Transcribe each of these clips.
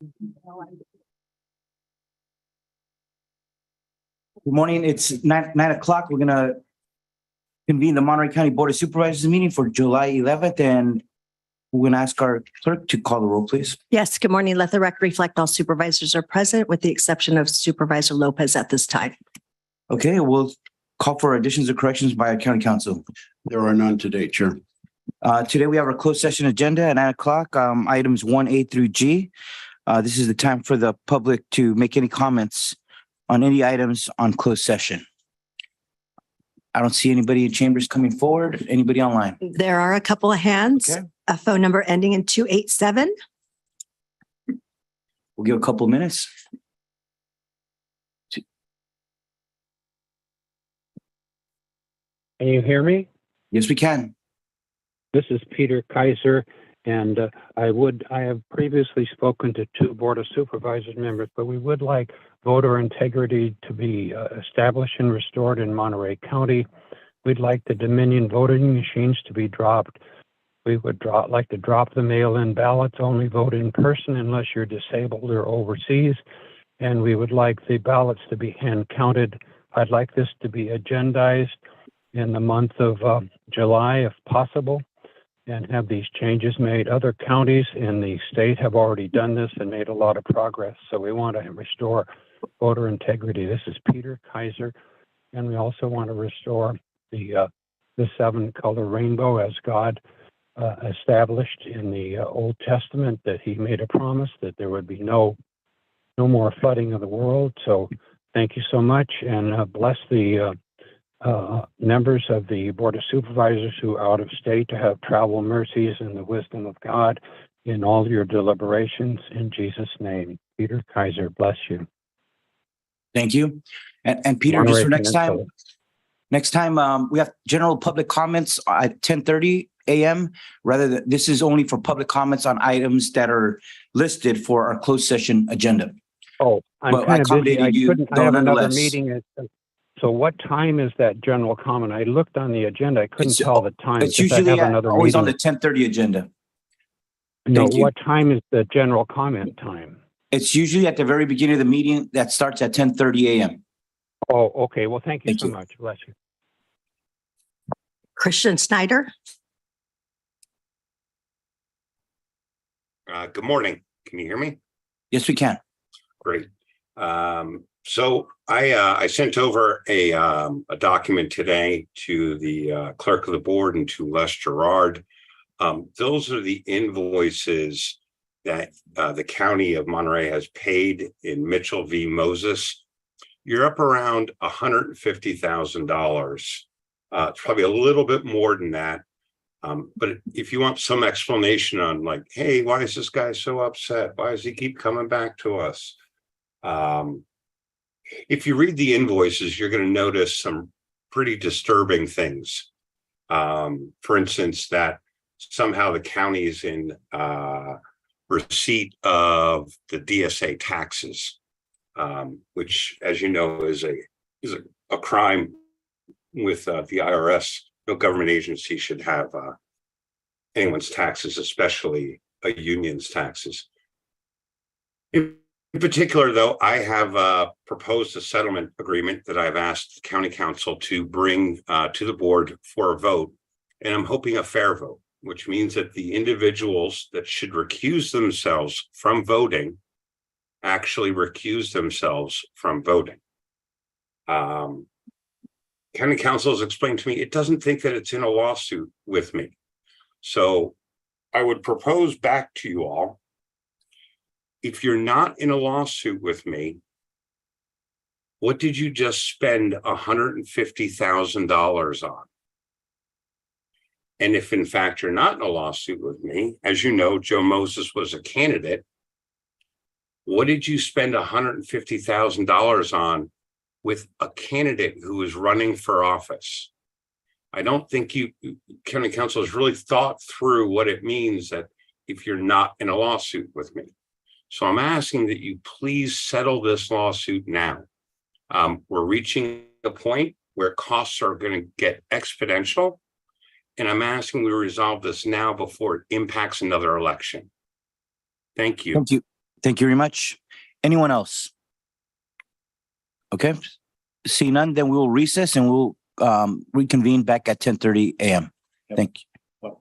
Good morning. It's 9 o'clock. We're gonna convene the Monterey County Board of Supervisors meeting for July 11th, and we're gonna ask our clerk to call the roll, please. Yes, good morning. Let the record reflect all supervisors are present with the exception of Supervisor Lopez at this time. Okay, we'll call for additions or corrections by our county council. There are none today, Chair. Today we have our closed session agenda at 9 o'clock, items 1A through G. This is the time for the public to make any comments on any items on closed session. I don't see anybody in chambers coming forward. Anybody online? There are a couple of hands, Okay. a phone number ending in 287. We'll give a couple minutes. Can you hear me? Yes, we can. This is Peter Kaiser, and I have previously spoken to two Board of Supervisors members, but we would like voter integrity to be established and restored in Monterey County. We'd like the Dominion voting machines to be dropped. We would like to drop the mail-in ballots, only vote in person unless you're disabled or overseas. And we would like the ballots to be hand counted. I'd like this to be agendized in the month of July, if possible, and have these changes made. Other counties in the state have already done this and made a lot of progress. So we want to restore voter integrity. This is Peter Kaiser. And we also want to restore the 7-color rainbow as God established in the Old Testament, that he made a promise that there would be no more flooding of the world. So thank you so much, and bless the members of the Board of Supervisors who are out of state to have travel mercies and the wisdom of God in all your deliberations. In Jesus' name, Peter Kaiser, bless you. Thank you. And Peter, just for next time, we have general public comments at 10:30 a.m. Rather than, this is only for public comments on items that are listed for our closed session agenda. Oh, I'm But kind of busy. I have another nonetheless. meeting. So what time is that general comment? I looked on the agenda. I couldn't It's- tell the time. It's because I usually have another always on meeting. the 10:30 agenda. No, Thank you. what time is the general comment time? It's usually at the very beginning of the meeting that starts at 10:30 a.m. Oh, okay. Well, thank you Thank so you. much. Bless you. Christian Snyder. Good morning. Can you hear me? Yes, we can. Great. So I sent over a document today to the clerk of the board and to Les Gerard. Those are the invoices that the county of Monterey has paid in Mitchell v. Moses. You're up around $150,000. It's probably a little bit more than that. But if you want some explanation on, like, hey, why is this guy so upset? Why does he keep coming back to us? If you read the invoices, you're going to notice some pretty disturbing things. For instance, that somehow the county is in receipt of the DSA taxes, which, as you know, is a crime with the IRS. No government agency should have anyone's taxes, especially a union's taxes. In particular, though, I have proposed a settlement agreement that I've asked the county council to bring to the board for a vote, and I'm hoping a fair vote, which means that the individuals that should recuse themselves from voting actually recuse themselves from voting. County council has explained to me it doesn't think that it's in a lawsuit with me. So I would propose back to you all, if you're not in a lawsuit with me, what did you just spend $150,000 on? And if in fact you're not in a lawsuit with me, as you know, Joe Moses was a candidate, what did you spend $150,000 on with a candidate who is running for office? I don't think county council has really thought through what it means that if you're not in a lawsuit with me. So I'm asking that you please settle this lawsuit now. We're reaching a point where costs are going to get exponential, and I'm asking we resolve this now before it impacts another election. Thank you. Thank you. Thank you very much. Anyone else? Okay, see none, then we will recess and we'll reconvene back at 10:30 a.m. Thank you.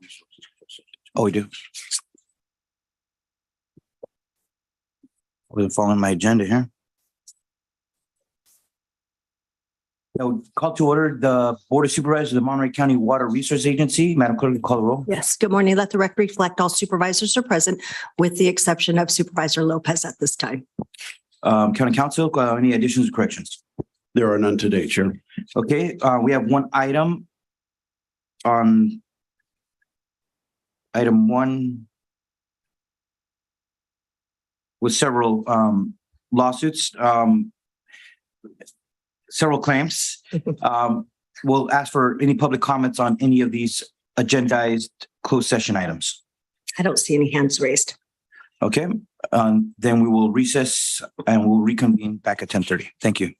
Oh, we do. We're following my agenda here. I would call to order the Board of Supervisors of the Monterey County Water Resource Agency. Madam Clerk, call the roll. Yes, good morning. Let the record reflect all supervisors are present with the exception of Supervisor Lopez at this time. County Council, any additions or corrections? There are none today, Chair. Okay, we have one item on item one with several lawsuits, several claims. We'll ask for any public comments on any of these agendized closed session items. I don't see any hands raised. Okay, then we will recess and we'll reconvene back at 10:30. Thank you.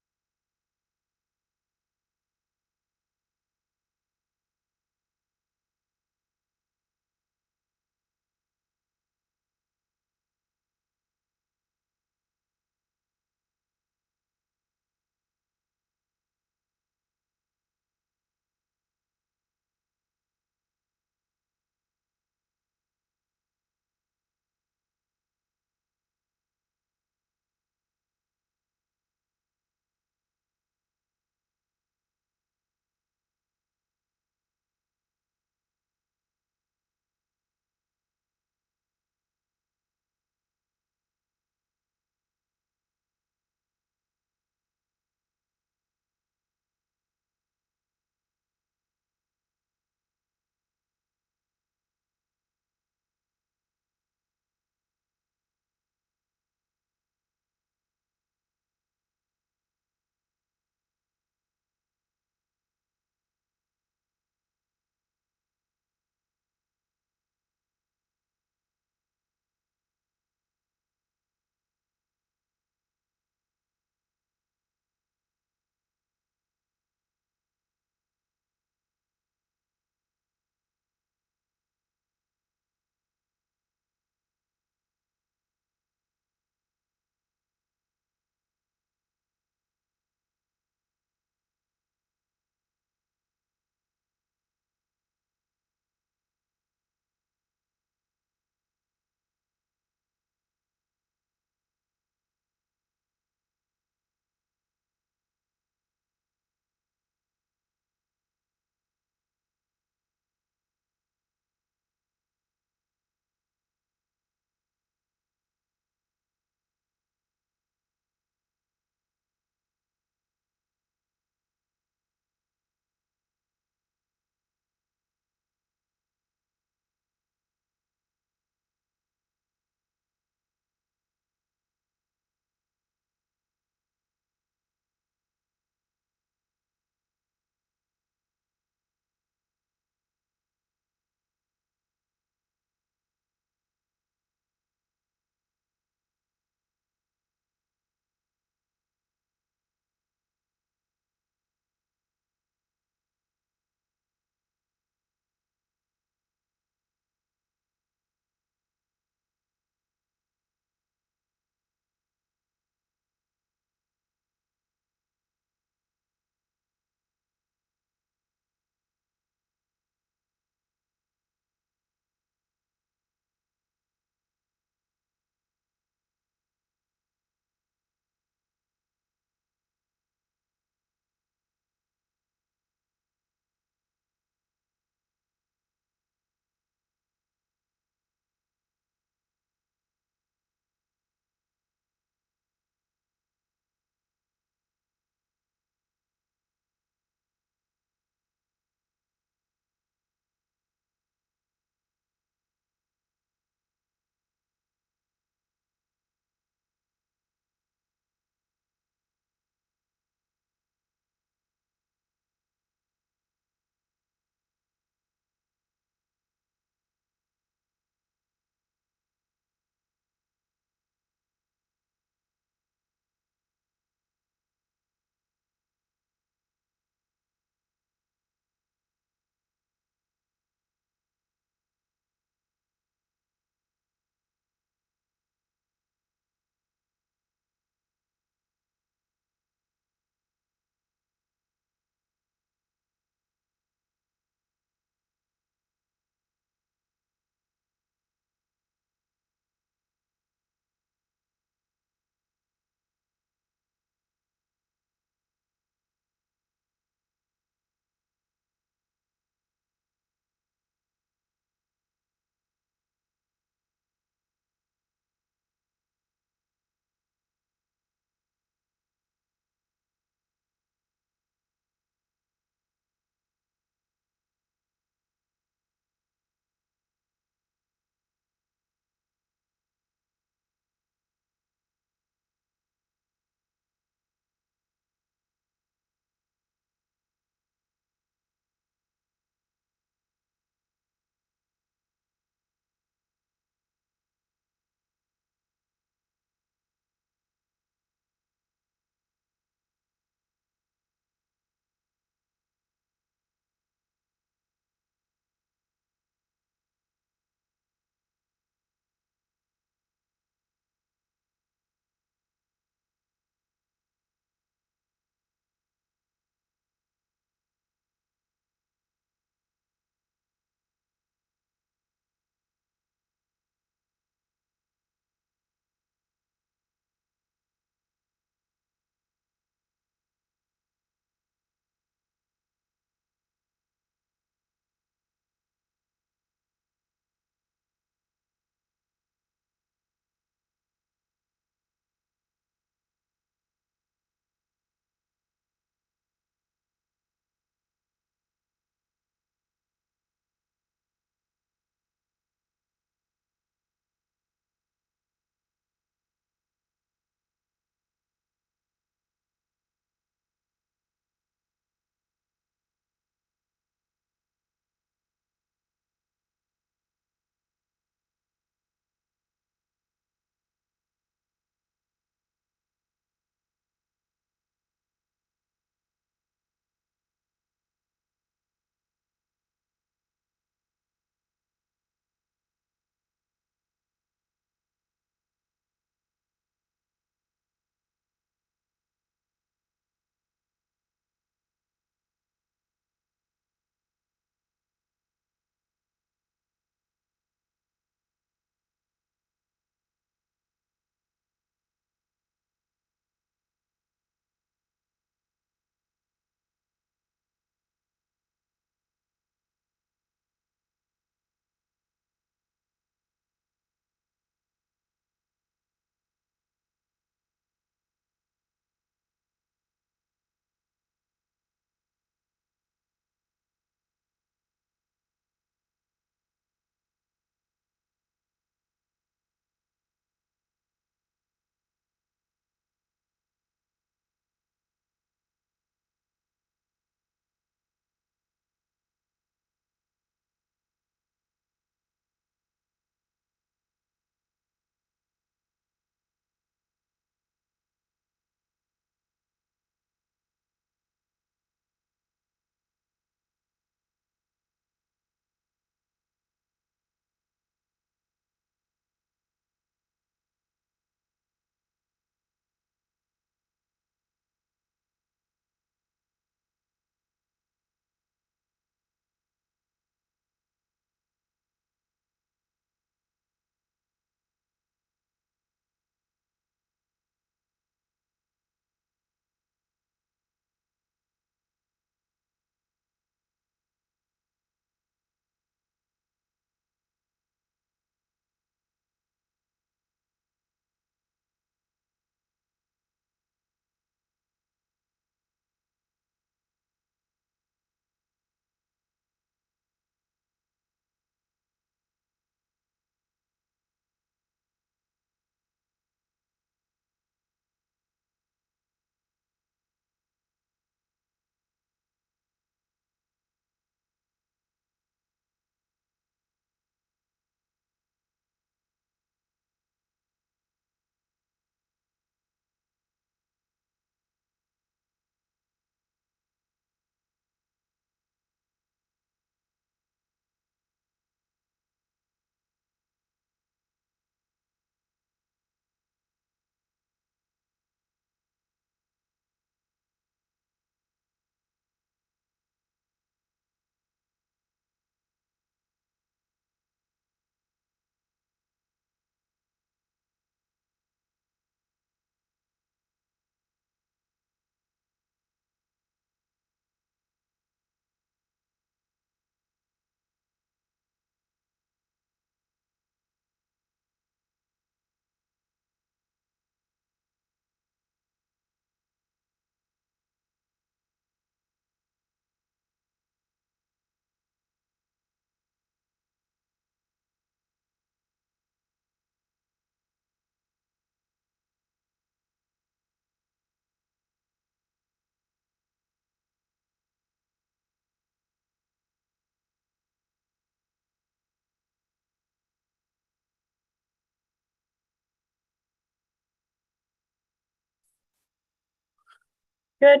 Good.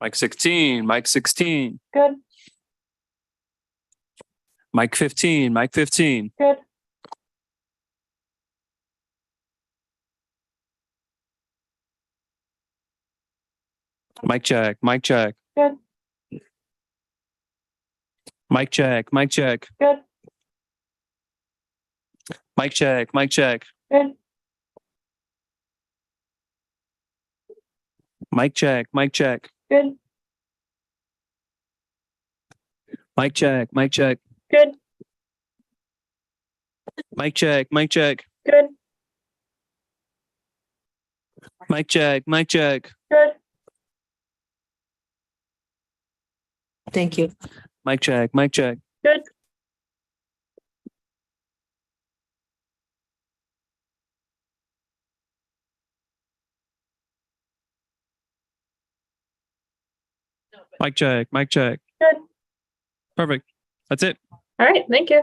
Mike 16, Mike 16, Good. Mike 15, Mike 15, Good. Mike check, Mike check, Good. Mike check, Mike check, Good. Mike check, Mike check, Good. Mike check, Mike check, Good. Mike check, Mike check, Good. Mike check, Mike check, Good. Mike check, Mike check, Good. Thank you. Mike check, Mike check, Good. Mike check, Mike check. Good. Perfect. That's it. All right. Thank you.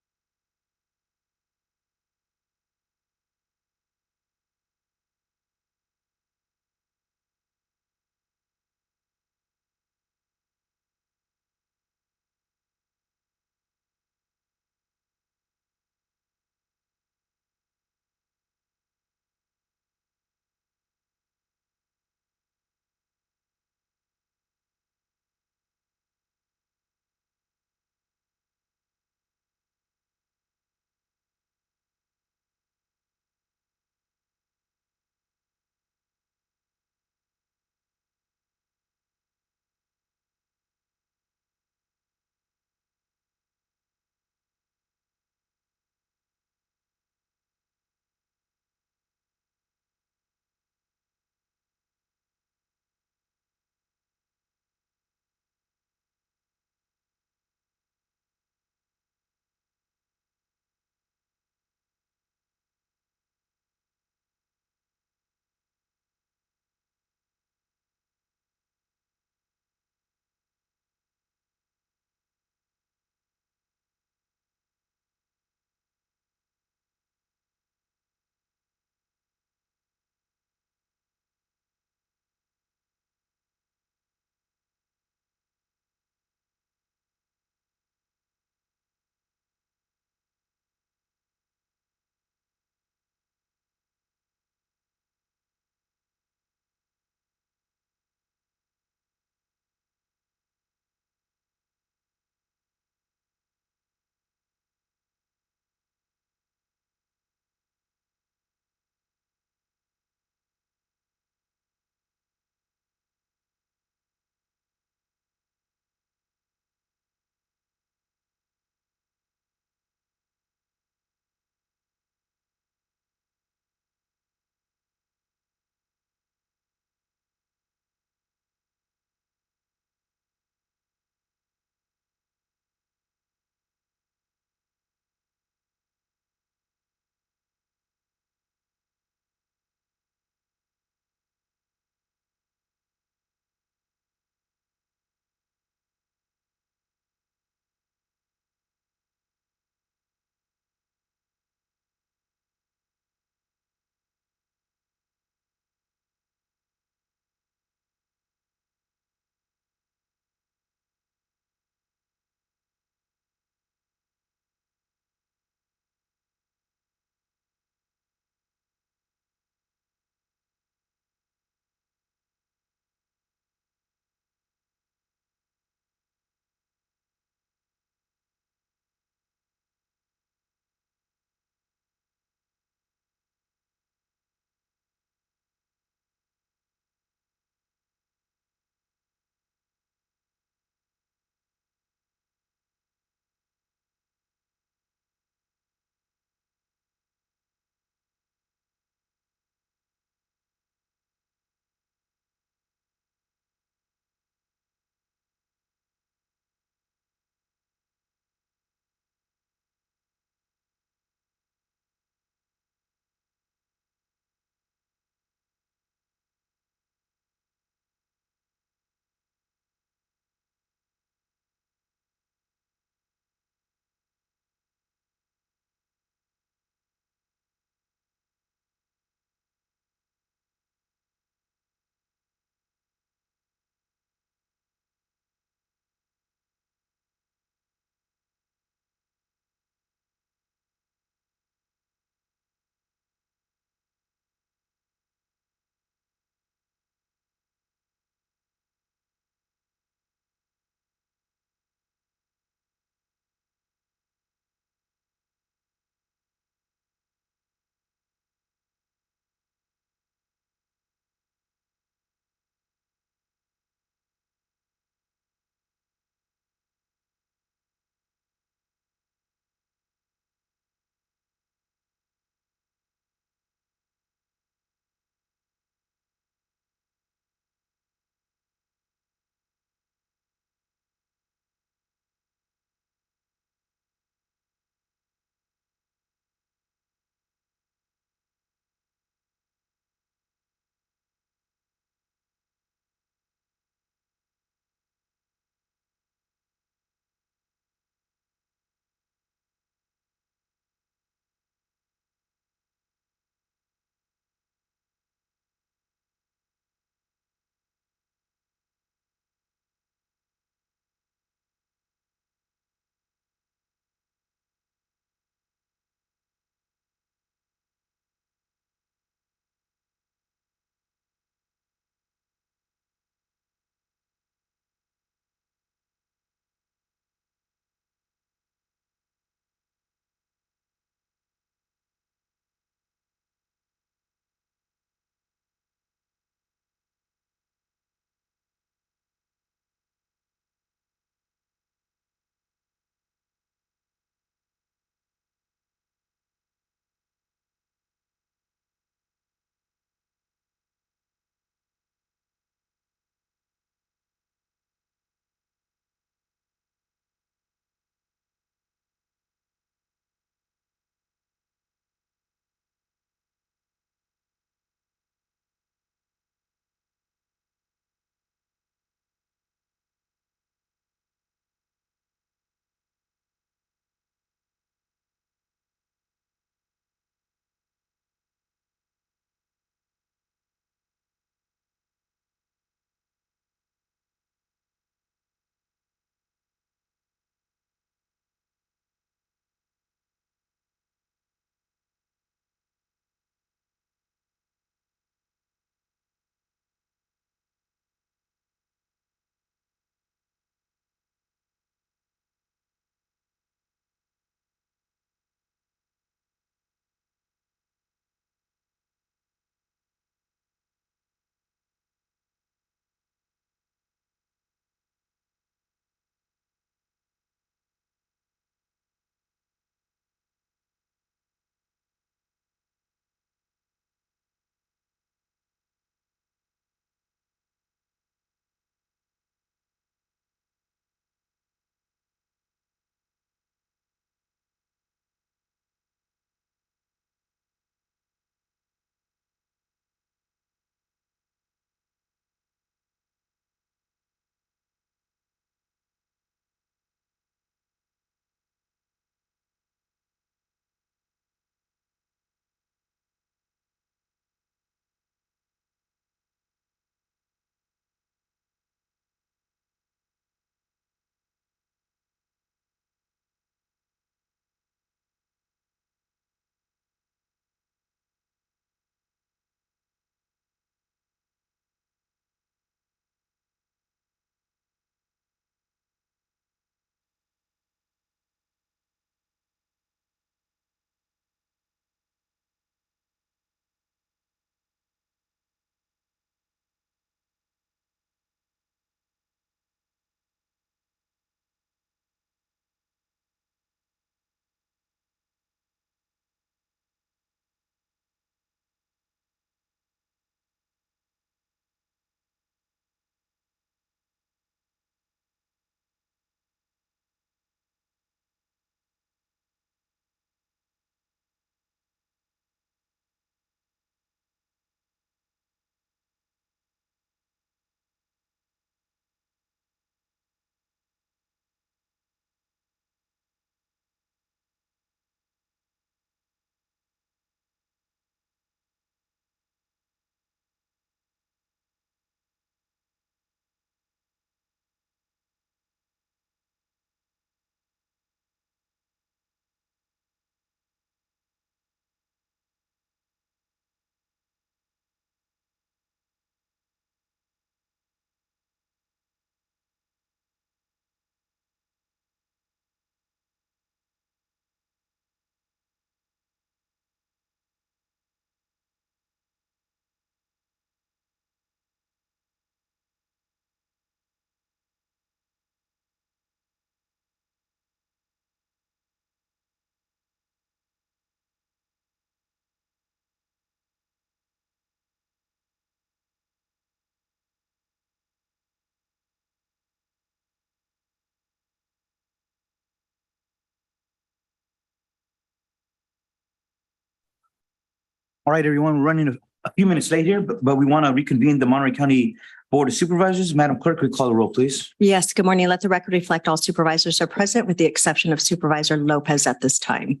All right, everyone, we're running a few minutes late here, but we want to reconvene the Monterey County Board of Supervisors. Madam Clerk, could you call the roll, please? Yes, good morning. Let the record reflect all supervisors are present with the exception of Supervisor Lopez at this time.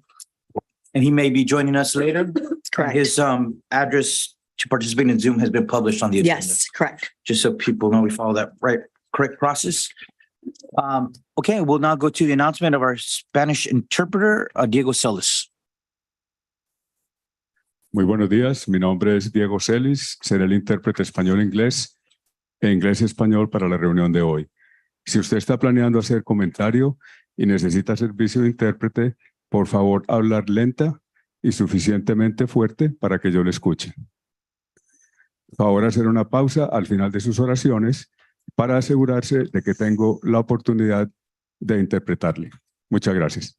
And he may be joining us later. Correct. His address to participate in Zoom has been published on the agenda. Yes, correct. Just so people know we follow that correct process. Okay, we'll now go to the announcement of our Spanish interpreter, Diego Celis. Muy buenos días, mi nombre es Diego Celis, seré el intérprete español-inglés e inglés-español para la reunión de hoy. Si usted está planeando hacer comentario y necesita servicio de intérprete, por favor hablar lenta y suficientemente fuerte para que yo le escuche. Favor hacer una pausa al final de sus oraciones para asegurarse de que tengo la oportunidad de interpretarle. Muchas gracias.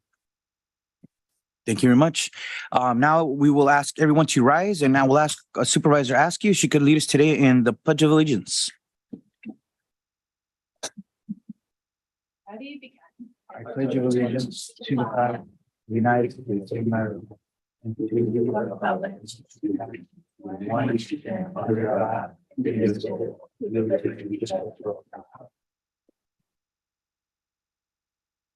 Thank you very much. Now we will ask everyone to rise, and now we'll ask a supervisor ask you if she could lead us today in the Pledge of Allegiance. How do you begin? I pledge allegiance to the flag of the United States of America and to the republic one nation under God, indivisible, with liberty and justice for all.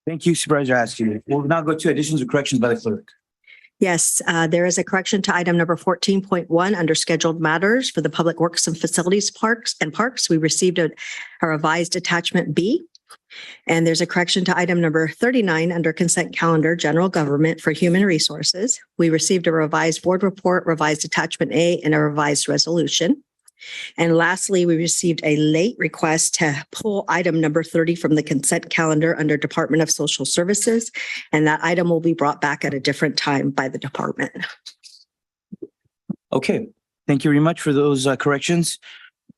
Thank you, Supervisor Askew. We'll now go to additions or corrections by the clerk. Yes, there is a correction to item number 14.1 under scheduled matters for the Public Works and Facilities Parks. We received a revised attachment B. And there's a correction to item number 39 under consent calendar, general government for human resources. We received a revised board report, revised attachment A, and a revised resolution. And lastly, we received a late request to pull item number 30 from the consent calendar under Department of Social Services. And that item will be brought back at a different time by the department. Okay, thank you very much for those corrections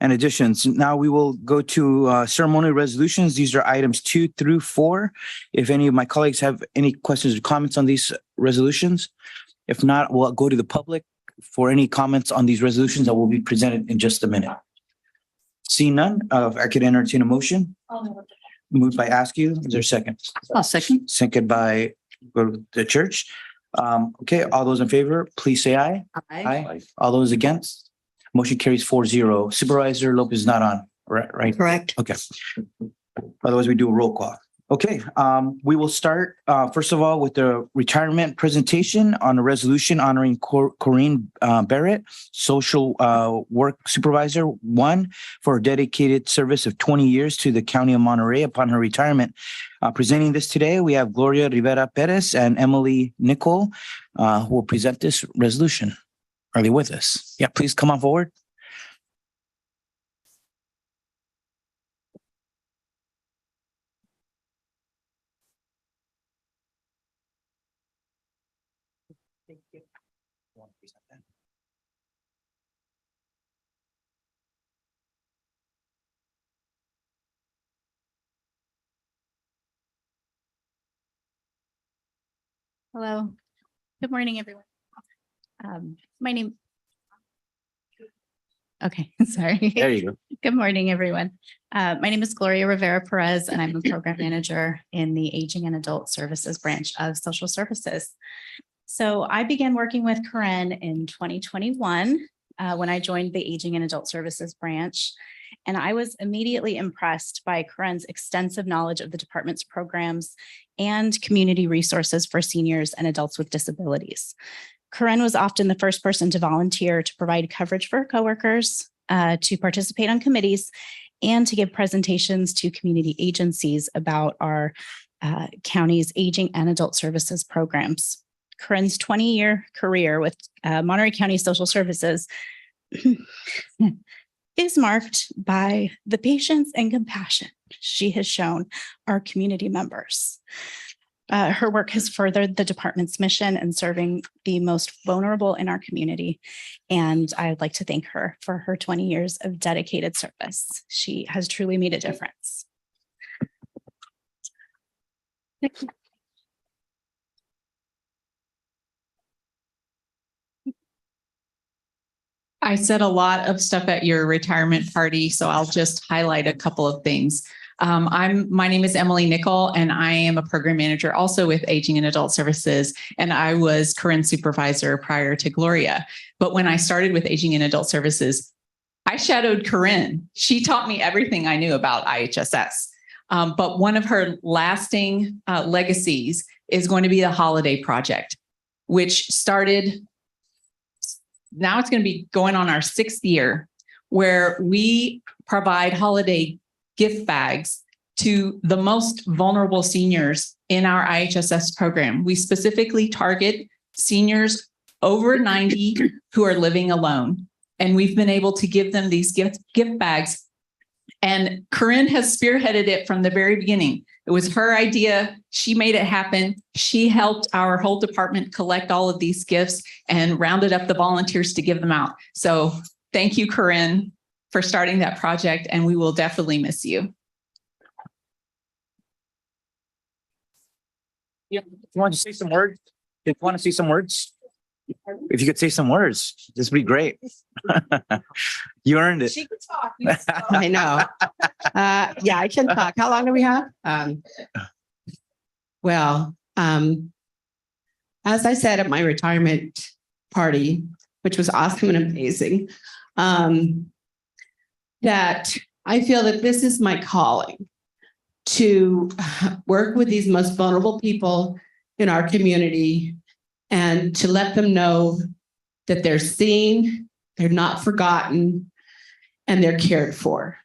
and additions. Now we will go to ceremonial resolutions. These are items 2 through 4. If any of my colleagues have any questions or comments on these resolutions, if not, we'll go to the public for any comments on these resolutions that will be presented in just a minute. Seeing none, I could entertain a motion. Moved by Askew. Is there a second? I'll second. Second by the church. Okay, all those in favor, please say aye. Aye. All those against? Motion carries 4-0. Supervisor Lopez is not on, right? Correct. Okay. Otherwise, we do a roll call. Okay, we will start, first of all, with the retirement presentation on a resolution honoring Corinne Barrett, Social Work Supervisor 1, for her dedicated service of 20 years to the County of Monterey upon her retirement. Presenting this today, we have Gloria Rivera Perez and Emily Nicole, who will present this resolution. Are they with us? Yeah, please come on forward. Thank you. Want to present that? Hello. Good morning, everyone. My name. Okay, sorry. There you go. Good morning, everyone. My name is Gloria Rivera Perez, and I'm a program manager in the Aging and Adult Services branch of Social Services. So I began working with Corinne in 2021 when I joined the Aging and Adult Services branch. And I was immediately impressed by Corinne's extensive knowledge of the department's programs and community resources for seniors and adults with disabilities. Corinne was often the first person to volunteer to provide coverage for her coworkers, to participate on committees, and to give presentations to community agencies about our county's aging and adult services programs. Corinne's 20-year career with Monterey County Social Services is marked by the patience and compassion she has shown our community members. Her work has furthered the department's mission in serving the most vulnerable in our community. And I'd like to thank her for her 20 years of dedicated service. She has truly made a difference. I said a lot of stuff at your retirement party, so I'll just highlight a couple of things. My name is Emily Nickel, and I am a program manager also with Aging and Adult Services. And I was Corinne supervisor prior to Gloria. But when I started with Aging and Adult Services, I shadowed Corinne. She taught me everything I knew about IHSS. But one of her lasting legacies is going to be the Holiday Project, which started, now it's going to be going on our 6th year, where we provide holiday gift bags to the most vulnerable seniors in our IHSS program. We specifically target seniors over 90 who are living alone. And we've been able to give them these gift bags. And Corinne has spearheaded it from the very beginning. It was her idea. She made it happen. She helped our whole department collect all of these gifts and rounded up the volunteers to give them out. So thank you, Corinne, for starting that project, and we will definitely miss you. Yeah, if you want to say some words, if you want to say some words, if you could say some words, this would be great. You earned it. She can talk. I know. Yeah, I can talk. How long do we have? Well, as I said at my retirement party, which was awesome and amazing, that I feel that this is my calling to work with these most vulnerable people in our community and to let them know that they're seen, they're not forgotten, and they're cared for.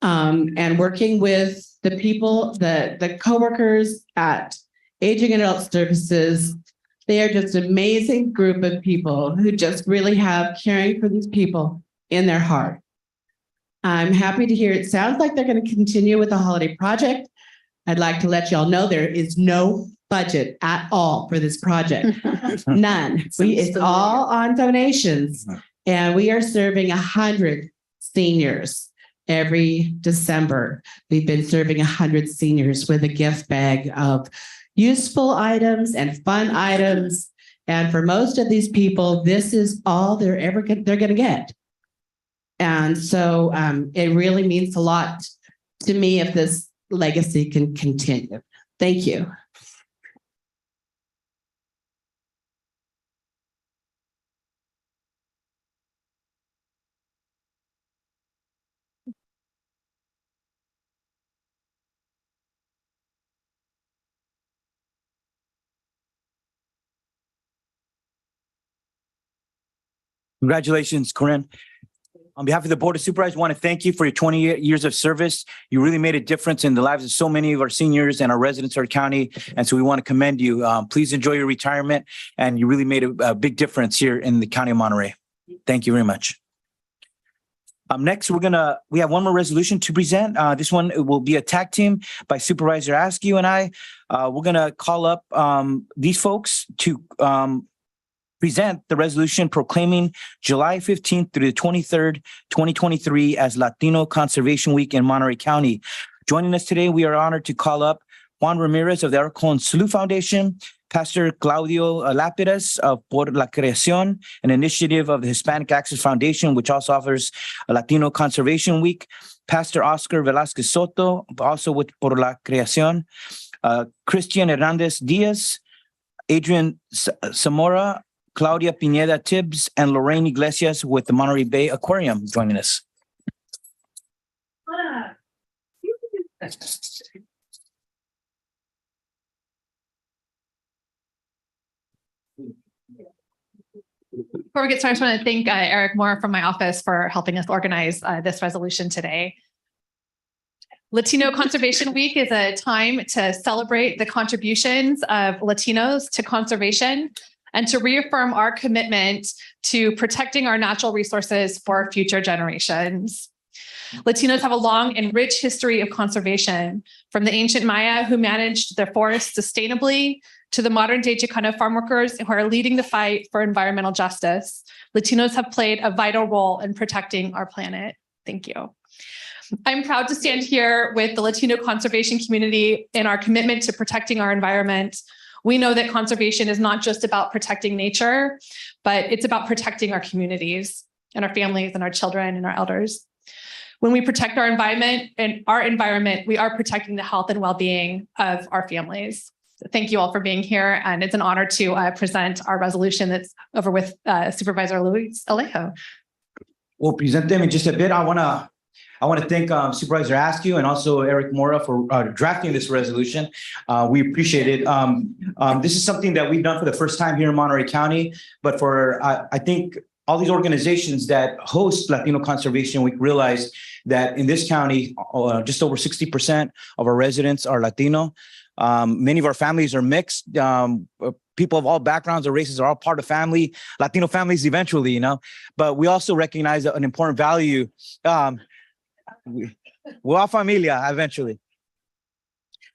And working with the people, the coworkers at Aging and Adult Services, they are just an amazing group of people who just really have caring for these people in their heart. I'm happy to hear it sounds like they're going to continue with the Holiday Project. I'd like to let y'all know there is no budget at all for this project. None. It's all on donations. And we are serving 100 seniors every December. We've been serving 100 seniors with a gift bag of useful items and fun items. And for most of these people, this is all they're going to get. And so it really means a lot to me if this legacy can continue. Thank you. Congratulations, Corinne. On behalf of the Board of Supervisors, I want to thank you for your 20 years of service. You really made a difference in the lives of so many of our seniors and our residents of our county. And so we want to commend you. Please enjoy your retirement. And you really made a big difference here in the County of Monterey. Thank you very much. Next, we have one more resolution to present. This one will be a tag team by Supervisor Askew and I. We're going to call up these folks to present the resolution proclaiming July 15th through the 23rd, 2023 as Latino Conservation Week in Monterey County. Joining us today, we are honored to call up Juan Ramirez of the Arcon Salud Foundation, Pastor Claudio Lápidas of Por la Creación, an initiative of the Hispanic Access Foundation, which also offers a Latino Conservation Week, Pastor Oscar Velasquez Soto, also with Por la Creación, Christian Hernandez Diaz, Adrian Zamora, Claudia Pineda Tibbs, and Lorraine Iglesias with the Monterey Bay Aquarium joining us. Before we get started, I just want to thank Eric Moore from my office for helping us organize this resolution today. Latino Conservation Week is a time to celebrate the contributions of Latinos to conservation and to reaffirm our commitment to protecting our natural resources for future generations. Latinos have a long and rich history of conservation, from the ancient Maya who managed their forests sustainably to the modern day Chicano farm workers who are leading the fight for environmental justice. Latinos have played a vital role in protecting our planet. Thank you. I'm proud to stand here with the Latino conservation community in our commitment to protecting our environment. We know that conservation is not just about protecting nature, but it's about protecting our communities and our families and our children and our elders. when we protect our environment, we are protecting the health and well-being of our families. So thank you all for being here. And it's an honor to present our resolution that's over with Supervisor Luis Alejo. We'll present them in just a bit. I want to thank Supervisor Askew and also Eric Mora for drafting this resolution. We appreciate it. This is something that we've done for the first time here in Monterey County, but for I think all these organizations that host Latino Conservation Week realize that in this county, just over 60% of our residents are Latino. Many of our families are mixed. People of all backgrounds or races are all part of family, Latino families eventually, you know, but we also recognize an important value. We're all familia eventually.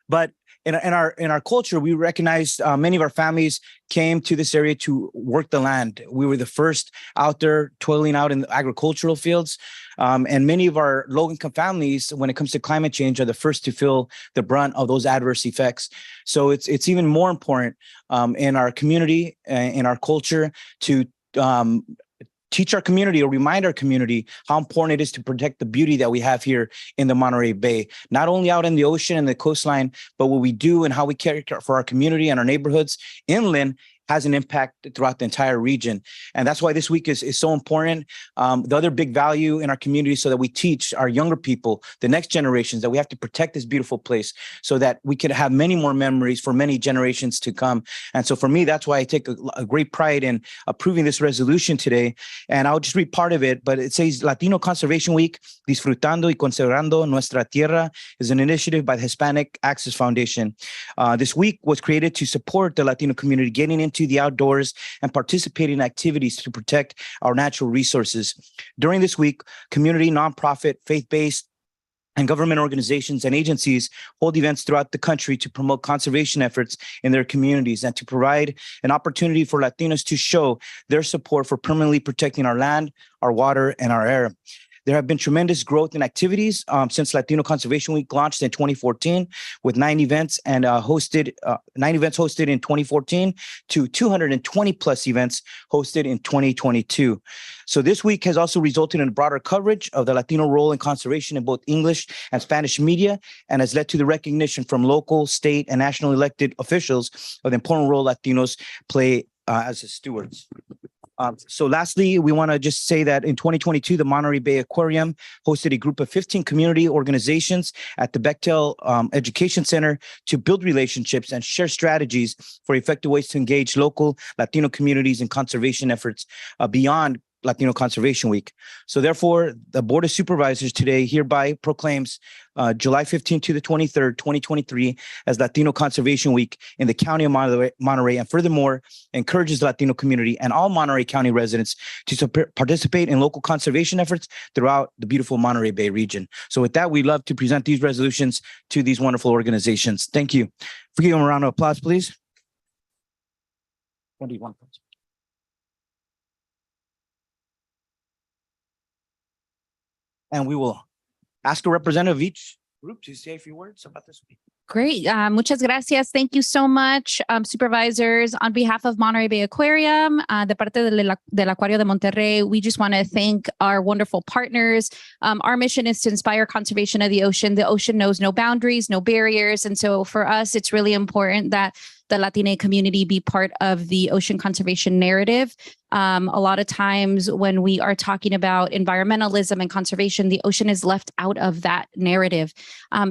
But in our culture, we recognize many of our families came to this area to work the land. We were the first out there toiling out in the agricultural fields. And many of our low-income families, when it comes to climate change, are the first to feel the brunt of those adverse effects. So it's even more important in our community, in our culture, to teach our community or remind our community how important it is to protect the beauty that we have here in the Monterey Bay, not only out in the ocean and the coastline, but what we do and how we care for our community and our neighborhoods inland has an impact throughout the entire region. And that's why this week is so important. The other big value in our community so that we teach our younger people, the next generations, that we have to protect this beautiful place so that we can have many more memories for many generations to come. And so for me, that's why I take a great pride in approving this resolution today. And I'll just read part of it, but it says Latino Conservation Week, Disfrutando y Conservando Nuestra Tierra, is an initiative by the Hispanic Access Foundation. This week was created to support the Latino community getting into the outdoors and participating in activities to protect our natural resources. During this week, community, nonprofit, faith-based, and government organizations and agencies hold events throughout the country to promote conservation efforts in their communities and to provide an opportunity for Latinos to show their support for permanently protecting our land, our water, and our air. There have been tremendous growth in activities since Latino Conservation Week launched in 2014, with 9 events hosted in 2014 to 220 plus events hosted in 2022. So this week has also resulted in broader coverage of the Latino role in conservation in both English and Spanish media, and has led to the recognition from local, state, and national elected officials of the important role Latinos play as stewards. So lastly, we want to just say that in 2022, the Monterey Bay Aquarium hosted a group of 15 community organizations at the Bechtel Education Center to build relationships and share strategies for effective ways to engage local Latino communities in conservation efforts beyond Latino Conservation Week. So therefore, the Board of Supervisors today hereby proclaims July 15th to the 23rd, 2023 as Latino Conservation Week in the County of Monterey, and furthermore, encourages the Latino community and all Monterey County residents to participate in local conservation efforts throughout the beautiful Monterey Bay region. So with that, we'd love to present these resolutions to these wonderful organizations. Thank you. Give them a round of applause, please. What do you want? And we will ask a representative of each group to say a few words about this week. Great. Muchas gracias. Thank you so much, supervisors. On behalf of Monterey Bay Aquarium, de parte del Acuario de Monterrey, we just want to thank our wonderful partners. Our mission is to inspire conservation of the ocean. The ocean knows no boundaries, no barriers. And so for us, it's really important that the Latina community be part of the ocean conservation narrative. A lot of times when we are talking about environmentalism and conservation, the ocean is left out of that narrative.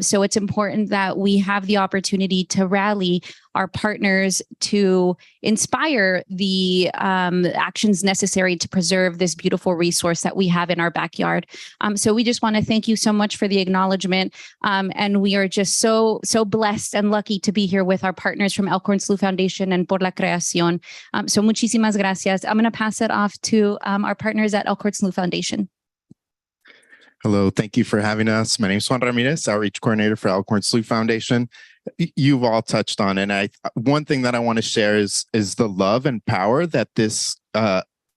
So it's important that we have the opportunity to rally our partners to inspire the actions necessary to preserve this beautiful resource that we have in our backyard. So we just want to thank you so much for the acknowledgement. And we are just so blessed and lucky to be here with our partners from Elkhorn Slough Foundation and Por la Creación. So muchísimas gracias. I'm going to pass it off to our partners at Elkhorn Slough Foundation. Hello, thank you for having us. My name is Juan Ramirez, Outreach Coordinator for Elkhorn Slough Foundation. You've all touched on it. One thing that I want to share is the love and power that this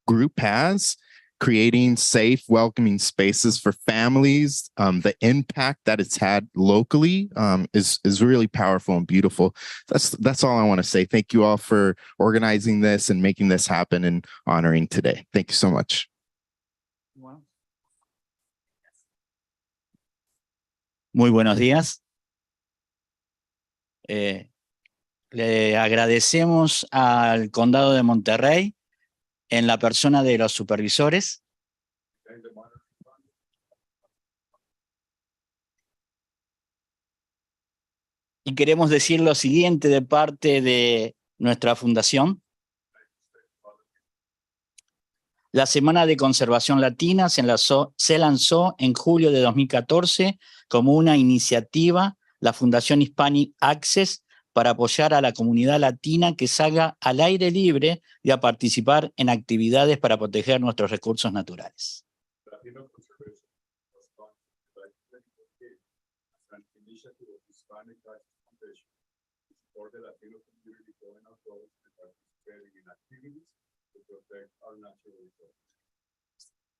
group has, creating safe, welcoming spaces for families. The impact that it's had locally is really powerful and beautiful. That's all I want to say. Thank you all for organizing this and making this happen and honoring today. Thank you so much. Muy buenos días. Le agradecemos al Condado de Monterrey en la persona de los supervisores y queremos decir lo siguiente de parte de nuestra fundación. La Semana de Conservación Latina se lanzó en julio de 2014 como una iniciativa, la Fundación Hispanic Access, para apoyar a la comunidad latina que salga al aire libre y a participar en actividades para proteger nuestros recursos naturales.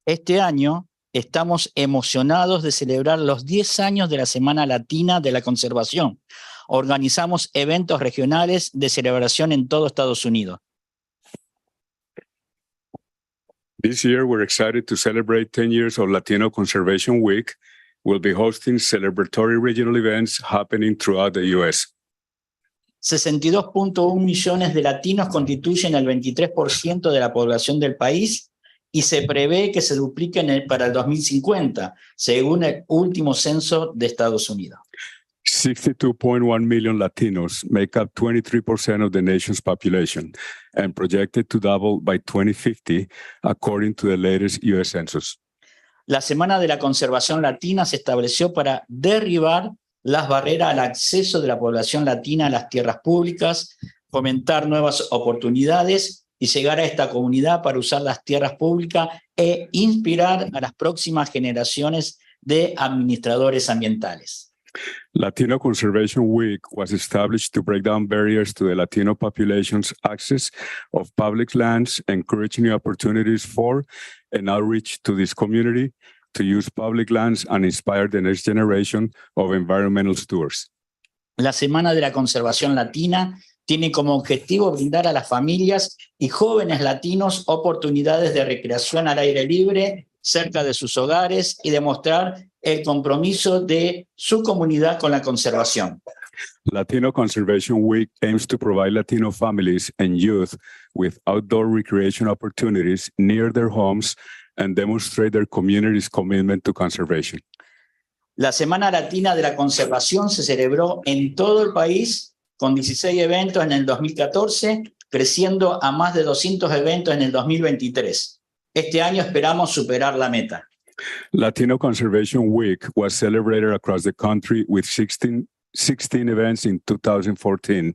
Este año estamos emocionados de celebrar los 10 años de la Semana Latina de la Conservación. Organizamos eventos regionales de celebración en todo Estados Unidos. This year, we're excited to celebrate 10 years of Latino Conservation Week. We'll be hosting celebratory regional events happening throughout the U.S. 62.1 millones de latinos constituyen el 23% de la población del país y se prevé que se dupliquen para el 2050, según el último censo de Estados Unidos. 62.1 million Latinos make up 23% of the nation's population and projected to double by 2050, according to the latest U.S. Census. La Semana de la Conservación Latina se estableció para derribar las barreras al acceso de la población latina a las tierras públicas, fomentar nuevas oportunidades y llegar a esta comunidad para usar las tierras públicas e inspirar a las próximas generaciones de administradores ambientales. Latino Conservation Week was established to break down barriers to the Latino population's access of public lands, encourage new opportunities for and outreach to this community to use public lands and inspire the next generation of environmental stewards. La Semana de la Conservación Latina tiene como objetivo brindar a las familias y jóvenes latinos oportunidades de recreación al aire libre cerca de sus hogares y demostrar el compromiso de su comunidad con la conservación. Latino Conservation Week aims to provide Latino families and youth with outdoor recreation opportunities near their homes and demonstrate their community's commitment to conservation. La Semana Latina de la Conservación se celebró en todo el país con 16 eventos en el 2014, creciendo a más de 200 eventos en el 2023. Este año esperamos superar la meta. Latino Conservation Week was celebrated across the country with 16 events in 2014,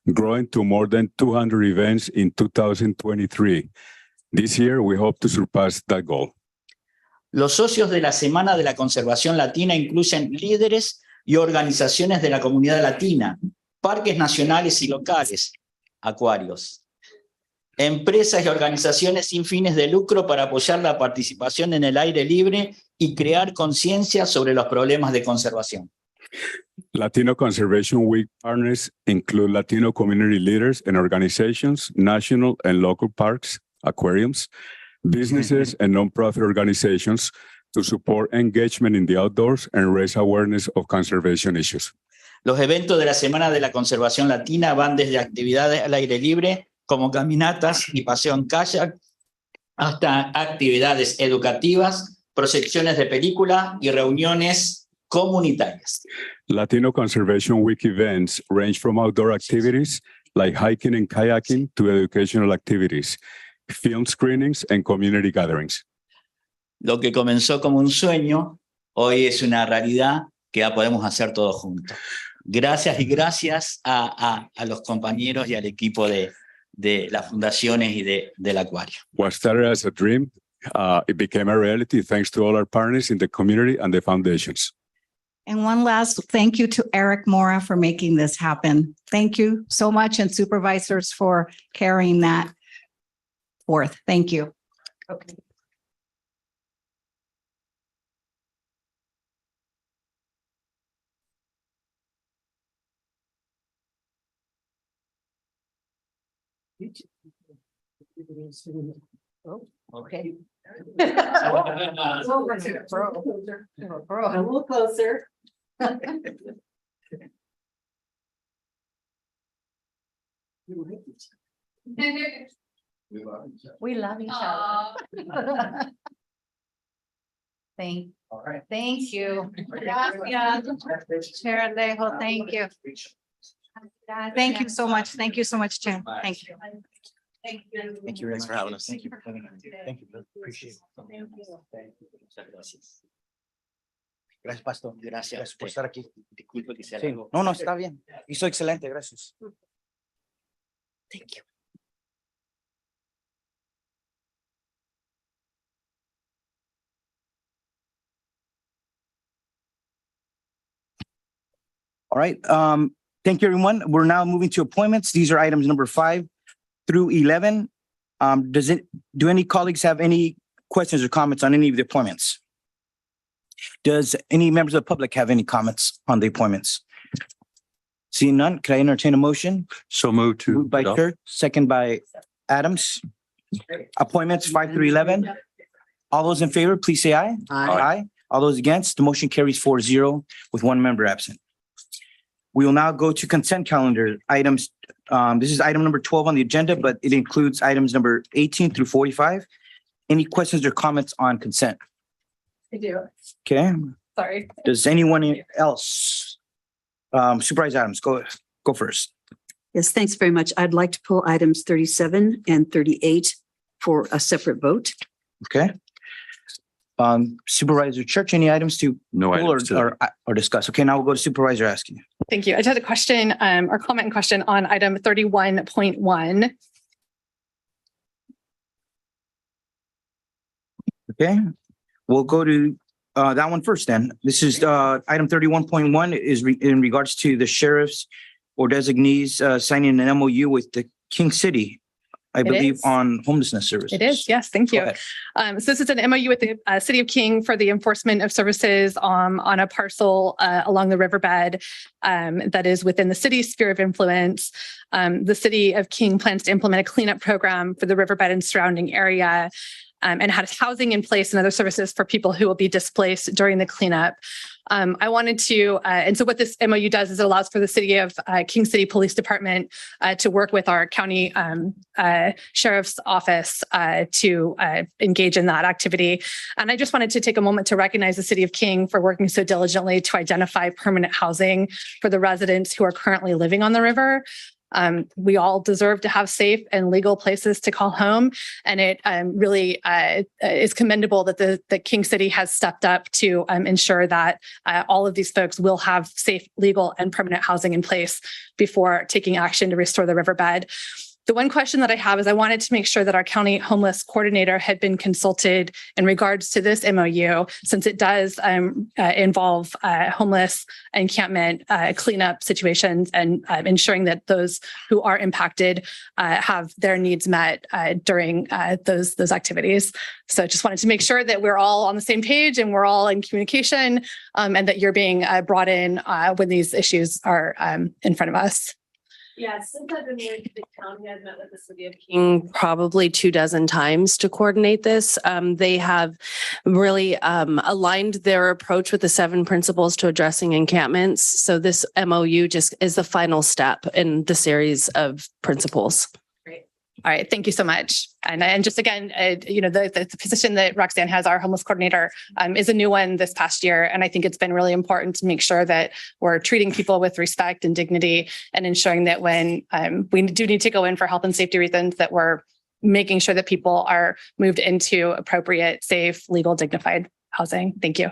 growing to more than 200 events in 2023. This year, we hope to surpass that goal. Los socios de la Semana de la Conservación Latina incluyen líderes y organizaciones de la comunidad latina, parques nacionales y locales, acuarios, empresas y organizaciones sin fines de lucro para apoyar la participación en el aire libre y crear conciencia sobre los problemas de conservación. Latino Conservation Week partners include Latino community leaders and organizations, national and local parks, aquariums, businesses, and nonprofit organizations to support engagement in the outdoors and raise awareness of conservation issues. Los eventos de la Semana de la Conservación Latina van desde actividades al aire libre, como caminatas y paseo en kayak, hasta actividades educativas, proyecciones de película y reuniones comunitarias. Latino Conservation Week events range from outdoor activities like hiking and kayaking to educational activities, film screenings, and community gatherings. Lo que comenzó como un sueño, hoy es una realidad que ya podemos hacer todos juntos. Gracias y gracias a los compañeros y al equipo de las fundaciones y del acuario. What started as a dream, it became a reality thanks to all our partners in the community and the foundations. And one last thank you to Eric Mora for making this happen. Thank you so much, and supervisors for carrying that forth. Thank you. Okay. Okay. A little closer. We love each other. Thank you. Gracias. Chair Alejo, thank you. Thank you so much. Thank you so much, Chair. Thank you. Thank you. Thank you very much for having us. Thank you. Thank you. Appreciate it. Gracias, Pastor. Gracias por estar aquí. Disculpe que sea Sí. largo. No, no, está bien. Hizo excelente, gracias. Thank you. All right. Thank you, everyone. We're now moving to appointments. These are items number 5 through 11. Do any colleagues have any questions or comments on any of the appointments? Does any members of the public have any comments on the appointments? Seeing none, can I entertain a motion? So moved to. Moved by adopt. Church, second by Adams. Appointments 5 through 11. All those in favor, please say aye. Aye. All those against, the motion carries 4-0 with 1 member absent. We will now go to consent calendar items. This is item number 12 on the agenda, but it includes items number 18 through 45. Any questions or comments on consent? I do. Okay, Sorry. does anyone else? Supervisor Adams, go first. Yes, thanks very much. I'd like to pull items 37 and 38 for a separate vote. Okay. Supervisor Church, any items to No pull items today. or discuss? Okay, now we'll go to Supervisor Askew. Thank you. I just had a question or comment and question on item 31.1. Okay, we'll go to that one first then. This is item 31.1 is in regards to the sheriffs or designees signing an MOU with the King City, I believe, is. on homelessness services. It is. Yes. Thank Go you. ahead. So this is an MOU with the City of King for the enforcement of services on a parcel along the riverbed that is within the city's sphere of influence. The City of King plans to implement a cleanup program for the riverbed and surrounding area and has housing in place and other services for people who will be displaced during the cleanup. I wanted to, and so what this MOU does is it allows for the City of King City Police Department to work with our county sheriff's office to engage in that activity. And I just wanted to take a moment to recognize the City of King for working so diligently to identify permanent housing for the residents who are currently living on the river. We all deserve to have safe and legal places to call home. And it really is commendable that the King City has stepped up to ensure that all of these folks will have safe, legal, and permanent housing in place before taking action to restore the riverbed. The one question that I have is I wanted to make sure that our county homeless coordinator had been consulted in regards to this MOU, since it does involve homeless encampment cleanup situations and ensuring that those who are impacted have their needs met during those activities. So I just wanted to make sure that we're all on the same page and we're all in communication and that you're being brought in when these issues are in front of us. Yeah, since I've been here, the county has met with the City of King probably 24 times to coordinate this. They have really aligned their approach with the 7 principles to addressing encampments. So this MOU just is the final step in the series of principles. All right. Thank you so much. And just again, the position that Roxanne has, our homeless coordinator, is a new one this past year. And I think it's been really important to make sure that we're treating people with respect and dignity and ensuring that when we do need to go in for health and safety reasons, that we're making sure that people are moved into appropriate, safe, legal, dignified housing. Thank you.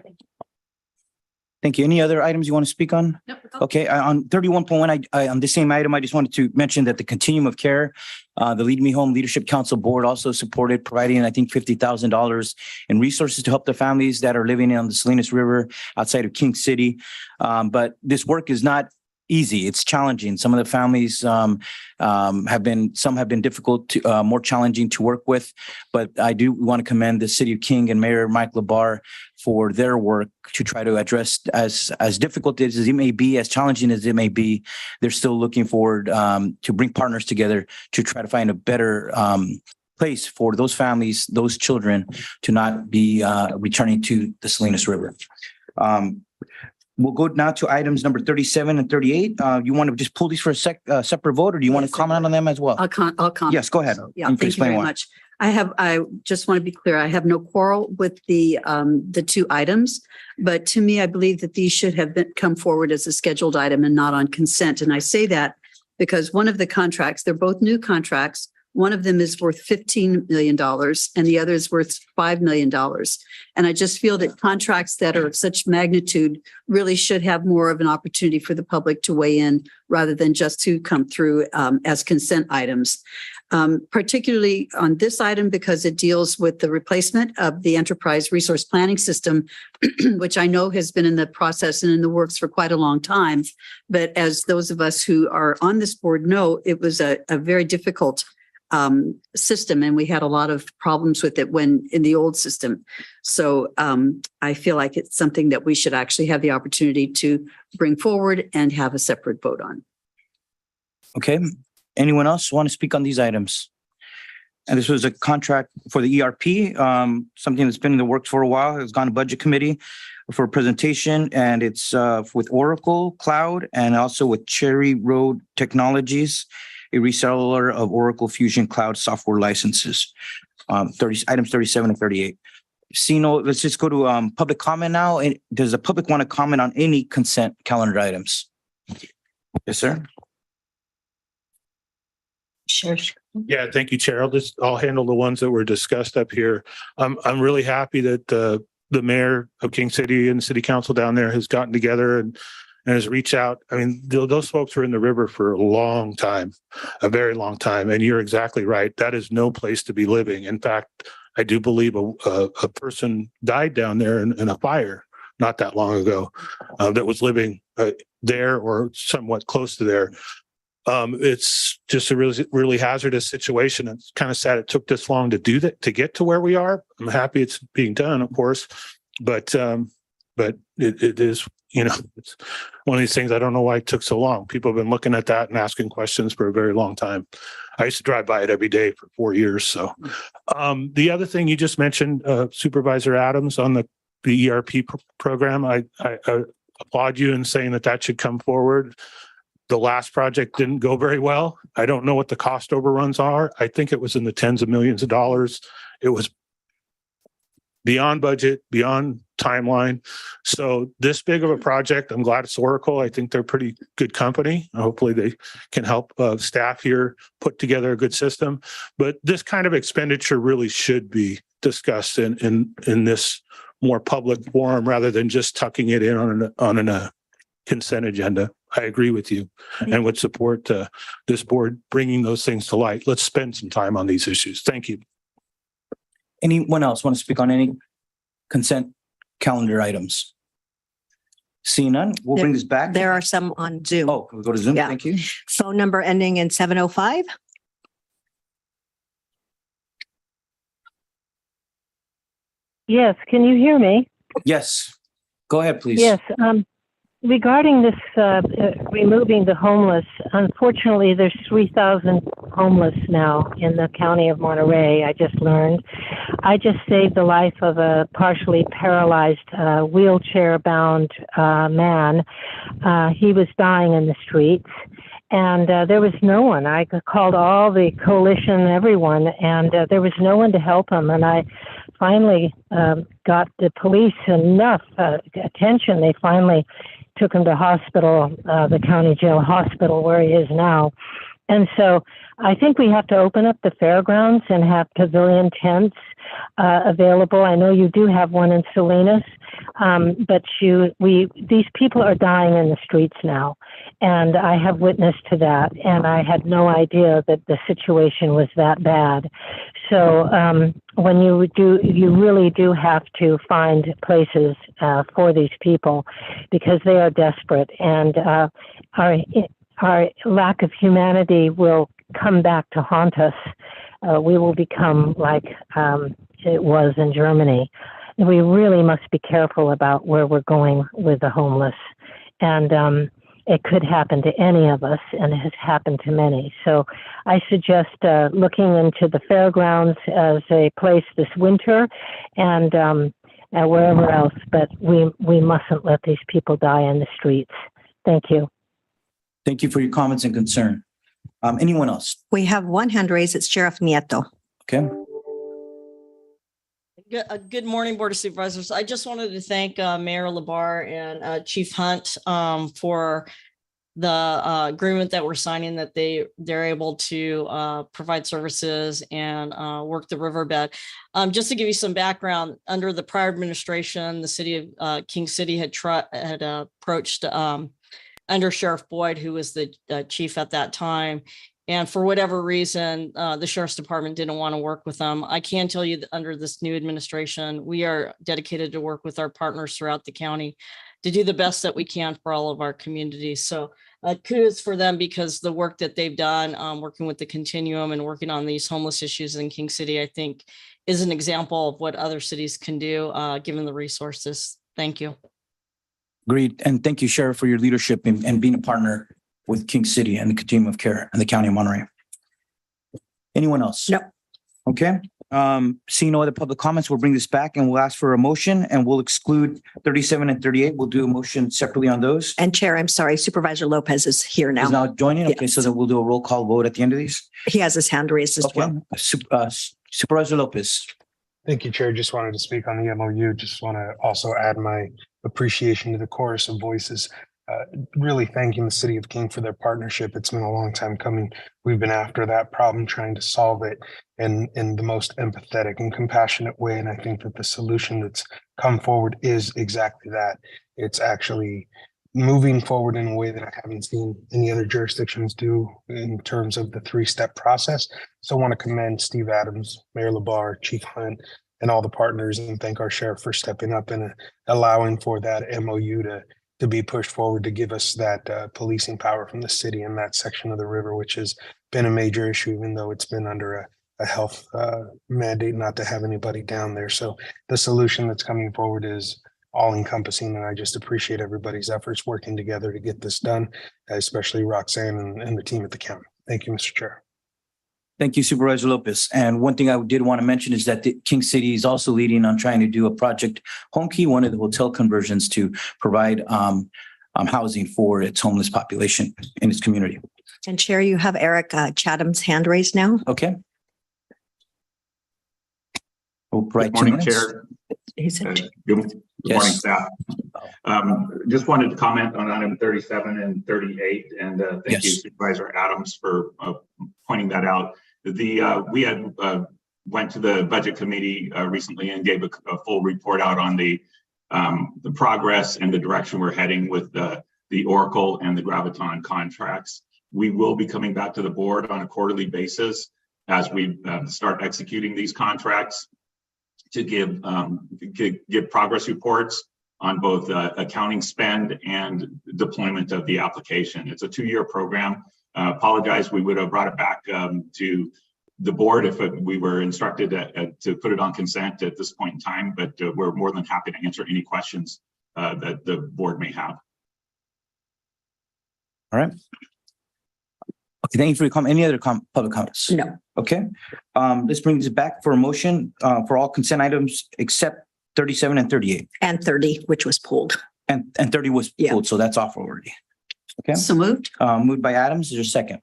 Thank you. Any other items you want to speak on? No. Okay, on 31.1, on the same item, I just wanted to mention that the continuum of care, the Lead Me Home Leadership Council Board also supported providing, I think, $50,000 in resources to help the families that are living on the Salinas River outside of King City. But this work is not easy. It's challenging. Some of the families have been difficult to, more challenging to work with. But I do want to commend the City of King and Mayor Mike Labar for their work to try to address as difficult as it may be, as challenging as it may be. They're still looking forward to bring partners together to try to find a better place for those families, those children to not be returning to the Salinas River. We'll go now to items number 37 and 38. You want to just pull these for a separate vote, or do you want to Yes, I comment on them as well? I'll comment. Yes, go ahead. Yeah, can thank you explain very why. much. I just want to be clear. I have no quarrel with the two items, but to me, I believe that these should have come forward as a scheduled item and not on consent. And I say that because one of the contracts, they're both new contracts. One of them is worth $15 million and the other is worth $5 million. And I just feel that contracts that are of such magnitude really should have more of an opportunity for the public to weigh in rather than just to come through as consent items. Particularly on this item because it deals with the replacement of the enterprise resource planning system, which I know has been in the process and in the works for quite a long time. But as those of us who are on this board know, it was a very difficult system, and we had a lot of problems with it when in the old system. So I feel like it's something that we should actually have the opportunity to bring forward and have a separate vote on. Okay. Anyone else want to speak on these items? And this was a contract for the ERP, something that's been in the works for a while. It's gone to Budget Committee for a presentation, and it's with Oracle Cloud and also with Cherry Road Technologies, a reseller of Oracle Fusion Cloud software licenses. Items 37 and 38. Sino, let's just go to public comment now. And does the public want to comment on any consent calendar items? Yes, sir. Sure. Yeah, thank you, Chair. I'll handle the ones that were discussed up here. I'm really happy that the mayor of King City and the city council down there has gotten together and has reached out. I mean, those folks were in the river for a long time, a very long time. And you're exactly right. That is no place to be living. In fact, I do believe a person died down there in a fire not that long ago that was living there or somewhat close to there. It's just a really, really hazardous situation. It's kind of sad it took this long to do that, to get to where we are. I'm happy it's being done, of course, but it is, it's one of these things. I don't know why it took so long. People have been looking at that and asking questions for a very long time. I used to drive by it every day for 4 years. So the other thing you just mentioned, Supervisor Adams, on the ERP program, I applaud you in saying that should come forward. The last project didn't go very well. I don't know what the cost overruns are. I think it was in the tens of millions of dollars. It was beyond budget, beyond timeline. So this big of a project, I'm glad it's Oracle. I think they're a pretty good company. Hopefully they can help staff here put together a good system. But this kind of expenditure really should be discussed in this more public forum rather than just tucking it in on a consent agenda. I agree with you and would support this board bringing those things to light. Let's spend some time on these issues. Thank you. Anyone else want to speak on any consent calendar items? Seeing none, we'll bring this back. There are some on Zoom. Oh, can we go to Zoom? Yeah. Thank you. Phone number ending in 705. Yes, can you hear me? Yes. Go ahead, please. Yes. Regarding this removing the homeless, unfortunately, there's 3,000 homeless now in the county of Monterey. I just learned. I just saved the life of a partially paralyzed, wheelchair-bound man. He was dying in the streets, and there was no one. I called all the coalition, everyone, and there was no one to help him. And I finally got the police enough attention. They finally took him to hospital, the county jail hospital where he is now. And so I think we have to open up the fairgrounds and have pavilion tents available. I know you do have one in Salinas, but these people are dying in the streets now. And I have witnessed to that. And I had no idea that the situation was that bad. So when you really do have to find places for these people because they are desperate, and our lack of humanity will come back to haunt us. We will become like it was in Germany. We really must be careful about where we're going with the homeless. And it could happen to any of us, and it has happened to many. So I suggest looking into the fairgrounds as a place this winter and wherever else, but we mustn't let these people die in the streets. Thank you. Thank you for your comments and concern. Anyone else? We have one hand raised. It's Sheriff Nieto. Okay. Good morning, Board of Supervisors. I just wanted to thank Mayor LaBarre and Chief Hunt for the agreement that we're signing, that they're able to provide services and work the riverbed. Just to give you some background, under the prior administration, the city of King City had approached Under Sheriff Boyd, who was the chief at that time. And for whatever reason, the sheriff's department didn't want to work with them. I can tell you that under this new administration, we are dedicated to work with our partners throughout the county to do the best that we can for all of our communities. So kudos for them, because the work that they've done, working with the Continuum and working on these homeless issues in King City, I think is an example of what other cities can do, given the resources. Thank you. Agreed. And thank you, Sheriff, for your leadership and being a partner with King City and the Continuum of Care and the County of Monterey. Anyone else? No. Okay. Seeing no other public comments, we'll bring this back and we'll ask for a motion, and we'll exclude 37 and 38. We'll do a motion separately on those. And Chair, I'm sorry, Supervisor Lopez is here Is now. now joining? Okay, Yes. so then we'll do a roll call vote at the end of these. He has his hand raised as Okay. well. Supervisor Lopez. Thank you, Chair. Just wanted to speak on the MOU. Just want to also add my appreciation to the chorus of voices. Really thanking the City of King for their partnership. It's been a long time coming. We've been after that problem, trying to solve it in the most empathetic and compassionate way. And I think that the solution that's come forward is exactly that. It's actually moving forward in a way that I haven't seen any other jurisdictions do in terms of the three-step process. So I want to commend Steve Adams, Mayor LaBarre, Chief Hunt, and all the partners, and thank our sheriff for stepping up and allowing for that MOU to be pushed forward to give us that policing power from the city in that section of the river, which has been a major issue, even though it's been under a health mandate not to have anybody down there. So the solution that's coming forward is all encompassing, and I just appreciate everybody's efforts working together to get this done, especially Roxanne and the team at the county. Thank you, Mr. Chair. Thank you, Supervisor Lopez. And one thing I did want to mention is that the King City is also leading on trying to do a project Home Key, one of the hotel conversions to provide housing for its homeless population in its community. And Chair, you have Eric Chatham's hand raised now. Okay. Good morning, Chair. Good morning, staff. Just wanted to comment on item 37 and 38, and thank you, Supervisor Adams, for pointing that out. We had went to the Budget Committee recently and gave a full report out on the progress and the direction we're heading with the Oracle and the Graviton contracts. We will be coming back to the board on a quarterly basis as we start executing these contracts to give progress reports on both accounting spend and deployment of the application. It's a 2-year program. Apologize, we would have brought it back to the board if we were instructed to put it on consent at this point in time, but we're more than happy to answer any questions that the board may have. All right. Okay, thank you for your comment. Any other public comments? No. Okay. This brings it back for a motion for all consent items except 37 and 38. And 30, which was pulled. And 30 was pulled, so that's off already. Okay. So moved. Moved by Adams. Is there a second?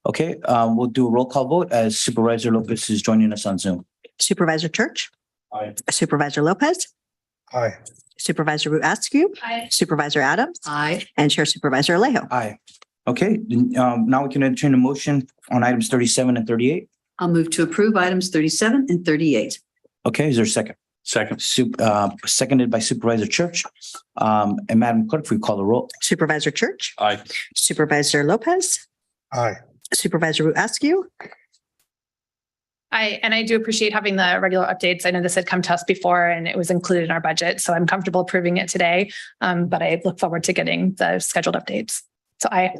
Okay, we'll do a roll call vote as Supervisor Lopez is joining us on Zoom. Supervisor Church. Aye. Supervisor Lopez. Aye. Supervisor Askew. Aye. Supervisor Adams. Aye. And Chair Supervisor Alejo. Aye. Okay, now we can entertain a motion on items 37 and 38. I'll move to approve items 37 and 38. Okay, is there a second? Second. Seconded by Supervisor Church. And Madam Clerk, if we call the roll. Supervisor Church. Aye. Supervisor Lopez. Aye. Supervisor Askew. I do appreciate having the regular updates. I know this had come to us before and it was included in our budget, so I'm comfortable approving it today. But I look forward to getting the scheduled updates. So aye.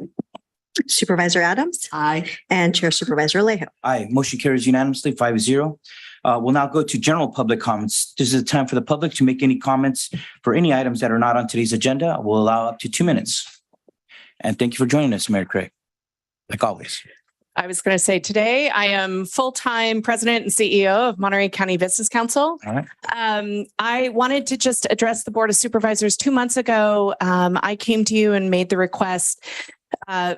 Supervisor Adams. Aye. And Chair Supervisor Alejo. Aye. Motion carries unanimously 5-0. We'll now go to general public comments. This is the time for the public to make any comments for any items that are not on today's agenda. We'll allow up to 2 minutes. And thank you for joining us, Mayor Craig, like always. I was going to say today I am full-time president and CEO of Monterey County Business Council. All right. I wanted to just address the Board of Supervisors 2 months ago. I came to you and made the request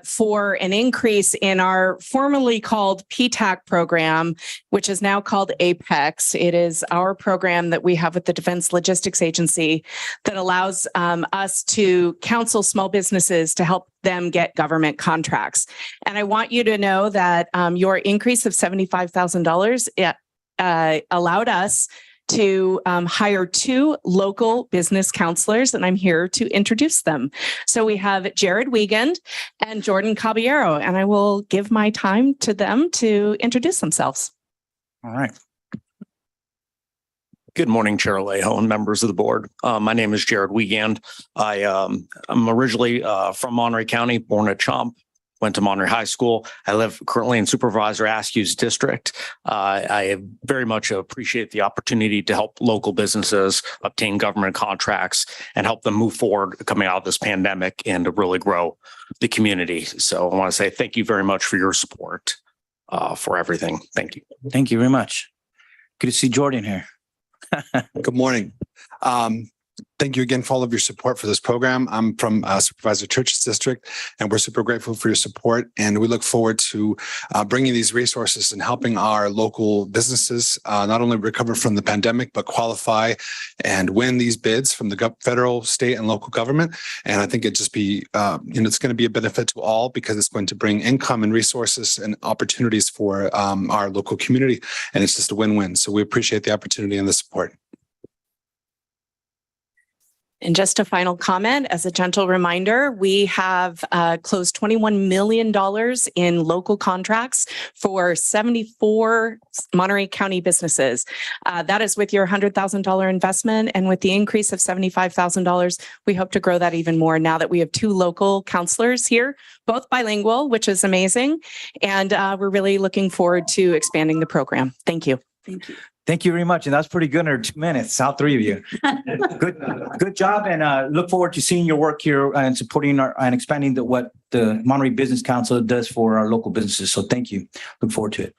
for an increase in our formerly called PTAC program, which is now called APEX. It is our program that we have with the Defense Logistics Agency that allows us to counsel small businesses to help them get government contracts. And I want you to know that your increase of $75,000 allowed us to hire 2 local business counselors, and I'm here to introduce them. So we have Jared Wiegand and Jordan Caballero, and I will give my time to them to introduce themselves. All right. Good morning, Chair Alejo and members of the board. My name is Jared Wiegand. I'm originally from Monterey County, born at Chomp. Went to Monterey High School. I live currently in Supervisor Askew's district. I very much appreciate the opportunity to help local businesses obtain government contracts and help them move forward coming out of this pandemic and to really grow the community. So I want to say thank you very much for your support for everything. Thank you. Thank you very much. Good to see Jordan here. Good morning. Thank you again for all of your support for this program. I'm from Supervisor Church's district, and we're super grateful for your support. And we look forward to bringing these resources and helping our local businesses not only recover from the pandemic, but qualify and win these bids from the federal, state, and local government. And I think it just be, it's going to be a benefit to all because it's going to bring income and resources and opportunities for our local community. And it's just a win-win. So we appreciate the opportunity and the support. And just a final comment, as a gentle reminder, we have closed $21 million in local contracts for 74 Monterey County businesses. That is with your $100,000 investment. And with the increase of $75,000, we hope to grow that even more now that we have 2 local counselors here, both bilingual, which is amazing. And we're really looking forward to expanding the program. Thank you. Thank you. Thank you very much. And that's pretty good in 2 minutes, all 3 of you. Good job. And look forward to seeing your work here and supporting and expanding what the Monterey Business Council does for our local businesses. So thank you. Look forward to it.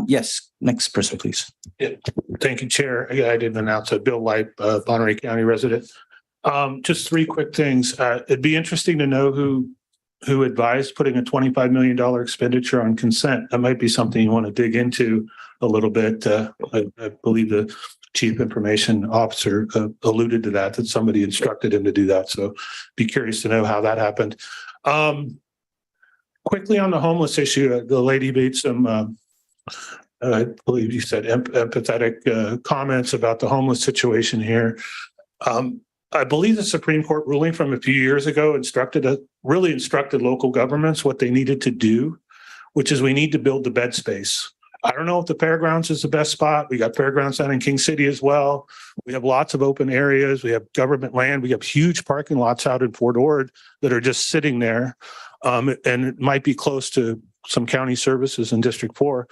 Yes, next person, please. Yeah. Thank you, Chair. I didn't announce that. Bill Light, Monterey County resident. Just 3 quick things. It'd be interesting to know who advised putting a $25 million expenditure on consent. That might be something you want to dig into a little bit. I believe the Chief Information Officer alluded to that somebody instructed him to do that. So be curious to know how that happened. Quickly on the homeless issue, the lady made some, I believe you said empathetic comments about the homeless situation here. I believe the Supreme Court ruling from a few years ago really instructed local governments what they needed to do, which is we need to build the bed space. I don't know if the fairgrounds is the best spot. We got fairgrounds down in King City as well. We have lots of open areas. We have government land. We have huge parking lots out in Fort Ord that are just sitting there. And it might be close to some county services in District 4.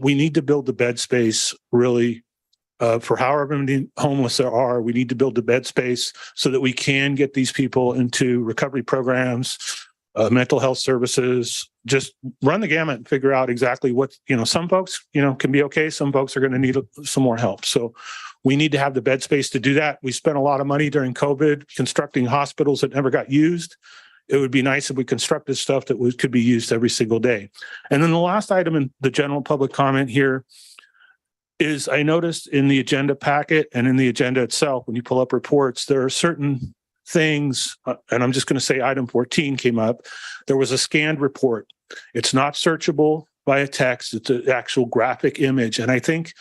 We need to build the bed space really for however many homeless there are. We need to build the bed space so that we can get these people into recovery programs, mental health services, just run the gamut and figure out exactly what, some folks, can be okay. Some folks are going to need some more help. So we need to have the bed space to do that. We spent a lot of money during COVID constructing hospitals that never got used. It would be nice if we constructed stuff that could be used every single day. And then the last item in the general public comment here is I noticed in the agenda packet and in the agenda itself, when you pull up reports, there are certain things, and I'm just going to say item 14 came up. There was a scanned report. It's not searchable by a text. It's an actual graphic image. And I think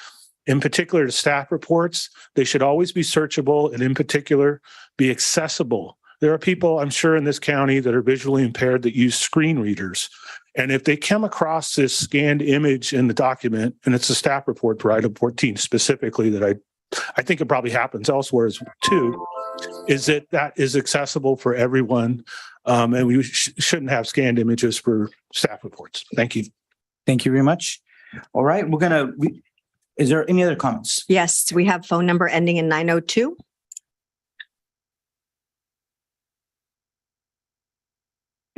in particular to staff reports, they should always be searchable and in particular be accessible. There are people, I'm sure, in this county that are visually impaired that use screen readers. And if they come across this scanned image in the document, and it's a staff report for item 14 specifically that I think it probably happens elsewhere as too, is that is accessible for everyone. And we shouldn't have scanned images for staff reports. Thank you. Thank you very much. All right, is there any other comments? Yes, we have phone number ending in 902.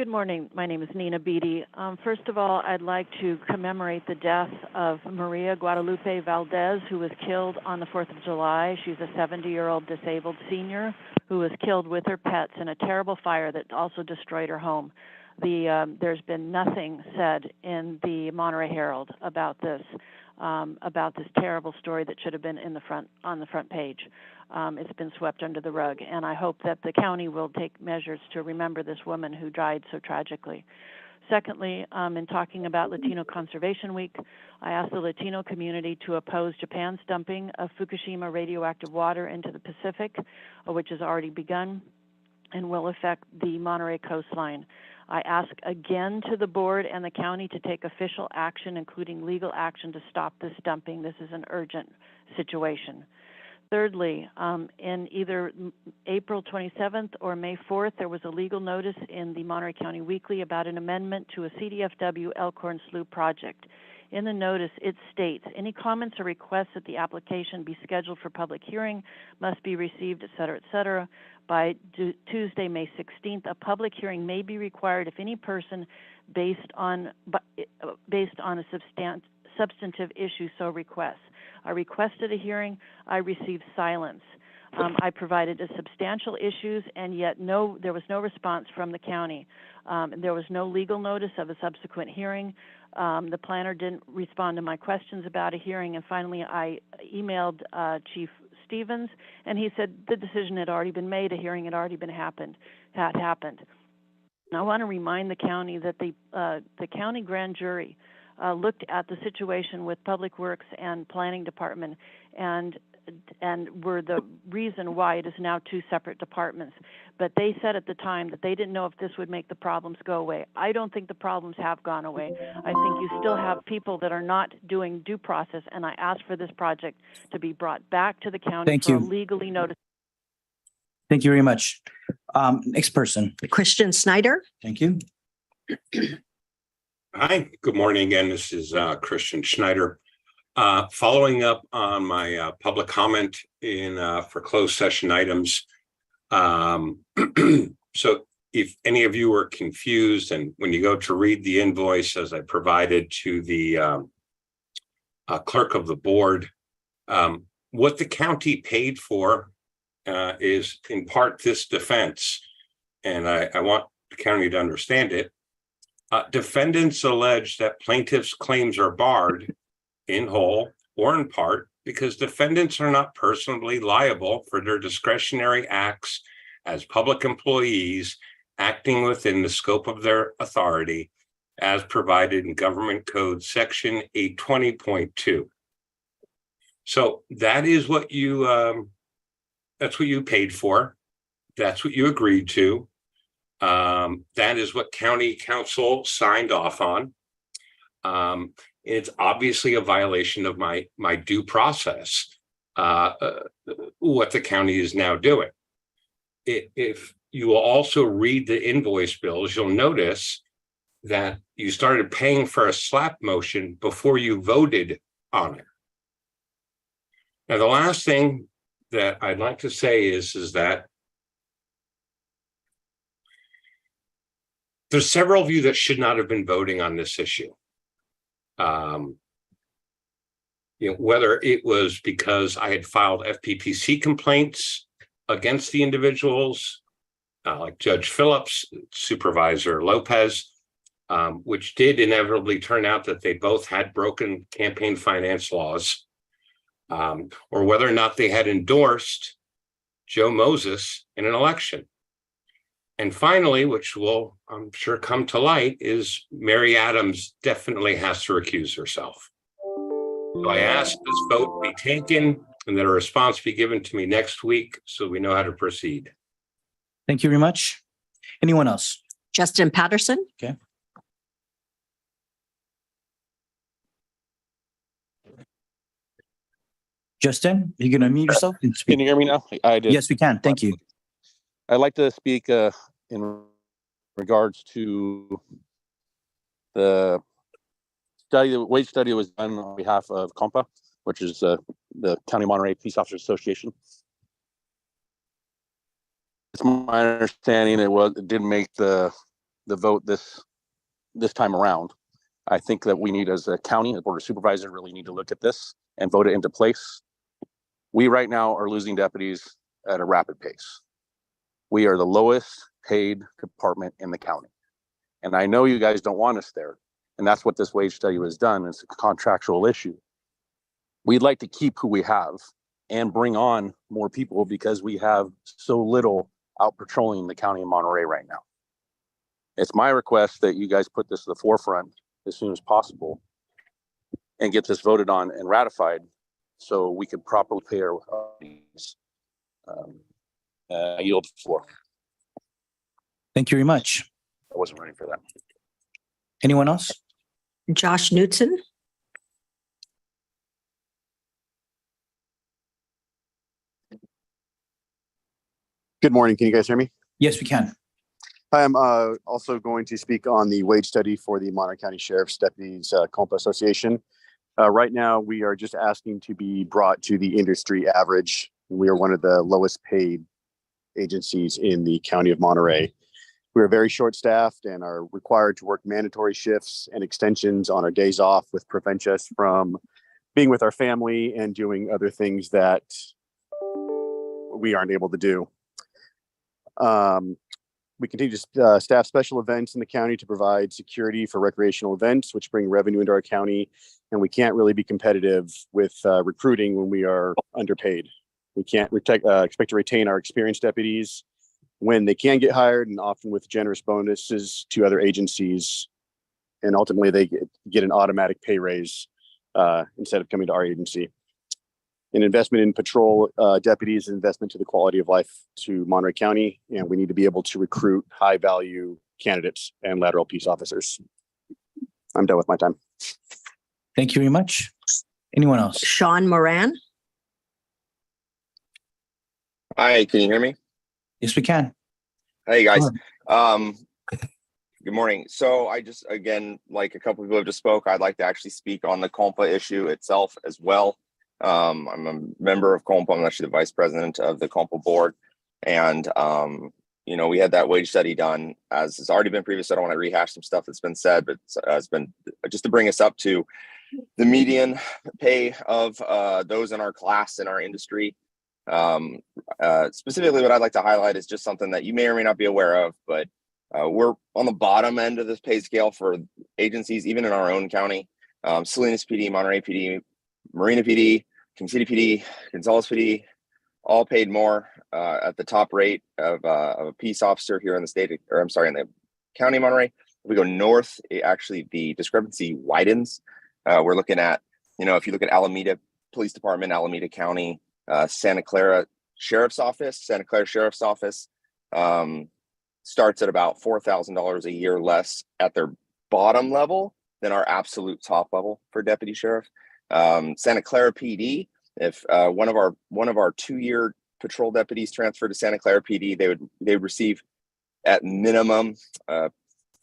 Good morning. My name is Nina Beatty. First of all, I'd like to commemorate the death of Maria Guadalupe Valdez, who was killed on the 4th of July. She's a 70-year-old disabled senior who was killed with her pets in a terrible fire that also destroyed her home. There's been nothing said in the Monterey Herald about this terrible story that should have been on the front page. It's been swept under the rug, and I hope that the county will take measures to remember this woman who died so tragically. Secondly, in talking about Latino Conservation Week, I asked the Latino community to oppose Japan's dumping of Fukushima radioactive water into the Pacific, which has already begun and will affect the Monterey coastline. I ask again to the board and the county to take official action, including legal action, to stop this dumping. This is an urgent situation. Thirdly, in either April 27th or May 4th, there was a legal notice in the Monterey County Weekly about an amendment to a CDFW Elkhorn Slough project. In the notice, it states, any comments or requests that the application be scheduled for public hearing must be received, et cetera, by Tuesday, May 16th. A public hearing may be required if any person based on a substantive issue so requests. I requested a hearing. I received silence. I provided substantial issues, and yet there was no response from the county. There was no legal notice of a subsequent hearing. The planner didn't respond to my questions about a hearing, and finally I emailed Chief Stevens, and he said the decision had already been made, a hearing had already happened. And I want to remind the county that the county grand jury looked at the situation with Public Works and Planning Department and were the reason why it is now two separate departments. But they said at the time that they didn't know if this would make the problems go away. I don't think the problems have gone away. I think you still have people that are not doing due process, and I asked for this project to be brought back to the county Thank for you. a legally noticed. Thank you very much. Next person. Christian Snyder. Thank you. Hi, good morning again. This is Christian Schneider. Following up on my public comment for closed session items. So if any of you are confused, and when you go to read the invoice as I provided to the clerk of the board, what the county paid for is in part this defense. And I want the county to understand it. Defendants allege that plaintiffs' claims are barred in whole or in part because defendants are not personally liable for their discretionary acts as public employees acting within the scope of their authority as provided in Government Code Section 820.2. So that is what that's what you paid for. That's what you agreed to. That is what county council signed off on. It's obviously a violation of my due process, what the county is now doing. If you will also read the invoice bills, you'll notice that you started paying for a slap motion before you voted on it. Now, the last thing that I'd like to say is that there's several of you that should not have been voting on this issue. Whether it was because I had filed FPPC complaints against the individuals, like Judge Phillips, Supervisor Lopez, which did inevitably turn out that they both had broken campaign finance laws, or whether or not they had endorsed Joe Moses in an election. And finally, which will, I'm sure, come to light, is Mary Adams definitely has to recuse herself. So I ask this vote be taken and that a response be given to me next week so we know how to proceed. Thank you very much. Anyone else? Justin Patterson. Okay. Justin, are you going to unmute yourself and speak? Can you hear me now? I did. Yes, we can. Thank you. I'd like to speak in regards to the study, the wage study that was done on behalf of COMPA, which is the County Monterey Police Officers Association. It's my understanding it didn't make the the vote this time around. I think that we need, as a county, as Board of Supervisors, really need to look at this and vote it into place. We right now are losing deputies at a rapid pace. We are the lowest paid department in the county. And I know you guys don't want us there. And that's what this wage study was done. It's a contractual issue. We'd like to keep who we have and bring on more people because we have so little out patrolling the county of Monterey right now. It's my request that you guys put this to the forefront as soon as possible and get this voted on and ratified so we can properly pay our fees. I yield the floor. Thank you very much. I wasn't ready for that. Anyone else? Josh Newton. Good morning. Can you guys hear me? Yes, we can. Hi, I'm also going to speak on the wage study for the Monterey County Sheriff's Deputies Compa Association. Right now, we are just asking to be brought to the industry average. We are one of the lowest paid agencies in the county of Monterey. We are very short-staffed and are required to work mandatory shifts and extensions on our days off, which prevents us from being with our family and doing other things that we aren't able to do. We continue to staff special events in the county to provide security for recreational events, which bring revenue into our county. And we can't really be competitive with recruiting when we are underpaid. We can't expect to retain our experienced deputies when they can get hired, and often with generous bonuses to other agencies. And ultimately, they get an automatic pay raise instead of coming to our agency. An investment in patrol deputies, an investment to the quality of life to Monterey County, and we need to be able to recruit high-value candidates and lateral peace officers. I'm done with my time. Thank you very much. Anyone else? Sean Moran. Hi, can you hear me? Yes, we can. Hey, guys. Good morning. So I just, again, like a couple of people have just spoke, I'd like to actually speak on the Compa issue itself as well. I'm a member of Compa. I'm actually the vice president of the Compa board. And, you know, we had that wage study done, as has already been previous. I don't want to rehash some stuff that's been said, but it's been just to bring us up to the median pay of those in our class, in our industry. Specifically, what I'd like to highlight is just something that you may or may not be aware of, but we're on the bottom end of this pay scale for agencies, even in our own county. Salinas PD, Monterey PD, Marina PD, King City PD, Gonzales PD, all paid more at the top rate of a peace officer here in the state, or I'm sorry, in the county of Monterey. If we go north, actually the discrepancy widens. We're looking at, you know, if you look at Alameda Police Department, Alameda County, Santa Clara Sheriff's Office, starts at about $4,000 a year less at their bottom level than our absolute top level for deputy sheriff. Santa Clara PD, if one of our 2-year patrol deputies transferred to Santa Clara PD, they would receive at minimum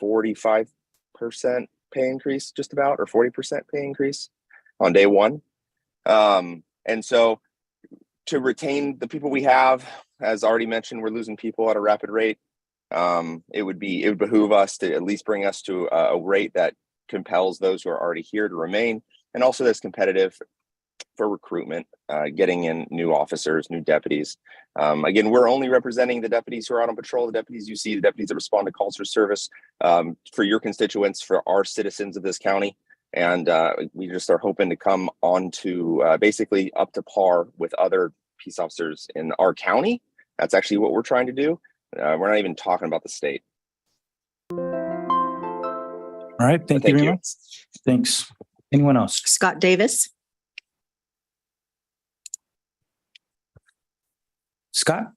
45% pay increase, just about, or 40% pay increase on day one. And so to retain the people we have, as already mentioned, we're losing people at a rapid rate. It would behoove us to at least bring us to a rate that compels those who are already here to remain, and also that's competitive for recruitment, getting in new officers, new deputies. Again, we're only representing the deputies who are out on patrol, the deputies you see, the deputies that respond to calls for service, for your constituents, for our citizens of this county. And we just are hoping to come on to basically up to par with other peace officers in our county. That's actually what we're trying to do. We're not even talking about the state. All right. Thank you very much. Thanks. Anyone else? Scott Davis. Scott,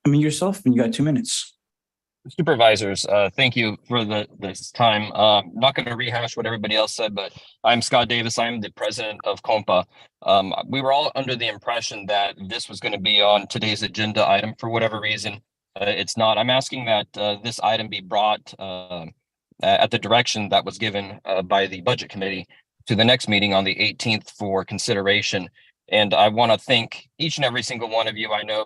yourself, and you got 2 minutes. Supervisors, thank you for this time. Not going to rehash what everybody else said, but I'm Scott Davis. I'm the president of Compa. We were all under the impression that this was going to be on today's agenda item. For whatever reason, it's not. I'm asking that this item be brought at the direction that was given by the budget committee to the next meeting on the 18th for consideration. And I want to thank each and every single one of you. I know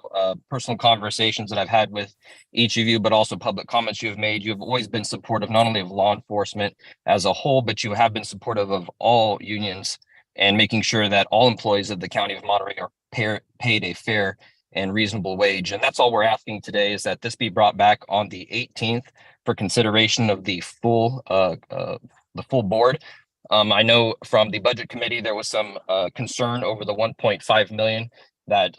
personal conversations that I've had with each of you, but also public comments you have made. You have always been supportive, not only of law enforcement as a whole, but you have been supportive of all unions and making sure that all employees of the County of Monterey are paid a fair and reasonable wage. And that's all we're asking today, is that this be brought back on the 18th for consideration of the full board. I know from the budget committee, there was some concern over the 1.5 million that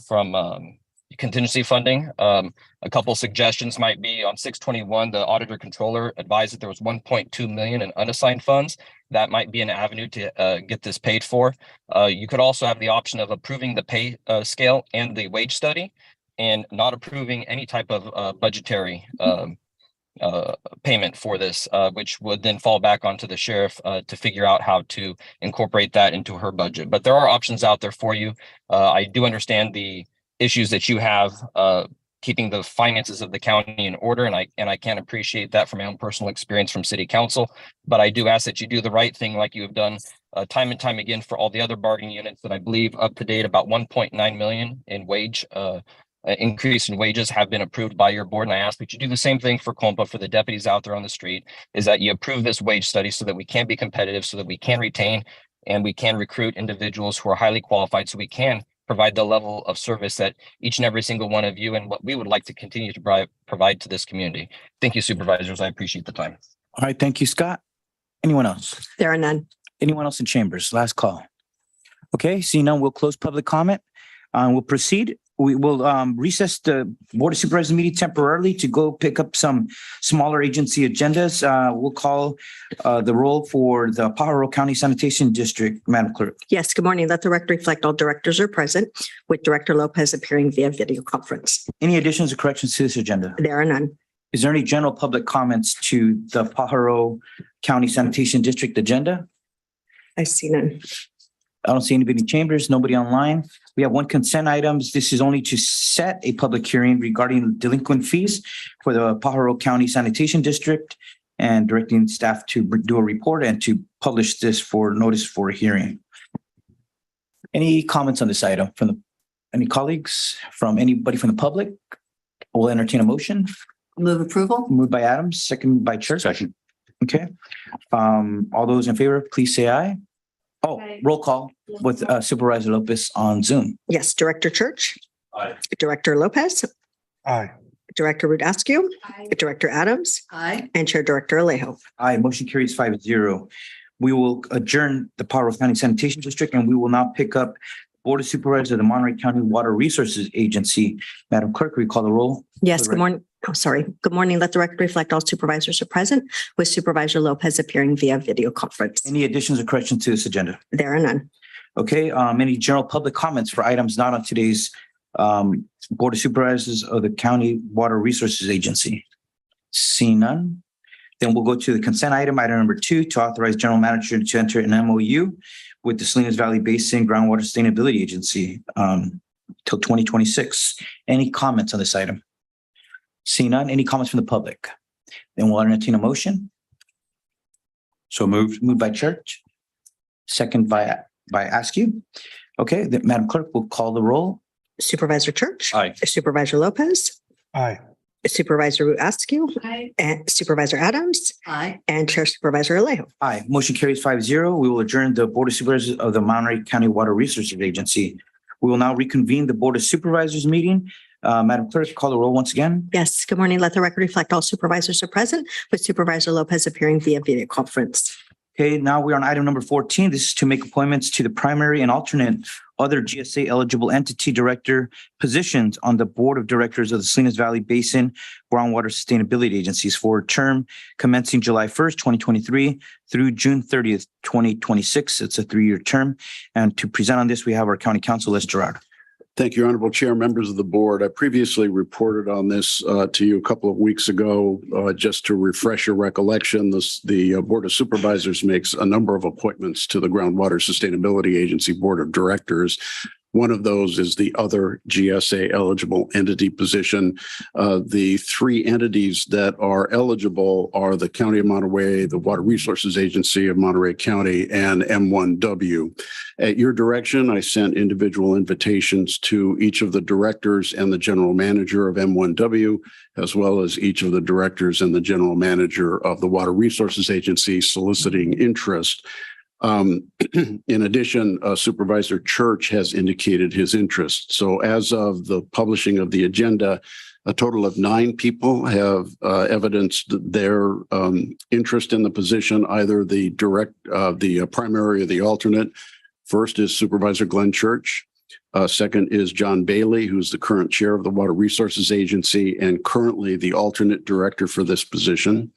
from contingency funding. A couple suggestions might be on 621, the auditor controller advised that there was 1.2 million in unassigned funds. That might be an avenue to get this paid for. You could also have the option of approving the pay scale and the wage study and not approving any type of budgetary payment for this, which would then fall back onto the sheriff to figure out how to incorporate that into her budget. But there are options out there for you. I do understand the issues that you have keeping the finances of the county in order, and I can appreciate that from my own personal experience from city council. But I do ask that you do the right thing, like you have done time and time again for all the other bargaining units that I believe up to date about 1.9 million in wage increase in wages have been approved by your board. And I ask that you do the same thing for Compa, for the deputies out there on the street, is that you approve this wage study so that we can be competitive, so that we can retain and we can recruit individuals who are highly qualified, so we can provide the level of service that each and every single one of you and what we would like to continue to provide to this community. Thank you, supervisors. I appreciate the time. All right. Thank you, Scott. Anyone else? There are none. Anyone else in chambers? Last call. Okay. Seeing none, we'll close public comment. We'll proceed. We will recess the Board of Supervisors meeting temporarily to go pick up some smaller agency agendas. We'll call the roll for the Pajaro County Sanitation District, Madam Clerk. Yes, good morning. Let the record reflect all directors are present, with Director Lopez appearing via video conference. Any additions or corrections to this agenda? There are none. Is there any general public comments to the Pajaro County Sanitation District agenda? I see none. I don't see anybody in chambers, nobody online. We have one consent items. This is only to set a public hearing regarding delinquent fees for the Pajaro County Sanitation District and directing staff to do a report and to publish this for notice for a hearing. Any comments on this item from any colleagues, from anybody from the public? We'll entertain a motion. Move approval. Moved by Adams, second by Church. Second. Okay. All those in favor, please say aye. Oh, roll call with Supervisor Lopez on Zoom. Yes, Director Church. Aye. Director Lopez. Aye. Director Rudascu. Director Adams. Aye. And Chair Director Alejo. Aye, motion carries 5-0. We will adjourn the Pajaro County Sanitation District, and we will now pick up Board of Supervisors of the Monterey County Water Resources Agency. Madam Clerk, will you call the roll? Yes, good morning. Oh, sorry. Good morning. Let the record reflect all supervisors are present, with Supervisor Lopez appearing via video conference. Any additions or corrections to this agenda? There are none. Okay, any general public comments for items not on today's Board of Supervisors of the County Water Resources Agency? Seeing none, then we'll go to the consent item number 2, to authorize general manager to enter an MOU with the Salinas Valley Basin Groundwater Sustainability Agency till 2026. Any comments on this item? Seeing none, any comments from the public? Then we'll entertain a motion. So moved. Moved by Church, second by Askew. Okay, then Madam Clerk will call the roll. Supervisor Church. Aye. Supervisor Lopez. Aye. Supervisor Askew. Aye. And Supervisor Adams. Aye. And Chair Supervisor Alejo. Aye, motion carries 5-0. We will adjourn the Board of Supervisors of the Monterey County Water Resources Agency. We will now reconvene the Board of Supervisors meeting. Madam Clerk, call the roll once again. Yes, good morning. Let the record reflect all supervisors are present, with Supervisor Lopez appearing via video conference. Okay, now we're on item number 14. This is to make appointments to the primary and alternate other GSA eligible entity director positions on the Board of Directors of the Salinas Valley Basin Groundwater Sustainability Agencies for a term commencing July 1st, 2023 through June 30th, 2026. It's a 3-year term. And to present on this, we have our County Counsel, Les Gerard. Thank you, Honorable Chair, members of the board. I previously reported on this to you a couple of weeks ago. Just to refresh your recollection, the Board of Supervisors makes a number of appointments to the Groundwater Sustainability Agency Board of Directors. One of those is the other GSA eligible entity position. The three entities that are eligible are the County of Monterey, the Water Resources Agency of Monterey County, and M1W. At your direction, I sent individual invitations to each of the directors and the general manager of M1W, as well as each of the directors and the general manager of the Water Resources Agency, soliciting interest. In addition, Supervisor Church has indicated his interest. So as of the publishing of the agenda, a total of 9 people have evidenced their interest in the position, either the primary or the alternate. First is Supervisor Glenn Church. Second is John Bailey, who's the current chair of the Water Resources Agency and currently the alternate director for this position.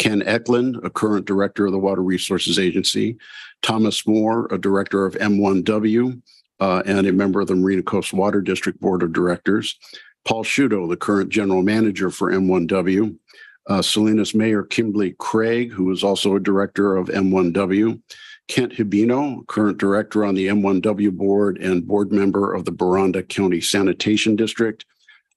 Ken Eklund, a current director of the Water Resources Agency. Thomas Moore, a director of M1W and a member of the Marina Coast Water District Board of Directors. Paul Shudo, the current general manager for M1W. Salinas Mayor Kimberly Craig, who is also a director of M1W. Kent Hibino, current director on the M1W board and board member of the Baranda County Sanitation District.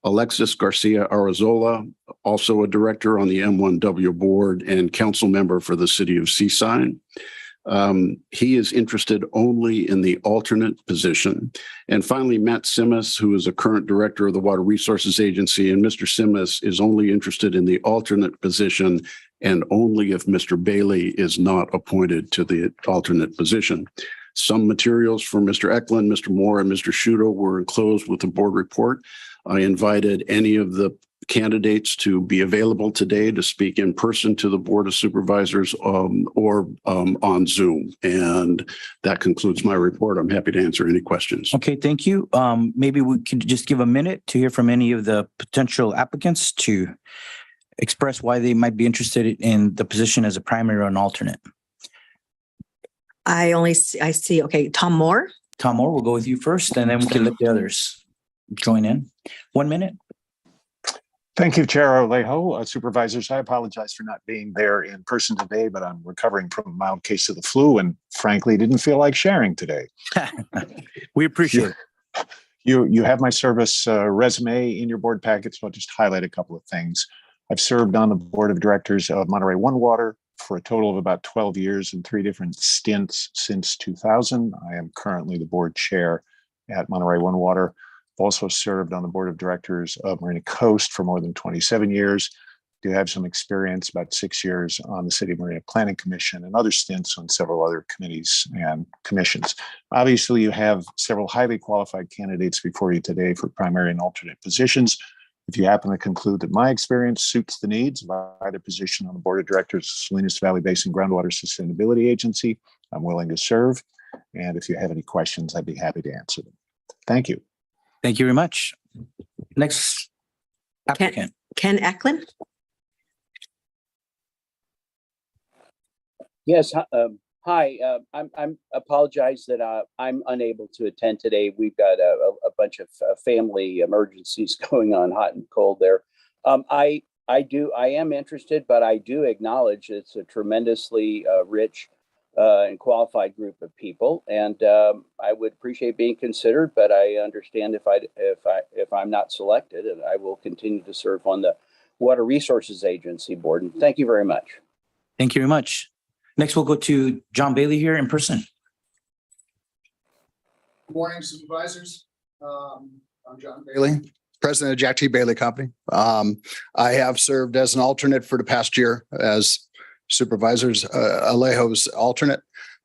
Alexis Garcia Arazola, also a director on the M1W board and council member for the city of Seaside. He is interested only in the alternate position. And finally, Matt Simas, who is a current director of the Water Resources Agency. And Mr. Simas is only interested in the alternate position and only if Mr. Bailey is not appointed to the alternate position. Some materials for Mr. Eklund, Mr. Moore, and Mr. Shudo were enclosed with the board report. I invited any of the candidates to be available today to speak in person to the Board of Supervisors or on Zoom. And that concludes my report. I'm happy to answer any questions. Okay, thank you. Maybe we could just give a minute to hear from any of the potential applicants to express why they might be interested in the position as a primary or an alternate. I see, okay, Tom Moore. Tom Moore, we'll go with you first, and then we can let the others join in. 1 minute. Thank you, Chair Alejo. Supervisors, I apologize for not being there in person today, but I'm recovering from a mild case of the flu and frankly didn't feel like sharing today. We appreciate it. You have my service resume in your board packet, so I'll just highlight a couple of things. I've served on the board of directors of Monterey One Water for a total of about 12 years in 3 different stints since 2000. I am currently the board chair at Monterey One Water. I've also served on the board of directors of Marina Coast for more than 27 years. Do have some experience, about 6 years on the City of Marina Planning Commission and other stints on several other committees and commissions. Obviously, you have several highly qualified candidates before you today for primary and alternate positions. If you happen to conclude that my experience suits the needs of either position on the board of directors of Salinas Valley Basin Groundwater Sustainability Agency, I'm willing to serve. And if you have any questions, I'd be happy to answer them. Thank you. Thank you very much. Next applicant. Ken Eklund. Yes. Hi. I'm apologize that I'm unable to attend today. We've got a bunch of family emergencies going on, hot and cold there. I am interested, but I do acknowledge it's a tremendously rich and qualified group of people, and I would appreciate being considered. But I understand if I'm not selected, and I will continue to serve on the Water Resources Agency board. And thank you very much. Thank you very much. Next, we'll go to John Bailey here in person. Good morning, supervisors. I'm John Bailey, president of Jack T. Bailey Company. I have served as an alternate for the past year as Supervisors Alejo's alternate.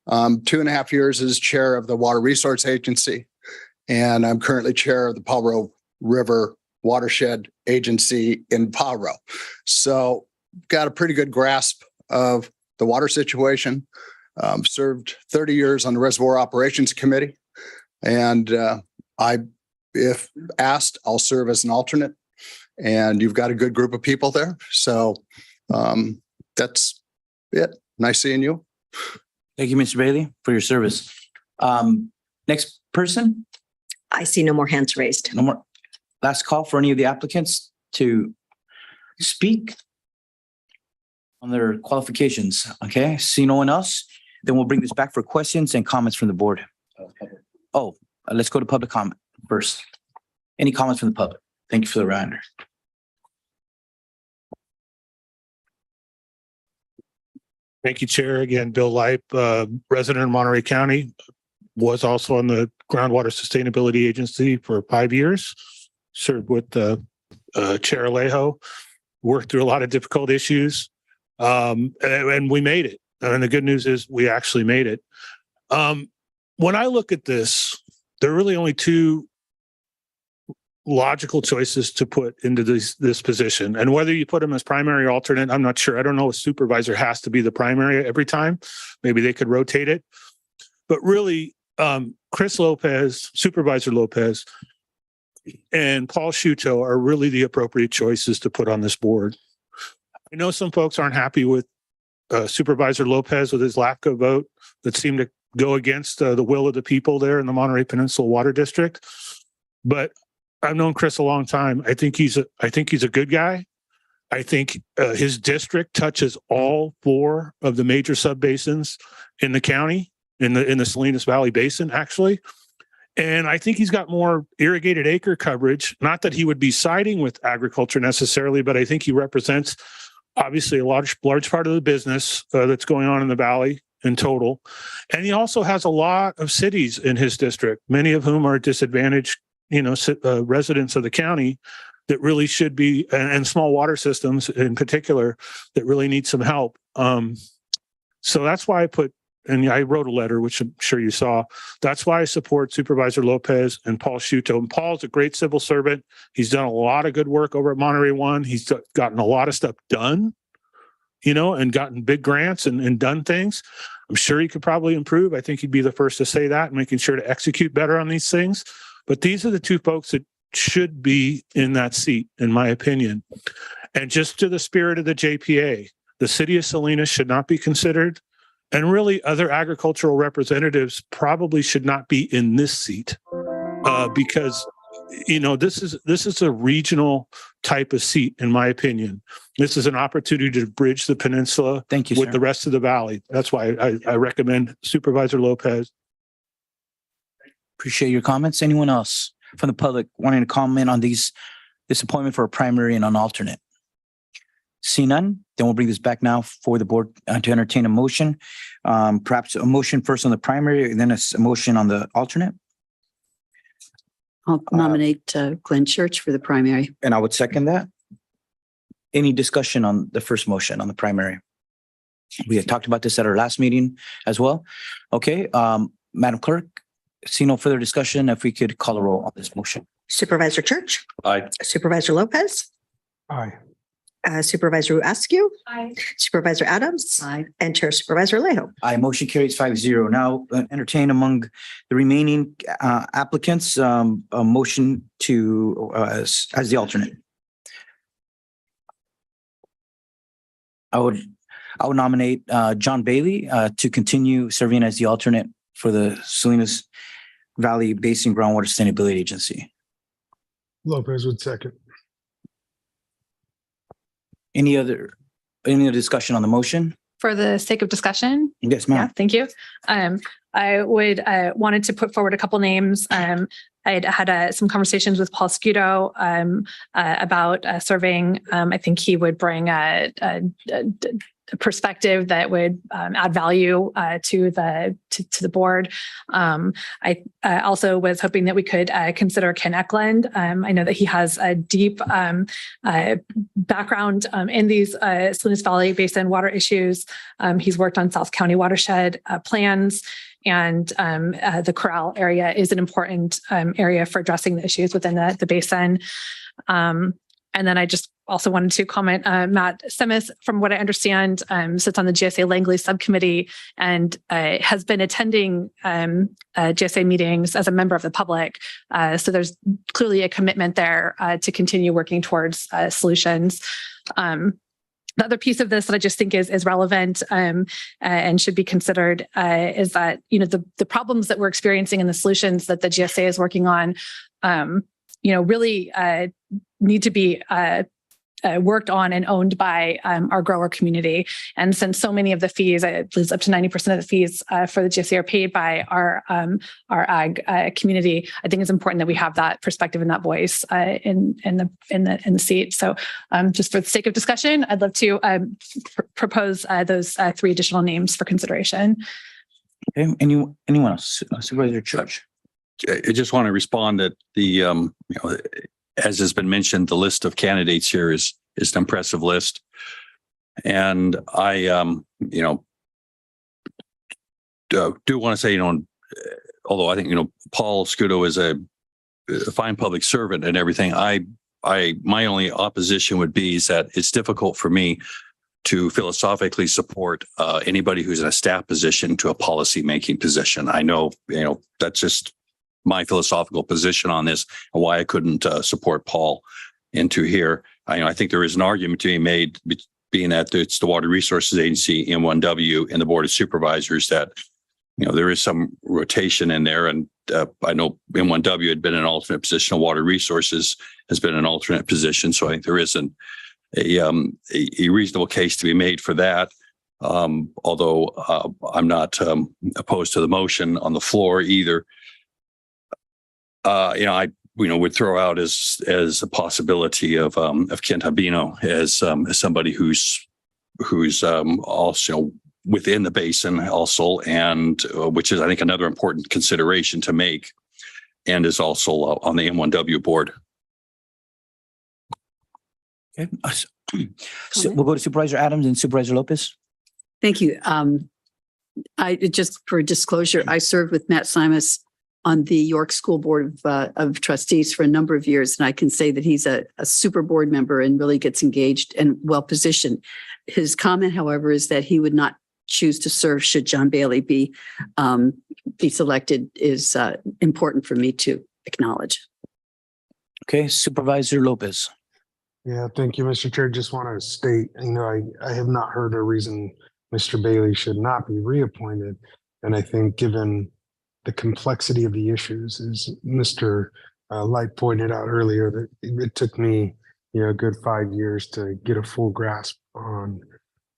2.5 years as chair of the Water Resource Agency, and I'm currently chair of the Pajaro River Watershed Agency in Pajaro. So got a pretty good grasp of the water situation. Served 30 years on the Reservoir Operations Committee. And if asked, I'll serve as an alternate. And you've got a good group of people there. So that's it. Nice seeing you. Thank you, Mr. Bailey, for your service. Next person. I see no more hands raised. No more. Last call for any of the applicants to speak on their qualifications. Okay, see no one else, then we'll bring this back for questions and comments from the board. Oh, let's go to public comment first. Any comments from the public? Thank you for the reminder. Thank you, Chair. Again, Bill Lipe, resident of Monterey County, was also on the Groundwater Sustainability Agency for 5 years, served with Chair Alejo, worked through a lot of difficult issues, and we made it. And the good news is we actually made it. When I look at this, there are really only two logical choices to put into this position. And whether you put him as primary or alternate, I'm not sure. I don't know if supervisor has to be the primary every time. Maybe they could rotate it. But really, Chris Lopez, Supervisor Lopez, and Paul Shuto are really the appropriate choices to put on this board. I know some folks aren't happy with Supervisor Lopez with his lack of vote that seemed to go against the will of the people there in the Monterey Peninsula Water District. But I've known Chris a long time. I think he's a good guy. I think his district touches all 4 of the major subbasins in the county, in the Salinas Valley Basin, actually. And I think he's got more irrigated acre coverage. Not that he would be siding with agriculture necessarily, but I think he represents obviously a large part of the business that's going on in the valley in total. And he also has a lot of cities in his district, many of whom are disadvantaged, residents of the county that really should be, and small water systems in particular, that really need some help. So that's why I wrote a letter, which I'm sure you saw. That's why I support Supervisor Lopez and Paul Shuto. And Paul's a great civil servant. He's done a lot of good work over at Monterey One. He's gotten a lot of stuff done, and gotten big grants and done things. I'm sure he could probably improve. I think he'd be the first to say that, making sure to execute better on these things. But these are the 2 folks that should be in that seat, in my opinion. And just to the spirit of the JPA, the city of Salinas should not be considered. And really, other agricultural representatives probably should not be in this seat because, this is a regional type of seat, in my opinion. This is an opportunity to bridge the peninsula with the rest of the valley. That's why I recommend Supervisor Lopez. Appreciate your comments. Anyone else from the public wanting to comment on this appointment for a primary and an alternate? See none, then we'll bring this back now for the board to entertain a motion. Perhaps a motion first on the primary and then a motion on the alternate. I'll nominate Glenn Church for the primary. And I would second that. Any discussion on the first motion on the primary? We had talked about this at our last meeting as well. Okay, Madam Clerk, see no further discussion. If we could call a roll on this motion. Supervisor Church. Aye. Supervisor Lopez. Aye. Supervisor Askew. Aye. Supervisor Adams. Aye. And Chair Supervisor Alejo. Aye, motion carries 5-0. Now entertain among the remaining applicants a motion to as the alternate. I would nominate John Bailey to continue serving as the alternate for the Salinas Valley Basin Groundwater Sustainability Agency. Lopez would second. Any other discussion on the motion? For the sake of discussion. Yes, ma'am. Yeah, thank you. I would wanted to put forward a couple names. I'd had some conversations with Paul Scudo about serving. I think he would bring a perspective that would add value to the board. I also was hoping that we could consider Ken Eklund. I know that he has a deep background in these Salinas Valley Basin water issues. He's worked on South County watershed plans. And the Corral area is an important area for addressing the issues within the basin. And then I just also wanted to comment, Matt Semis, from what I understand, sits on the GSA Langley subcommittee and has been attending GSA meetings as a member of the public. So there's clearly a commitment there to continue working towards solutions. The other piece of this that I just think is relevant and should be considered is that, the problems that we're experiencing and the solutions that the GSA is working on, really need to be worked on and owned by our grower community. And since so many of the fees, up to 90% of the fees for the GSA are paid by our ag community, I think it's important that we have that perspective and that voice in the seat. So just for the sake of discussion, I'd love to propose those 3 additional names for consideration. Okay. Anyone else? Supervisor Church. I just want to respond that as has been mentioned, the list of candidates here is an impressive list. And I, do want to say, although I think, Paul Scudo is a fine public servant and everything, my only opposition would be is that it's difficult for me to philosophically support anybody who's in a staff position to a policy-making position. I know, that's just my philosophical position on this and why I couldn't support Paul into here. I think there is an argument to be made, being that it's the Water Resources Agency, M1W, and the Board of Supervisors, that there is some rotation in there. And I know M1W had been an alternate position, Water Resources has been an alternate position. So I think there is a reasonable case to be made for that. Although I'm not opposed to the motion on the floor either. I would throw out as a possibility of Kent Habino as somebody who's also within the basin also, and which is, I think, another important consideration to make, and is also on the M1W board. Okay. So we'll go to Supervisor Adams and Supervisor Lopez. Thank you. I just for disclosure, I served with Matt Simas on the York School Board of Trustees for a number of years, and I can say that he's a super board member and really gets engaged and well positioned. His comment, however, is that he would not choose to serve should John Bailey be selected, is important for me to acknowledge. Okay, Supervisor Lopez. Yeah, thank you, Mr. Chair. Just want to state, I have not heard a reason Mr. Bailey should not be reappointed. And I think given the complexity of the issues, as Mr. Light pointed out earlier, that it took me, a good 5 years to get a full grasp on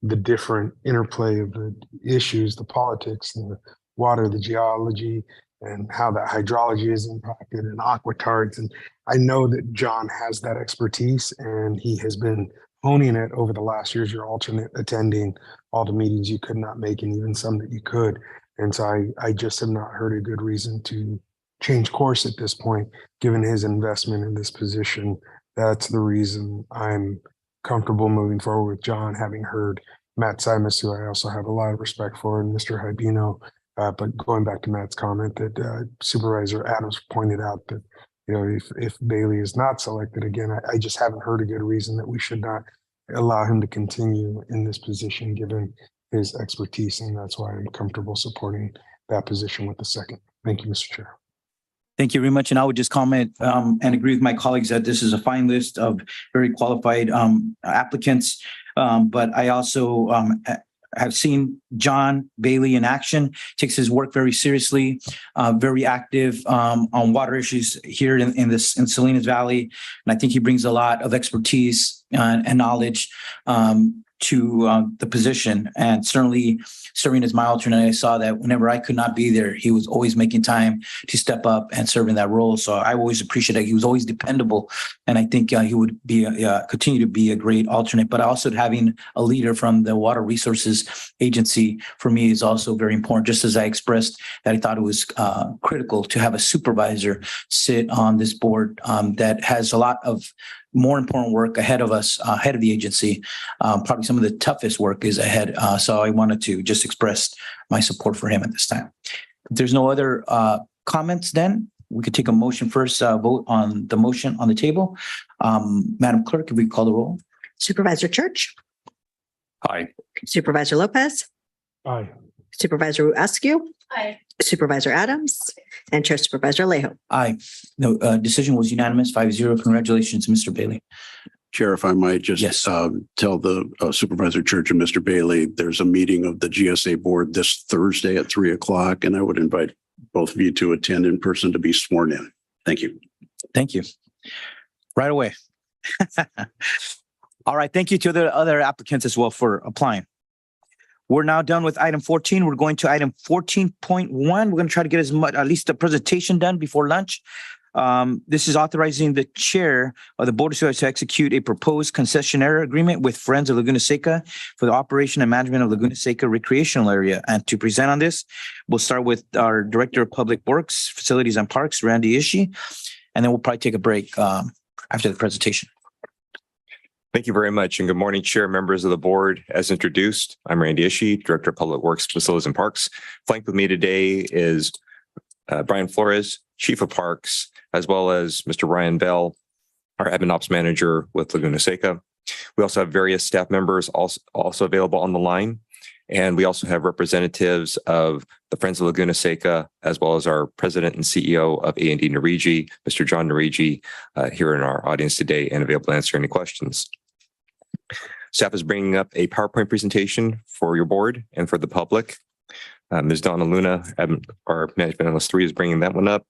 the different interplay of the issues, the politics, the water, the geology, and how that hydrology is impacted, and aquatards. And I know that John has that expertise, and he has been honing it over the last years. You're alternate attending all the meetings you could not make, and even some that you could. And so I just have not heard a good reason to change course at this point, given his investment in this position. That's the reason I'm comfortable moving forward with John, having heard Matt Simas, who I also have a lot of respect for, and Mr. Habino. But going back to Matt's comment that Supervisor Adams pointed out that, if Bailey is not selected again, I just haven't heard a good reason that we should not allow him to continue in this position, given his expertise. And that's why I'm comfortable supporting that position with the second. Thank you, Mr. Chair. Thank you very much. And I would just comment and agree with my colleagues that this is a fine list of very qualified applicants. But I also have seen John Bailey in action, takes his work very seriously, very active on water issues here in Salinas Valley. And I think he brings a lot of expertise and knowledge to the position. And certainly serving as my alternate, I saw that whenever I could not be there, he was always making time to step up and serve in that role. So I always appreciate that. He was always dependable. And I think he would be continue to be a great alternate. But also having a leader from the Water Resources Agency for me is also very important, just as I expressed that I thought it was critical to have a supervisor sit on this board that has a lot of more important work ahead of us, ahead of the agency. Probably some of the toughest work is ahead. So I wanted to just express my support for him at this time. If there's no other comments, then we could take a motion first, vote on the motion on the table. Madam Clerk, if we call the roll. Supervisor Church. Aye. Supervisor Lopez. Aye. Supervisor Askew. Aye. Supervisor Adams and Chair Supervisor Alejo. Aye. No, decision was unanimous, 5-0. Congratulations, Mr. Bailey. Chair, if I might just tell the Supervisor Church and Mr. Bailey, there's a meeting of the GSA board this Thursday at 3:00, and I would invite both of you to attend in person to be sworn in. Thank you. Thank you. Right away. All right. Thank you to the other applicants as well for applying. We're now done with item 14. We're going to item 14.1. We're going to try to get as much, at least the presentation done before lunch. This is authorizing the chair of the Board of Supervisors to execute a proposed concessionaire agreement with Friends of Laguna Seca for the operation and management of Laguna Seca recreational area. And to present on this, we'll start with our Director of Public Works, Facilities and Parks, Randy Ishii, and then we'll probably take a break after the presentation. Thank you very much, and good morning, Chair, members of the board. As introduced, I'm Randy Ishii, Director of Public Works, Facilities and Parks. Flanked with me today is Brian Flores, Chief of Parks, as well as Mr. Ryan Bell, our Admin Ops Manager with Laguna Seca. We also have various staff members also available on the line, and we also have representatives of the Friends of Laguna Seca, as well as our President and CEO of A&D Norigi, Mr. John Norigi, here in our audience today and available to answer any questions. Staff is bringing up a PowerPoint presentation for your board and for the public. Ms. Donna Luna, our Management Analyst 3, is bringing that one up.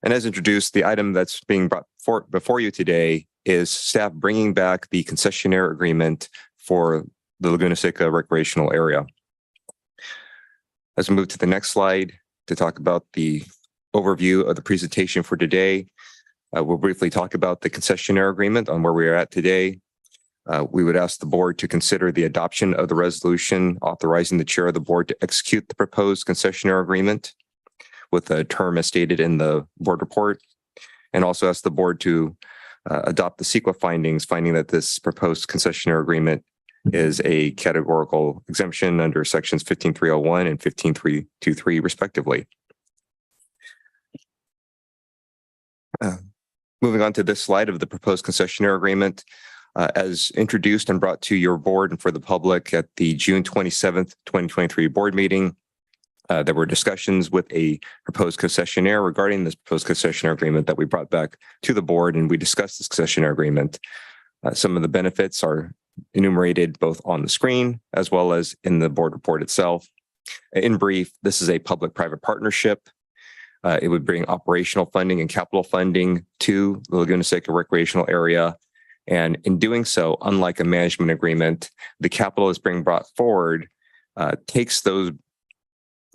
And as introduced, the item that's being brought before you today is staff bringing back the concessionaire agreement for the Laguna Seca recreational area. As we move to the next slide to talk about the overview of the presentation for today, we'll briefly talk about the concessionaire agreement on where we are at today. We would ask the board to consider the adoption of the resolution authorizing the chair of the board to execute the proposed concessionaire agreement with a term as stated in the board report, and also ask the board to adopt the CEQA findings, finding that this proposed concessionaire agreement is a categorical exemption under sections 15.301 and 15.323 respectively. Moving on to this slide of the proposed concessionaire agreement, as introduced and brought to your board and for the public at the June 27th, 2023 board meeting, there were discussions with a proposed concessionaire regarding this proposed concessionaire agreement that we brought back to the board, and we discussed this concessionaire agreement. Some of the benefits are enumerated both on the screen as well as in the board report itself. In brief, this is a public-private partnership. It would bring operational funding and capital funding to the Laguna Seca recreational area. And in doing so, unlike a management agreement, the capital is being brought forward, takes those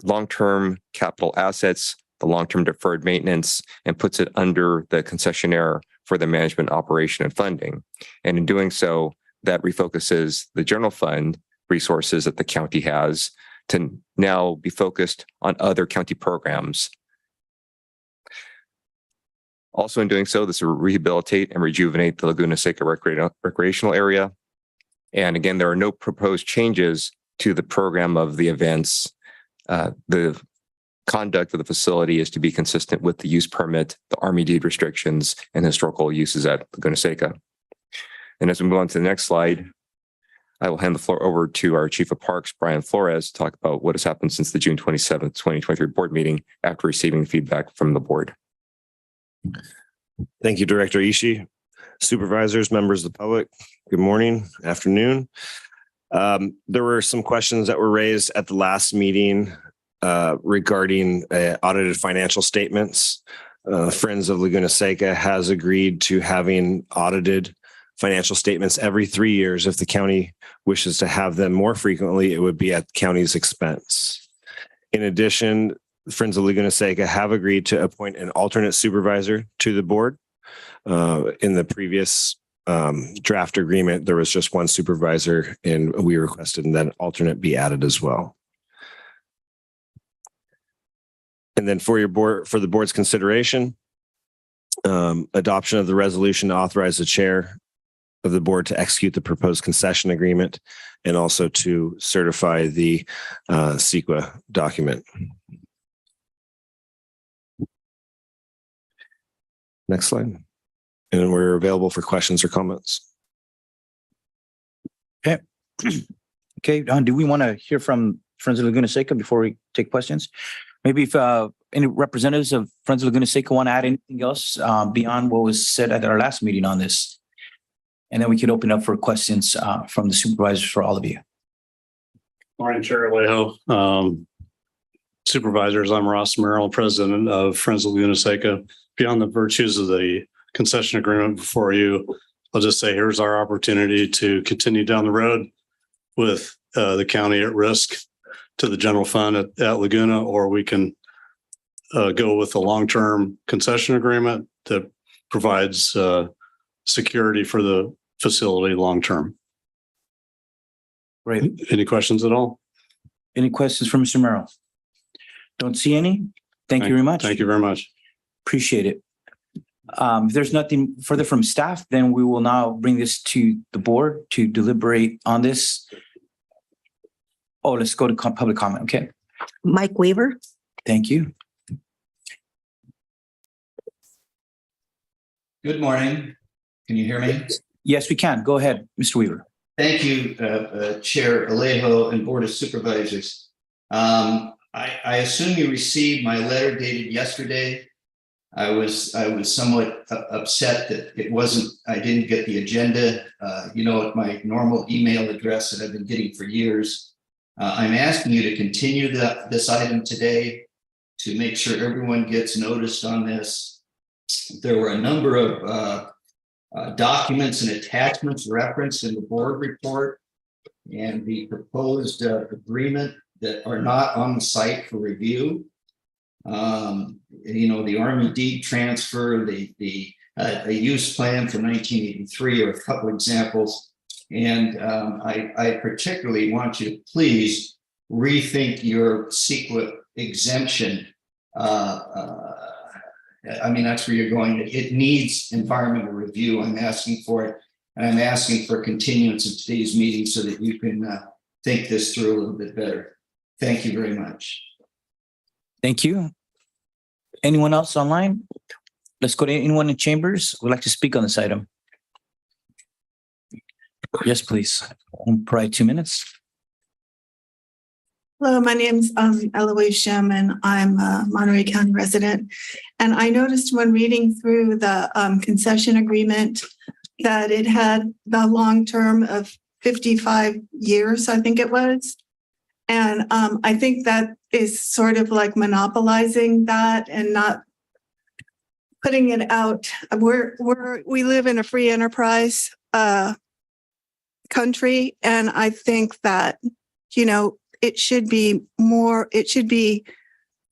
long-term capital assets, the long-term deferred maintenance, and puts it under the concessionaire for the management, operation, and funding. And in doing so, that refocuses the general fund resources that the county has to now be focused on other county programs. Also, in doing so, this will rehabilitate and rejuvenate the Laguna Seca recreational area. And again, there are no proposed changes to the program of the events. The conduct of the facility is to be consistent with the use permit, the Army deed restrictions, and historical uses at Laguna Seca. And as we move on to the next slide, I will hand the floor over to our Chief of Parks, Brian Flores, to talk about what has happened since the June 27th, 2023 board meeting after receiving feedback from the board. Thank you, Director Ishii. Supervisors, members of the public, good morning, afternoon. There were some questions that were raised at the last meeting regarding audited financial statements. Friends of Laguna Seca has agreed to having audited financial statements every 3 years. If the county wishes to have them more frequently, it would be at the county's expense. In addition, Friends of Laguna Seca have agreed to appoint an alternate supervisor to the board. In the previous draft agreement, there was just one supervisor, and we requested that an alternate be added as well. And then for the board's consideration, adoption of the resolution to authorize the chair of the board to execute the proposed concession agreement and also to certify the CEQA document. Next slide. And we're available for questions or comments. Okay. Okay, do we want to hear from Friends of Laguna Seca before we take questions? Maybe if any representatives of Friends of Laguna Seca want to add anything else beyond what was said at our last meeting on this. And then we could open up for questions from the supervisors for all of you. Morning, Chair Alejo. Supervisors, I'm Ross Merrill, President of Friends of Laguna Seca. Beyond the virtues of the concession agreement before you, I'll just say, here's our opportunity to continue down the road with the county at risk to the general fund at Laguna, or we can go with a long-term concession agreement that provides security for the facility long-term. Great. Any questions at all? Any questions from Mr. Merrill? Don't see any. Thank you very much. Thank you very much. Appreciate it. If there's nothing further from staff, then we will now bring this to the board to deliberate on this. Oh, let's go to public comment. Okay. Mike Weaver. Thank you. Good morning. Can you hear me? Yes, we can. Go ahead, Mr. Weaver. Thank you, Chair Alejo and Board of Supervisors. I assume you received my letter dated yesterday. I was somewhat upset that I didn't get the agenda, at my normal email address that I've been getting for years. I'm asking you to continue this item today to make sure everyone gets noticed on this. There were a number of documents and attachments referenced in the board report and the proposed agreement that are not on the site for review. The Army deed transfer, the use plan from 1983 are a couple examples. And I particularly want you to please rethink your CEQA exemption. That's where you're going. It needs environmental review. I'm asking for it. And I'm asking for continuance of today's meeting so that you can think this through a little bit better. Thank you very much. Thank you. Anyone else online? Let's go to anyone in chambers who would like to speak on this item. Yes, please. Probably 2 minutes. Hello, my name's Eloise Shem, and I'm a Monterey County resident. And I noticed when reading through the concession agreement that it had the long term of 55 years, I think it was. And I think that is sort of like monopolizing that and not putting it out. We live in a free enterprise country, and I think that, it should be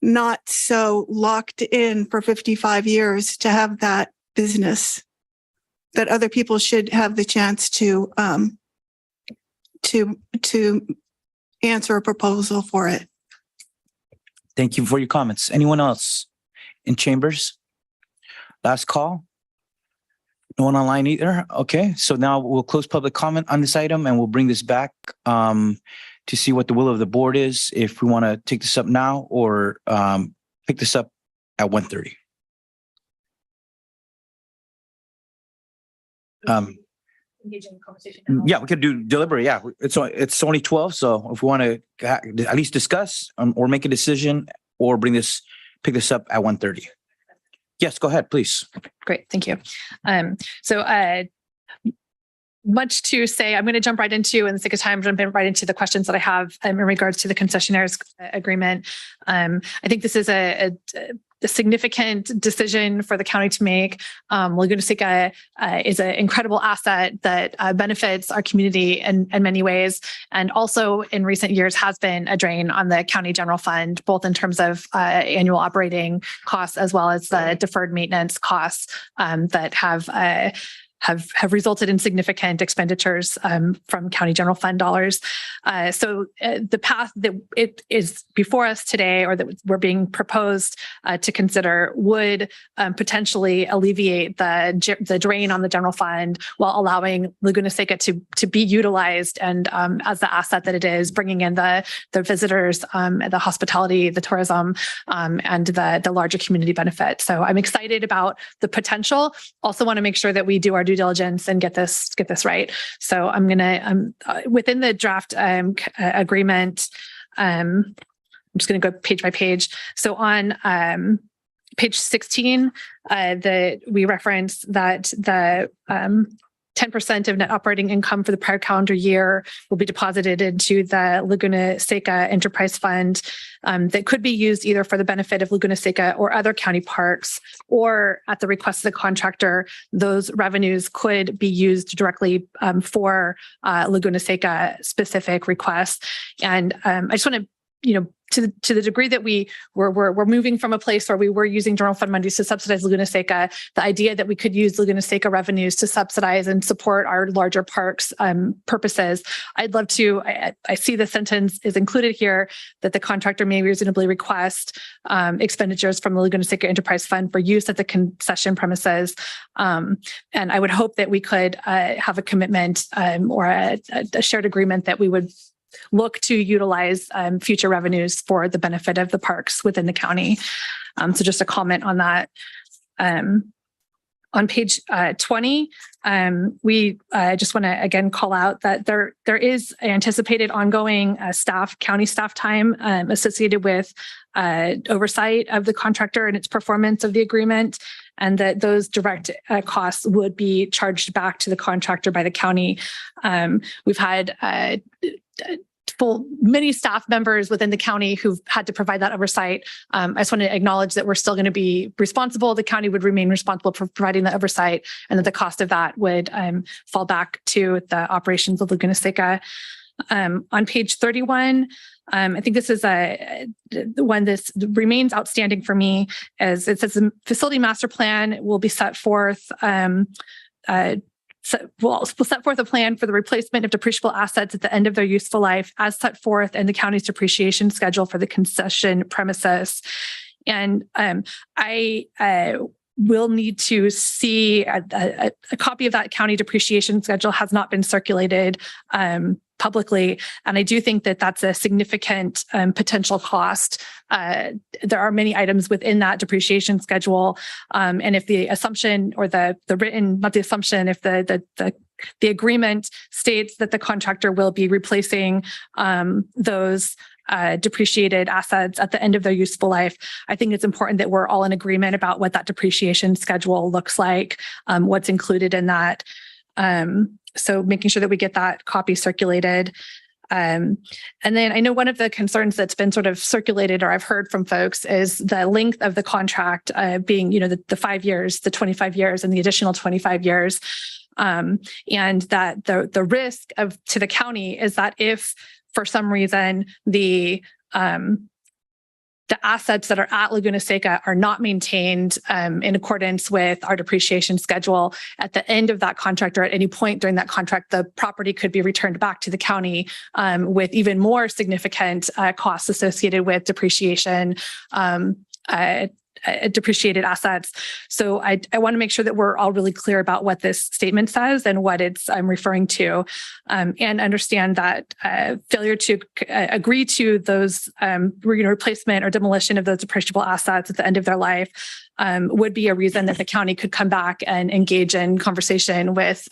not so locked in for 55 years to have that business, that other people should have the chance to answer a proposal for it. Thank you for your comments. Anyone else in chambers? Last call. No one online either. Okay, so now we'll close public comment on this item and we'll bring this back to see what the will of the board is, if we want to take this up now or pick this up at 1:30. Engage in conversation now. Yeah, we could do deliberate. Yeah, it's only 12. So if we want to at least discuss or make a decision or pick this up at 1:30. Yes, go ahead, please. Great, thank you. Much to say, I'm going to jump right into, in the sake of time, jump right into the questions that I have in regards to the concessionaires agreement. I think this is a significant decision for the county to make. Laguna Seca is an incredible asset that benefits our community in many ways, and also in recent years has been a drain on the county general fund, both in terms of annual operating costs as well as the deferred maintenance costs that have resulted in significant expenditures from county general fund dollars. So the path that it is before us today, or that we're being proposed to consider, would potentially alleviate the drain on the general fund while allowing Laguna Seca to be utilized and as the asset that it is, bringing in the visitors, the hospitality, the tourism, and the larger community benefit. So I'm excited about the potential. Also want to make sure that we do our due diligence and get this right. So I'm gonna within the draft agreement. I'm just going to go page by page. So on page 16, we reference that the 10 10% of net operating income for the prior calendar year will be deposited into the Laguna Seca Enterprise Fund that could be used either for the benefit of Laguna Seca or other county parks, or at the request of the contractor, those revenues could be used directly for Laguna Seca specific requests. And I just want to, to the degree that we're moving from a place where we were using general fund monies to subsidize Laguna Seca, the idea that we could use Laguna Seca revenues to subsidize and support our larger parks purposes. I'd love to, I see the sentence is included here that the contractor may reasonably request expenditures from the Laguna Seca Enterprise Fund for use at the concession premises. And I would hope that we could have a commitment or a shared agreement that we would look to utilize future revenues for the benefit of the parks within the county. So just a comment on that. On page 20, we just want to again call out that there is anticipated ongoing county staff time associated with oversight of the contractor and its performance of the agreement, and that those direct costs would be charged back to the contractor by the county. We've had many staff members within the county who've had to provide that oversight. I just want to acknowledge that we're still going to be responsible. The county would remain responsible for providing that oversight, and that the cost of that would fall back to the operations of Laguna Seca. On page 31, I think this is the one that remains outstanding for me, as it says the facility master plan will be set forth. We'll set forth a plan for the replacement of depreciable assets at the end of their useful life, as set forth in the county's depreciation schedule for the concession premises. And I will need to see a copy of that county depreciation schedule. Has not been circulated publicly, and I do think that that's a significant potential cost. There are many items within that depreciation schedule, and if the assumption or the written, not the assumption, if the agreement states that the contractor will be replacing those depreciated assets at the end of their useful life, I think it's important that we're all in agreement about what that depreciation schedule looks like, what's included in that. So making sure that we get that copy circulated. And then I know one of the concerns that's been sort of circulated, or I've heard from folks, is the length of the contract being, the 5 years, the 25 years, and the additional 25 years. And that the risk to the county is that if for some reason the assets that are at Laguna Seca are not maintained in accordance with our depreciation schedule, at the end of that contract or at any point during that contract, the property could be returned back to the county with even more significant costs associated with depreciation, depreciated assets. So I want to make sure that we're all really clear about what this statement says and what it's referring to, and understand that failure to agree to those replacement or demolition of those depreciable assets at the end of their life would be a reason that the county could come back and engage in conversation with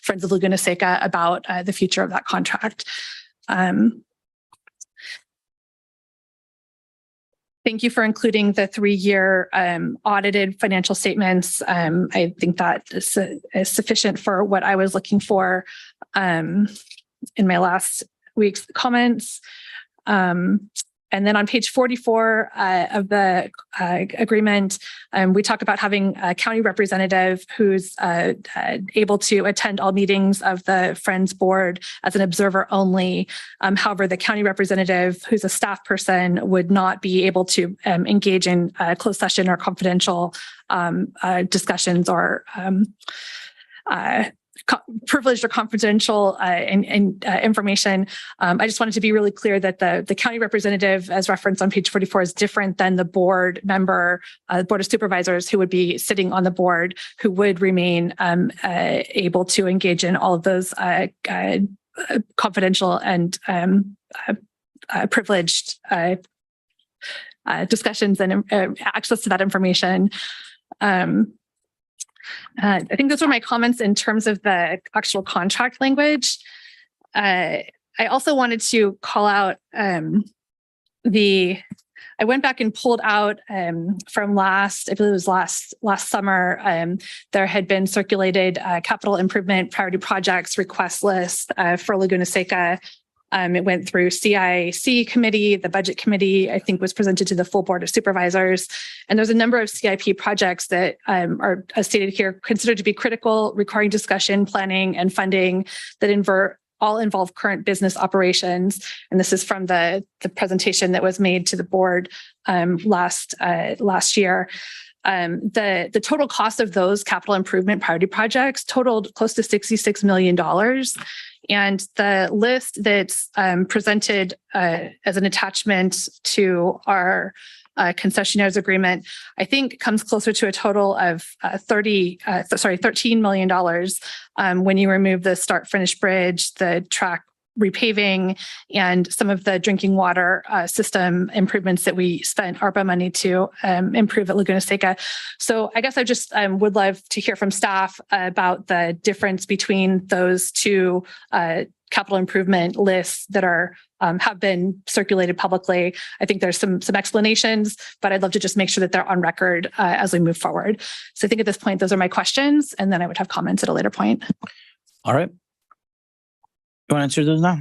Friends of Laguna Seca about the future of that contract. Thank you for including the 3-year audited financial statements. I think that is sufficient for what I was looking for in my last week's comments. And then on page 44 of the agreement, we talk about having a county representative who's able to attend all meetings of the Friends Board as an observer only. However, the county representative, who's a staff person, would not be able to engage in closed session or confidential discussions or privileged or confidential information. I just wanted to be really clear that the county representative, as referenced on page 44, is different than the board member, Board of Supervisors, who would be sitting on the board, who would remain able to engage in all of those confidential and privileged discussions and access to that information. I think those were my comments in terms of the actual contract language. I also wanted to call out the I went back and pulled out from last, I believe it was last summer, there had been circulated capital improvement priority projects request list for Laguna Seca. It went through CIC committee, the budget committee, I think was presented to the full board of supervisors. And there's a number of CIP projects that are, as stated here, considered to be critical, requiring discussion, planning, and funding that all involve current business operations. And this is from the presentation that was made to the board last year. The total cost of those capital improvement priority projects totaled close to $66 million. And the list that's presented as an attachment to our concessionaires agreement, I think comes closer to a total of $13 million when you remove the start finish bridge, the track repaving, and some of the drinking water system improvements that we spent ARPA money to improve at Laguna Seca. So I guess I just would love to hear from staff about the difference between those two capital improvement lists that are have been circulated publicly. I think there's some explanations, but I'd love to just make sure that they're on record as we move forward. So I think at this point, those are my questions, and then I would have comments at a later point. All right. You want to answer those now?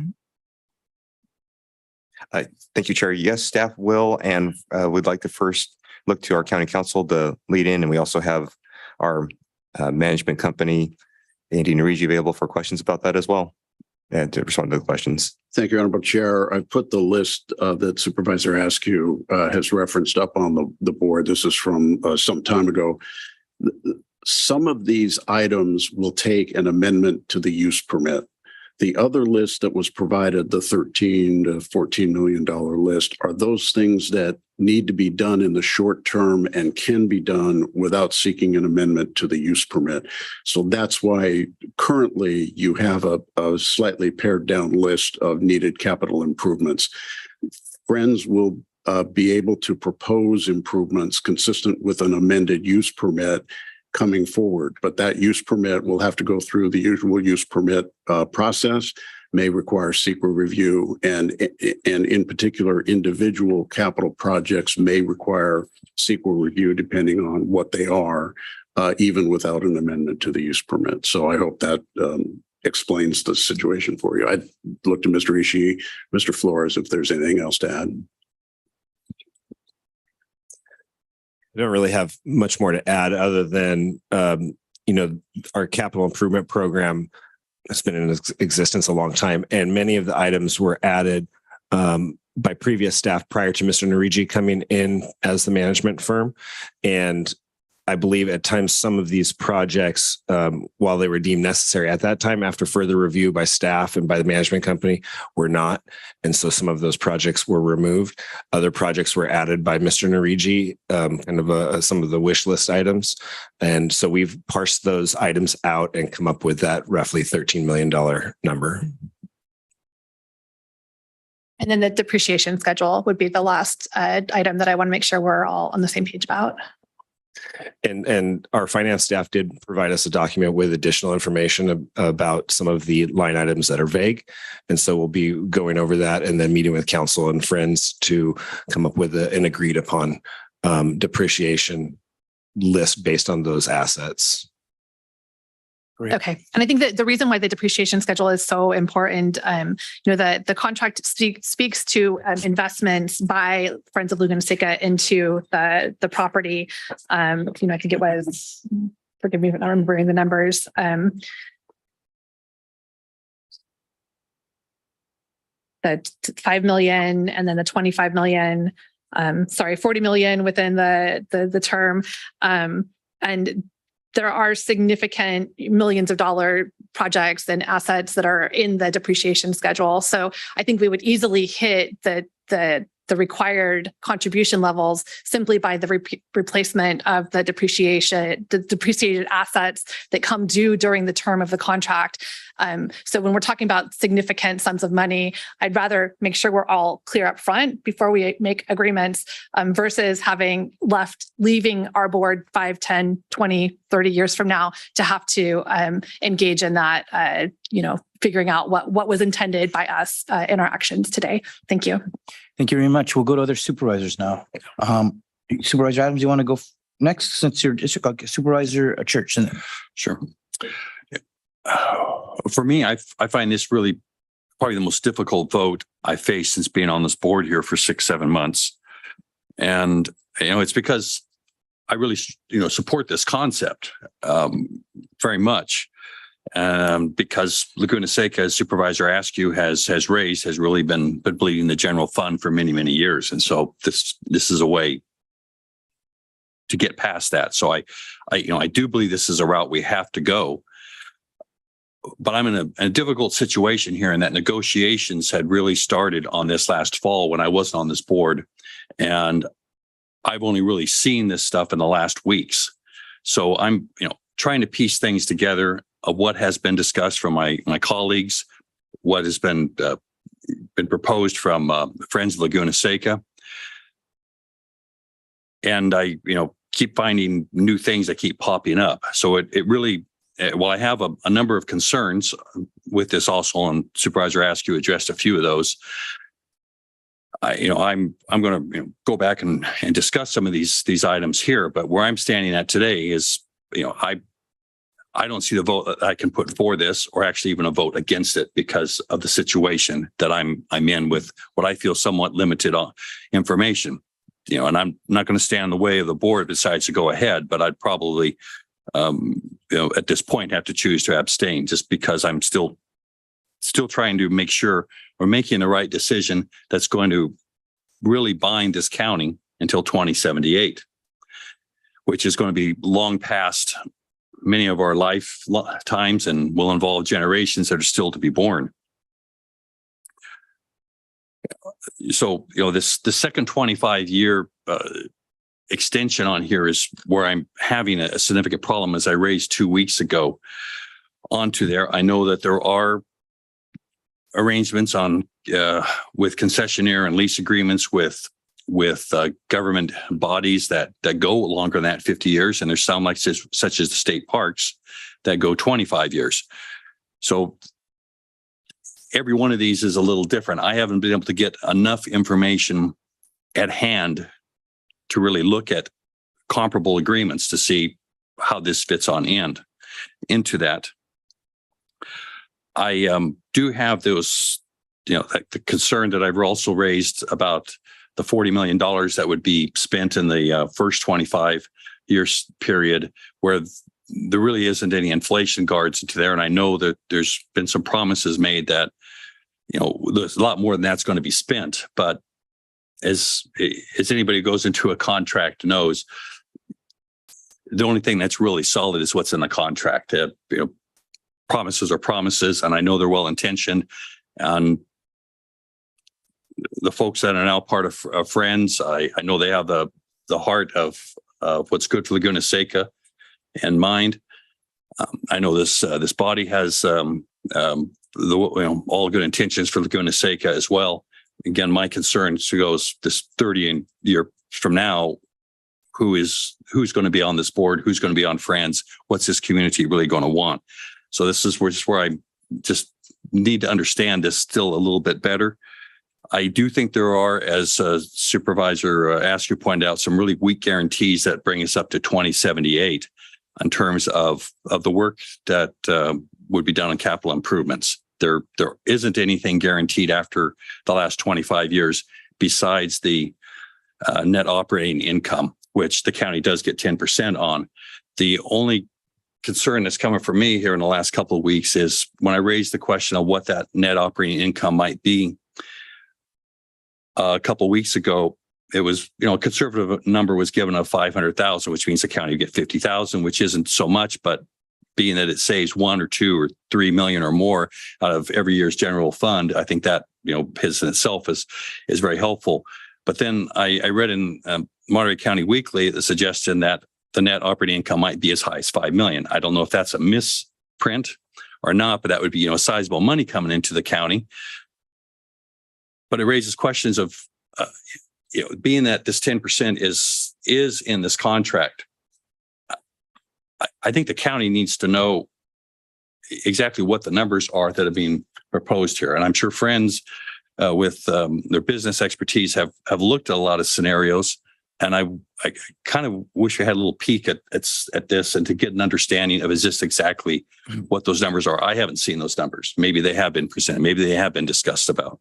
Thank you, Chair. Yes, staff will, and would like to first look to our county council to lead in, and we also have our management company, Andy Narigi, available for questions about that as well, and to respond to the questions. Thank you, Honorable Chair. I put the list that Supervisor Askew has referenced up on the board. This is from some time ago. Some of these items will take an amendment to the use permit. The other list that was provided, the $13 to $14 million list, are those things that need to be done in the short term and can be done without seeking an amendment to the use permit. So that's why currently you have a slightly pared down list of needed capital improvements. Friends will be able to propose improvements consistent with an amended use permit coming forward, but that use permit will have to go through the usual use permit process, may require secret review, and in particular, individual capital projects may require secret review depending on what they are, even without an amendment to the use permit. So I hope that explains the situation for you. I'd look to Mr. Ishii, Mr. Flores, if there's anything else to add. I don't really have much more to add other than, our capital improvement program has been in existence a long time, and many of the items were added by previous staff prior to Mr. Narigi coming in as the management firm. And I believe at times some of these projects, while they were deemed necessary at that time, after further review by staff and by the management company, were not. And so some of those projects were removed. Other projects were added by Mr. Narigi, some of the wish list items. And so we've parsed those items out and come up with that roughly $13 million number. And then the depreciation schedule would be the last item that I want to make sure we're all on the same page about. And our finance staff did provide us a document with additional information about some of the line items that are vague. And so we'll be going over that and then meeting with council and friends to come up with an agreed upon depreciation list based on those assets. Great. Okay. And I think that the reason why the depreciation schedule is so important, the contract speaks to investments by Friends of Laguna Seca into the property. I think it was, forgive me for not remembering the numbers. The 5 million and then the 25 million, 40 million within the term. And there are significant millions of dollar projects and assets that are in the depreciation schedule. So I think we would easily hit the required contribution levels simply by the replacement of the depreciated assets that come due during the term of the contract. So when we're talking about significant sums of money, I'd rather make sure we're all clear up front before we make agreements versus leaving our board 5, 10, 20, 30 years from now to have to engage in that, figuring out what was intended by us in our actions today. Thank you. Thank you very much. We'll go to other supervisors now. Supervisor Adams, you want to go next since you're district supervisor at church? Sure. For me, I find this really probably the most difficult vote I faced since being on this board here for 6-7 months. And, it's because I really, support this concept very much. Because Laguna Seca, as Supervisor Askew has really been bleeding the general fund for many, many years. And so this is a way to get past that. So I do believe this is a route we have to go. But I'm in a difficult situation here in that negotiations had really started on this last fall when I wasn't on this board. And I've only really seen this stuff in the last weeks. So I'm, trying to piece things together of what has been discussed from my colleagues, what has been proposed from Friends of Laguna Seca. And I, keep finding new things that keep popping up. So it really, while I have a number of concerns with this also, and Supervisor Askew addressed a few of those, I'm going to go back and discuss some of these items here. But where I'm standing at today is, I don't see the vote that I can put for this, or actually even a vote against it, because of the situation that I'm in with what I feel somewhat limited on information. And I'm not going to stand in the way of the board decides to go ahead, but I'd probably, at this point have to choose to abstain, just because I'm still trying to make sure we're making the right decision that's going to really bind this county until 2078, which is going to be long past many of our lifetimes and will involve generations that are still to be born. So, the second 25-year extension on here is where I'm having a significant problem, as I raised 2 weeks ago onto there. I know that there are arrangements on with concessionaire and lease agreements with government bodies that go longer than that 50 years. And there's some like such as the state parks that go 25 years. So every one of these is a little different. I haven't been able to get enough information at hand to really look at comparable agreements to see how this fits on end into that. I do have those, the concern that I've also raised about the $40 million that would be spent in the first 25 years period, where there really isn't any inflation guards into there. And I know that there's been some promises made that, there's a lot more than that's going to be spent. But as anybody who goes into a contract knows, the only thing that's really solid is what's in the contract. Promises are promises, and I know they're well intentioned. And the folks that are now part of Friends, I know they have the heart of what's good for Laguna Seca in mind. I know this body has all good intentions for Laguna Seca as well. Again, my concern goes this 30 year from now, who's going to be on this board, who's going to be on Friends, what's this community really going to want? So this is where I just need to understand this still a little bit better. I do think there are, as Supervisor Askew pointed out, some really weak guarantees that bring us up to 2078 in terms of the work that would be done on capital improvements. There isn't anything guaranteed after the last 25 years besides the net operating income, which the county does get 10% on. The only concern that's coming from me here in the last couple of weeks is when I raised the question of what that net operating income might be. A couple of weeks ago, it was, a conservative number was given of 500,000, which means the county would get 50,000, which isn't so much, but being that it saves 1 or 2 or 3 million or more out of every year's general fund, I think that, his in itself is very helpful. But then I read in Monterey County Weekly the suggestion that the net operating income might be as high as 5 million. I don't know if that's a misprint or not, but that would be, sizable money coming into the county. But it raises questions of, being that this 10% is in this contract. I think the county needs to know exactly what the numbers are that are being proposed here. And I'm sure friends with their business expertise have looked at a lot of scenarios. And I kind of wish we had a little peek at this and to get an understanding of is this exactly what those numbers are. I haven't seen those numbers. Maybe they have been presented. Maybe they have been discussed about.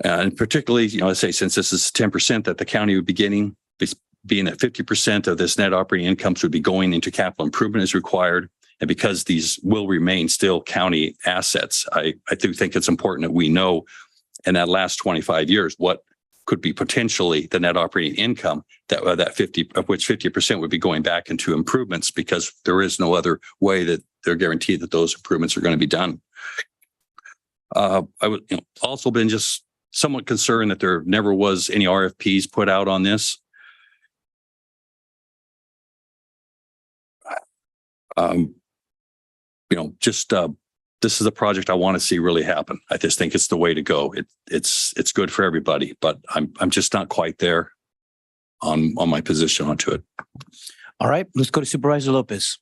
And particularly, let's say since this is 10% that the county would be getting, being that 50% of this net operating incomes would be going into capital improvement as required. And because these will remain still county assets, I do think it's important that we know in that last 25 years what could be potentially the net operating income that 50 of which 50% would be going back into improvements, because there is no other way that they're guaranteed that those improvements are going to be done. I would also been just somewhat concerned that there never was any RFPs put out on this. This is a project I want to see really happen. I just think it's the way to go. It's good for everybody, but I'm just not quite there on my position onto it. All right, let's go to Supervisor Lopez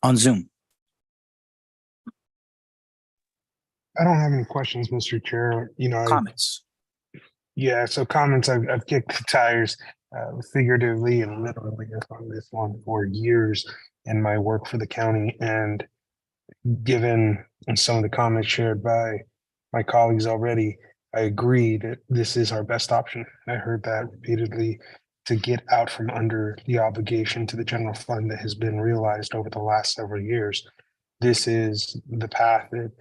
on Zoom. I don't have any questions, Mr. Chair. Comments. Yeah, so comments. I've kicked the tires figuratively and literally on this one for years in my work for the county, and given some of the comments shared by my colleagues already, I agree that this is our best option. I heard that repeatedly, to get out from under the obligation to the general fund that has been realized over the last several years. This is the path that,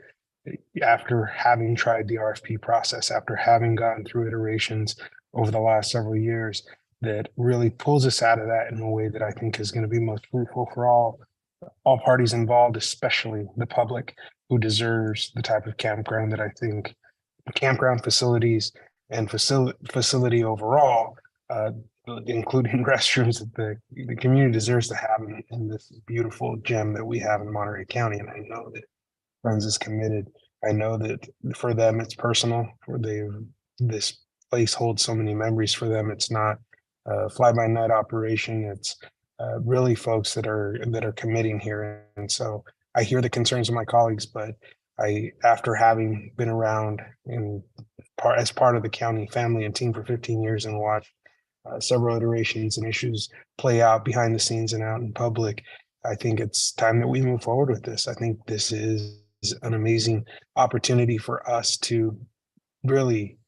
after having tried the RFP process, after having gone through iterations over the last several years, that really pulls us out of that in a way that I think is going to be most fruitful for all parties involved, especially the public, who deserves the type of campground that I think campground facilities and facility overall, including restrooms, that the community deserves to have in this beautiful gem that we have in Monterey County. And I know that Friends is committed. I know that for them, it's personal. This place holds so many memories for them. It's not a fly-by-night operation. It's really folks that are committing here. And so I hear the concerns of my colleagues, but after having been around as part of the county family and team for 15 years and watched several iterations and issues play out behind the scenes and out in public, I think it's time that we move forward with this. I think this is an amazing opportunity for us to really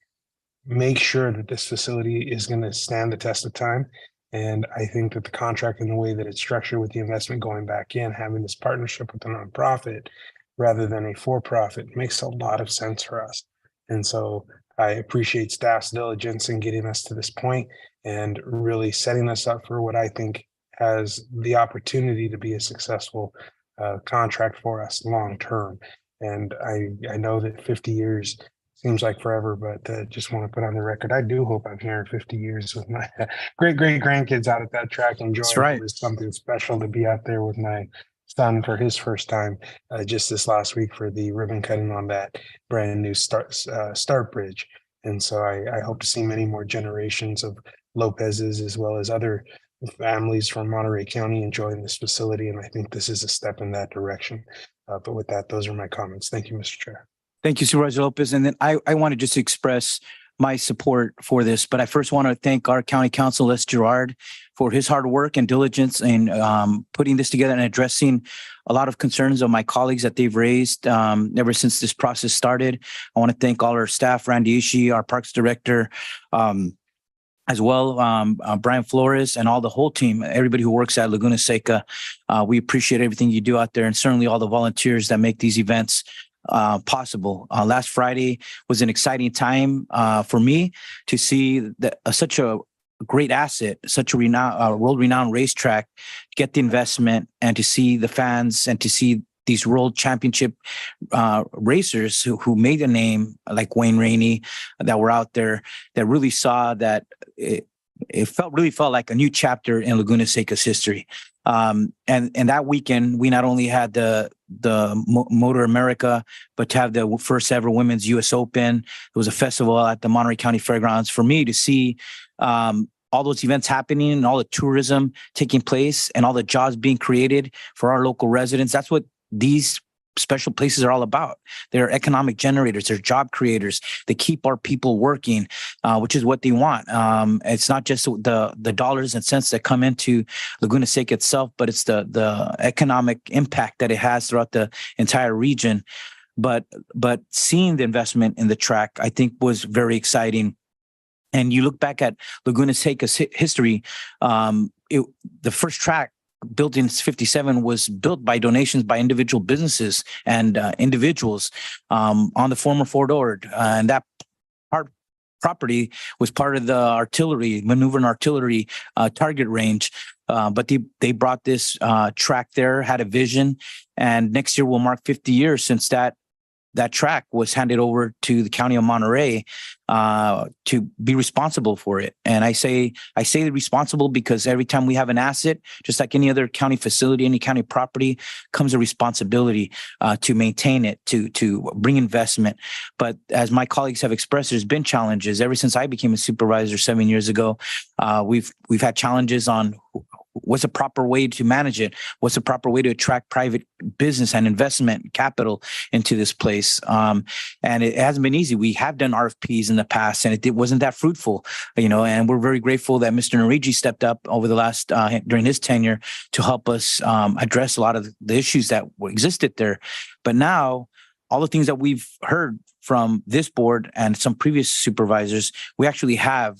make sure that this facility is going to stand the test of time. And I think that the contract and the way that it's structured with the investment going back in, having this partnership with a nonprofit rather than a for-profit, makes a lot of sense for us. And so I appreciate staff's diligence in getting us to this point and really setting us up for what I think has the opportunity to be a successful contract for us long-term. And I know that 50 years seems like forever, but just want to put on the record, I do hope I'm here in 50 years with my great grandkids out at that track enjoying. That's right. It was something special to be out there with my son for his first time just this last week for the ribbon cutting on that brand new start bridge. And so I hope to see many more generations of Lopez's as well as other families from Monterey County enjoying this facility. And I think this is a step in that direction. But with that, those are my comments. Thank you, Mr. Chair. Thank you, Supervisor Lopez. And then I want to just express my support for this. But I first want to thank our County Council, Les Gerard, for his hard work and diligence in putting this together and addressing a lot of concerns of my colleagues that they've raised ever since this process started. I want to thank all our staff, Randy Ishii, our Parks Director, as well, Brian Flores, and all the whole team, everybody who works at Laguna Seca. We appreciate everything you do out there, and certainly all the volunteers that make these events possible. Last Friday was an exciting time for me to see that such a great asset, such a world-renowned racetrack, get the investment, and to see the fans and to see these world championship racers who made a name, like Wayne Rainey, that were out there, that really saw that it really felt like a new chapter in Laguna Seca's history. And that weekend, we not only had the Motor America, but to have the first ever Women's U.S. Open. There was a festival at the Monterey County Fairgrounds. For me to see all those events happening and all the tourism taking place and all the jobs being created for our local residents, that's what these special places are all about. They're economic generators. They're job creators. They keep our people working, which is what they want. It's not just the dollars and cents that come into Laguna Seca itself, but it's the economic impact that it has throughout the entire region. But seeing the investment in the track, I think, was very exciting. And you look back at Laguna Seca's history, the first track built in 57 was built by donations by individual businesses and individuals on the former Fort Ord. And that property was part of the maneuver and artillery target range. But they brought this track there, had a vision, and next year will mark 50 years since that track was handed over to the County of Monterey to be responsible for it. And I say responsible because every time we have an asset, just like any other county facility, any county property, comes a responsibility to maintain it, to bring investment. But as my colleagues have expressed, there's been challenges ever since I became a supervisor 7 years ago. We've had challenges on what's the proper way to manage it? What's the proper way to attract private business and investment capital into this place? And it hasn't been easy. We have done RFPs in the past, and it wasn't that fruitful, and we're very grateful that Mr. Narigi stepped up over the last, during his tenure, to help us address a lot of the issues that existed there. But now, all the things that we've heard from this board and some previous supervisors, we actually have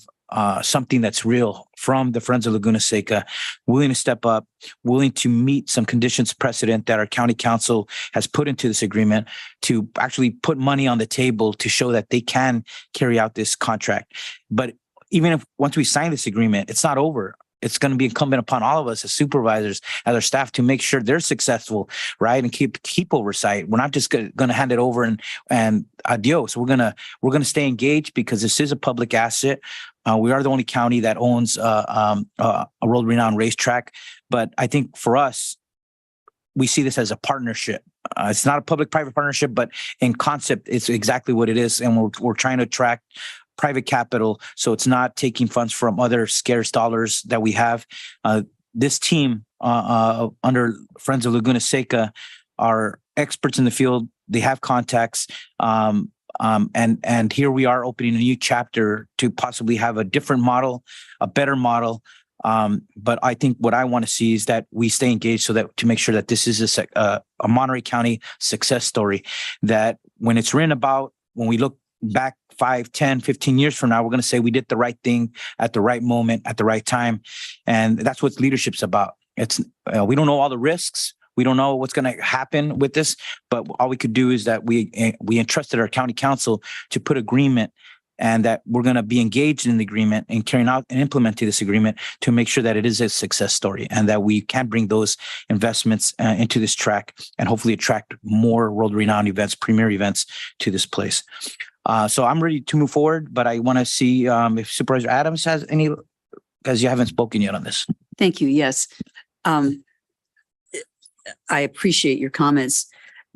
something that's real from the Friends of Laguna Seca, willing to step up, willing to meet some conditions precedent that our county council has put into this agreement to actually put money on the table to show that they can carry out this contract. But even if once we sign this agreement, it's not over. It's going to be incumbent upon all of us as supervisors, as our staff, to make sure they're successful, right? And keep oversight. We're not just going to hand it over and adios. We're going to stay engaged because this is a public asset. We are the only county that owns a world-renowned racetrack. But I think for us, we see this as a partnership. It's not a public-private partnership, but in concept, it's exactly what it is. And we're trying to attract private capital, so it's not taking funds from other scarce dollars that we have. This team under Friends of Laguna Seca are experts in the field. They have contacts, and here we are opening a new chapter to possibly have a different model, a better model. But I think what I want to see is that we stay engaged so that to make sure that this is a Monterey County success story, that when it's written about, when we look back 5, 10, 15 years from now, we're going to say we did the right thing at the right moment, at the right time. And that's what leadership's about. It's we don't know all the risks. We don't know what's going to happen with this, but all we could do is that we entrusted our county council to put agreement, and that we're going to be engaged in the agreement and carrying out and implementing this agreement to make sure that it is a success story and that we can bring those investments into this track and hopefully attract more world-renowned events, premier events to this place. So I'm ready to move forward, but I want to see if Supervisor Adams has any, because you haven't spoken yet on this. Thank you. Yes. I appreciate your comments.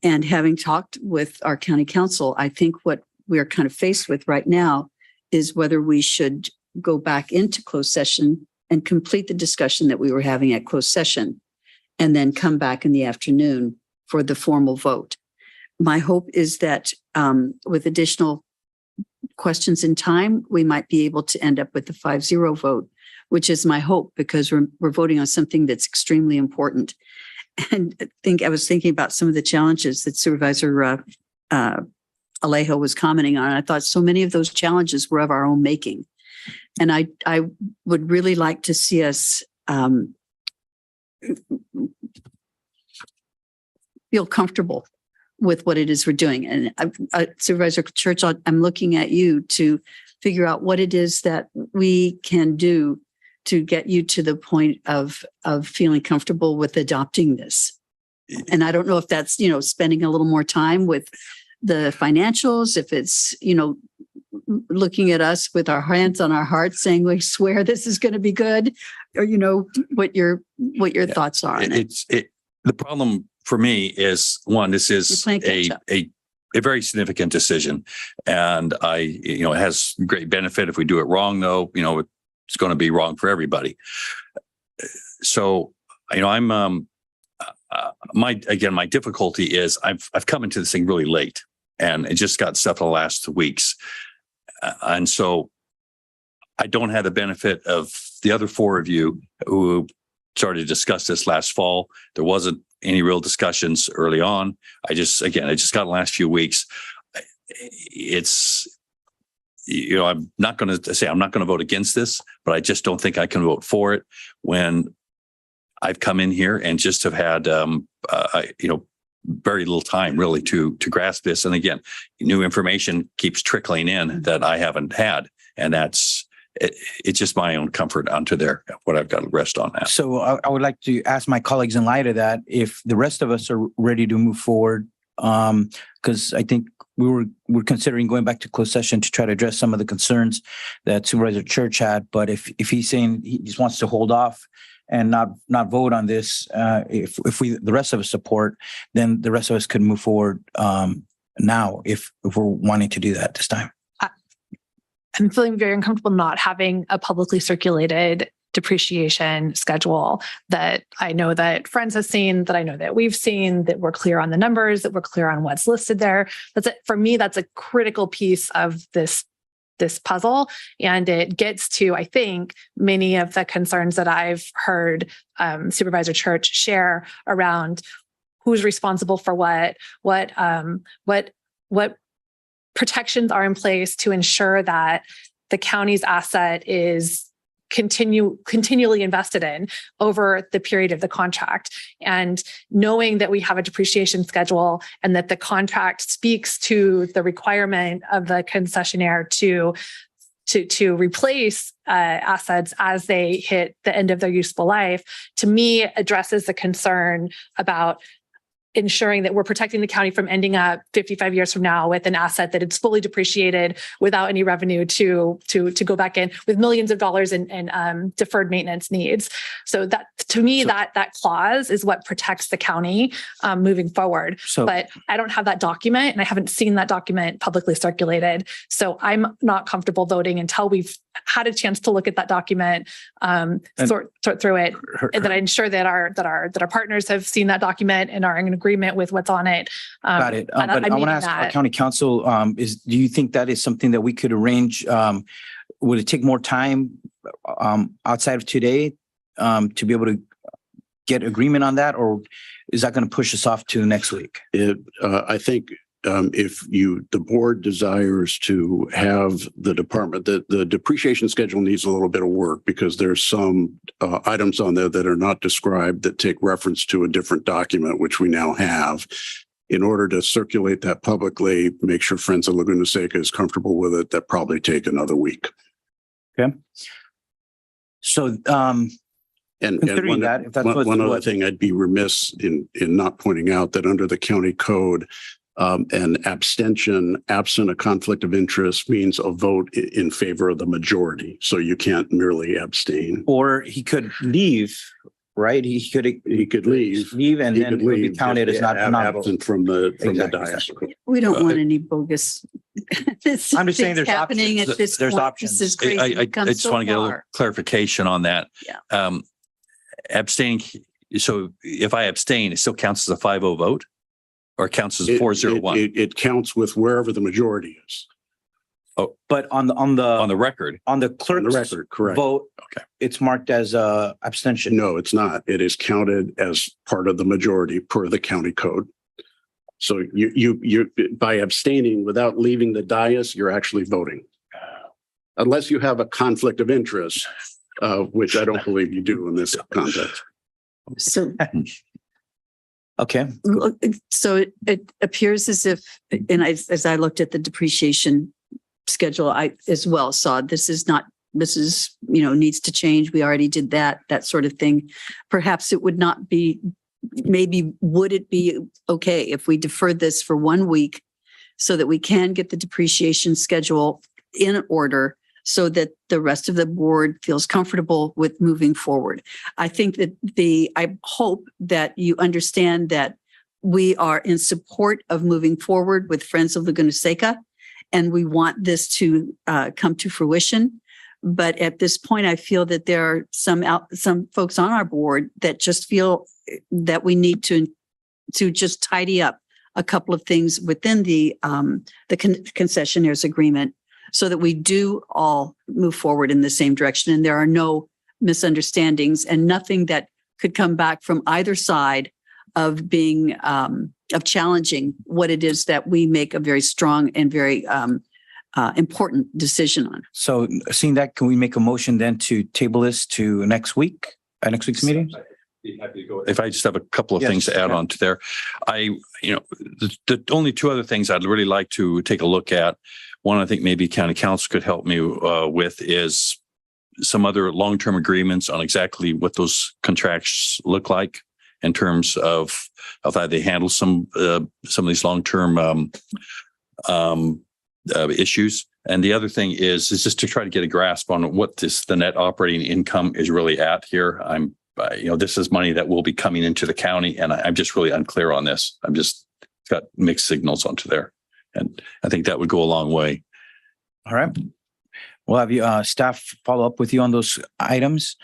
And having talked with our county council, I think what we're kind of faced with right now is whether we should go back into closed session and complete the discussion that we were having at closed session, and then come back in the afternoon for the formal vote. My hope is that with additional questions in time, we might be able to end up with the 5-0 vote, which is my hope, because we're voting on something that's extremely important. And I was thinking about some of the challenges that Supervisor Alejo was commenting on. I thought so many of those challenges were of our own making. And I would really like to see us feel comfortable with what it is we're doing. And Supervisor Church, I'm looking at you to figure out what it is that we can do to get you to the point of feeling comfortable with adopting this. And I don't know if that's, spending a little more time with the financials, if it's, looking at us with our hands on our hearts saying, we swear this is going to be good? Or, what your thoughts are on it? The problem for me is, one, this You're is playing catch up. a very significant decision. And it has great benefit. If we do it wrong, though, it's going to be wrong for everybody. So, I'm, my difficulty is I've come into this thing really late, and it just got stuff in the last 2 weeks. And so I don't have the benefit of the other four of you who started to discuss this last fall. There wasn't any real discussions early on. I just got in the last few weeks. It's, I'm not going to say I'm not going to vote against this, but I just don't think I can vote for it when I've come in here and just have had, very little time really to grasp this. And again, new information keeps trickling in that I haven't had. And it's just my own comfort onto what I've got to rest on that. So I would like to ask my colleagues in light of that, if the rest of us are ready to move forward, because I think we're considering going back to closed session to try to address some of the concerns that Supervisor Church had. But if he's saying he just wants to hold off and not vote on this, if the rest of us support, then the rest of us could move forward now if we're wanting to do that this time. I'm feeling very uncomfortable not having a publicly circulated depreciation schedule that I know that Friends has seen, that I know that we've seen, that we're clear on the numbers, that we're clear on what's listed there. For me, that's a critical piece of this puzzle. And it gets to, I think, many of the concerns that I've heard Supervisor Church share around who's responsible for what protections are in place to ensure that the county's asset is continually invested in over the period of the contract. And knowing that we have a depreciation schedule and that the contract speaks to the requirement of the concessionaire to replace assets as they hit the end of their useful life, to me addresses the concern about ensuring that we're protecting the county from ending up 55 years from now with an asset that it's fully depreciated without any revenue to go back in with millions of dollars in deferred maintenance needs. So that, to me, that clause is what protects the county moving forward. But I don't have that document, and I haven't seen that document publicly circulated. So I'm not comfortable voting until we've had a chance to look at that document, sort through it, and that I ensure that our partners have seen that document and are in agreement with what's on it. Got it. But I want to ask our county council, do you think that is something that we could arrange? Would it take more time outside of today to be able to get agreement on that, or is that going to push us off to next week? I think if the board desires to have the department, the depreciation schedule needs a little bit of work because there's some items on there that are not described that take reference to a different document, which we now have. In order to circulate that publicly, make sure Friends of Laguna Seca is comfortable with it, that probably take another week. Okay. So, and one other thing, I'd be remiss in not pointing out that under the county code, an abstention absent a conflict of interest means a vote in favor of the majority. So you can't merely abstain. Or he could leave, right? He could leave and then it would be counted as not absent from the dais. We don't want any bogus. I'm just saying there's happening options. at this There's point. options. This is crazy. I just want to get a little clarification on that. Yeah. Abstaining. So if I abstain, it still counts as a 5-0 vote, or counts as 4-0-1. It counts with wherever the majority is. Oh, but on the record, on the clerk's record, correct. Vote, okay, it's marked as abstention. No, it's not. It is counted as part of the majority per the county code. So you by abstaining without leaving the dais, you're actually voting, unless you have a conflict of interest, which I don't believe you do in this context. So. Okay. So it appears as if, and as I looked at the depreciation schedule, I as well saw this is, needs to change. We already did that sort of thing. Perhaps it would not be, would it be okay if we deferred this for 1 week so that we can get the depreciation schedule in order so that the rest of the board feels comfortable with moving forward. I think that I hope that you understand that we are in support of moving forward with Friends of Laguna Seca, and we want this to come to fruition. But at this point, I feel that there are some folks on our board that just feel that we need to just tidy up a couple of things within the concessionaires agreement so that we do all move forward in the same direction and there are no misunderstandings and nothing that could come back from either side of being of challenging what it is that we make a very strong and very important decision on. So seeing that, can we make a motion then to table this to next week's meeting? If I just have a couple of Yes, things to add okay. on to there, the only two other things I'd really like to take a look at. One, I think maybe county council could help me with is some other long-term agreements on exactly what those contracts look like in terms of how they handle some of these long-term issues. And the other thing is just to try to get a grasp on what the net operating income is really at here. This is money that will be coming into the county, and I'm just really unclear on this. It's got mixed signals onto there, and I think that would go a long way. All right. We'll have you staff follow up with you on those items.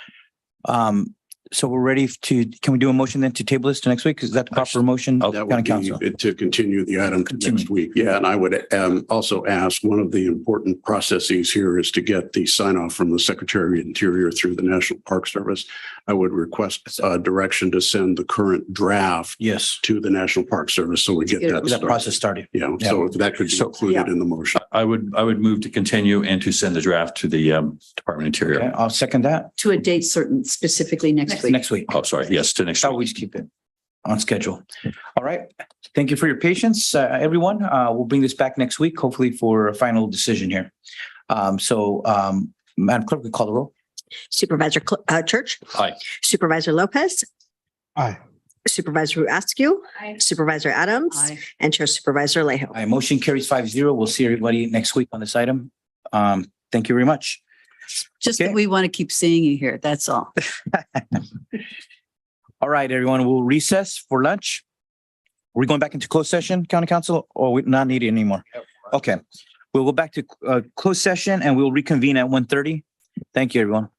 So we're ready can we do a motion then to table this to next week? Is that the proper motion? That County would council. be to continue the item to next week. Yeah, and I would also ask, one of the important processes here is to get the sign off from the Secretary of Interior through the National Park Service. I would request direction to send the current draft to the National Park Service so we get that process started. Yeah, so that could be included in the motion. I would move to continue and to send the draft to the Department of Interior. Okay, I'll second that. To a date certain, specifically next week. Next week. Oh, sorry. Yes, to next week. Always keep it on schedule. All right. Thank you for your patience, everyone. We'll bring this back next week, hopefully for a final decision here. Madam Clerk, we call the roll. Supervisor Church. Aye. Supervisor Lopez. Aye. Supervisor Askew. Supervisor Adams. Aye. And Chair Supervisor Lejo. Aye. Motion carries 5-0. We'll see everybody next week on this item. Thank you very much. Just that we want to keep seeing you here. That's all. All right, everyone, we'll recess for lunch. We're going back into closed session, County Council, or we not need it anymore? Okay, we'll go back to closed session and we'll reconvene at 1:30. Thank you, everyone.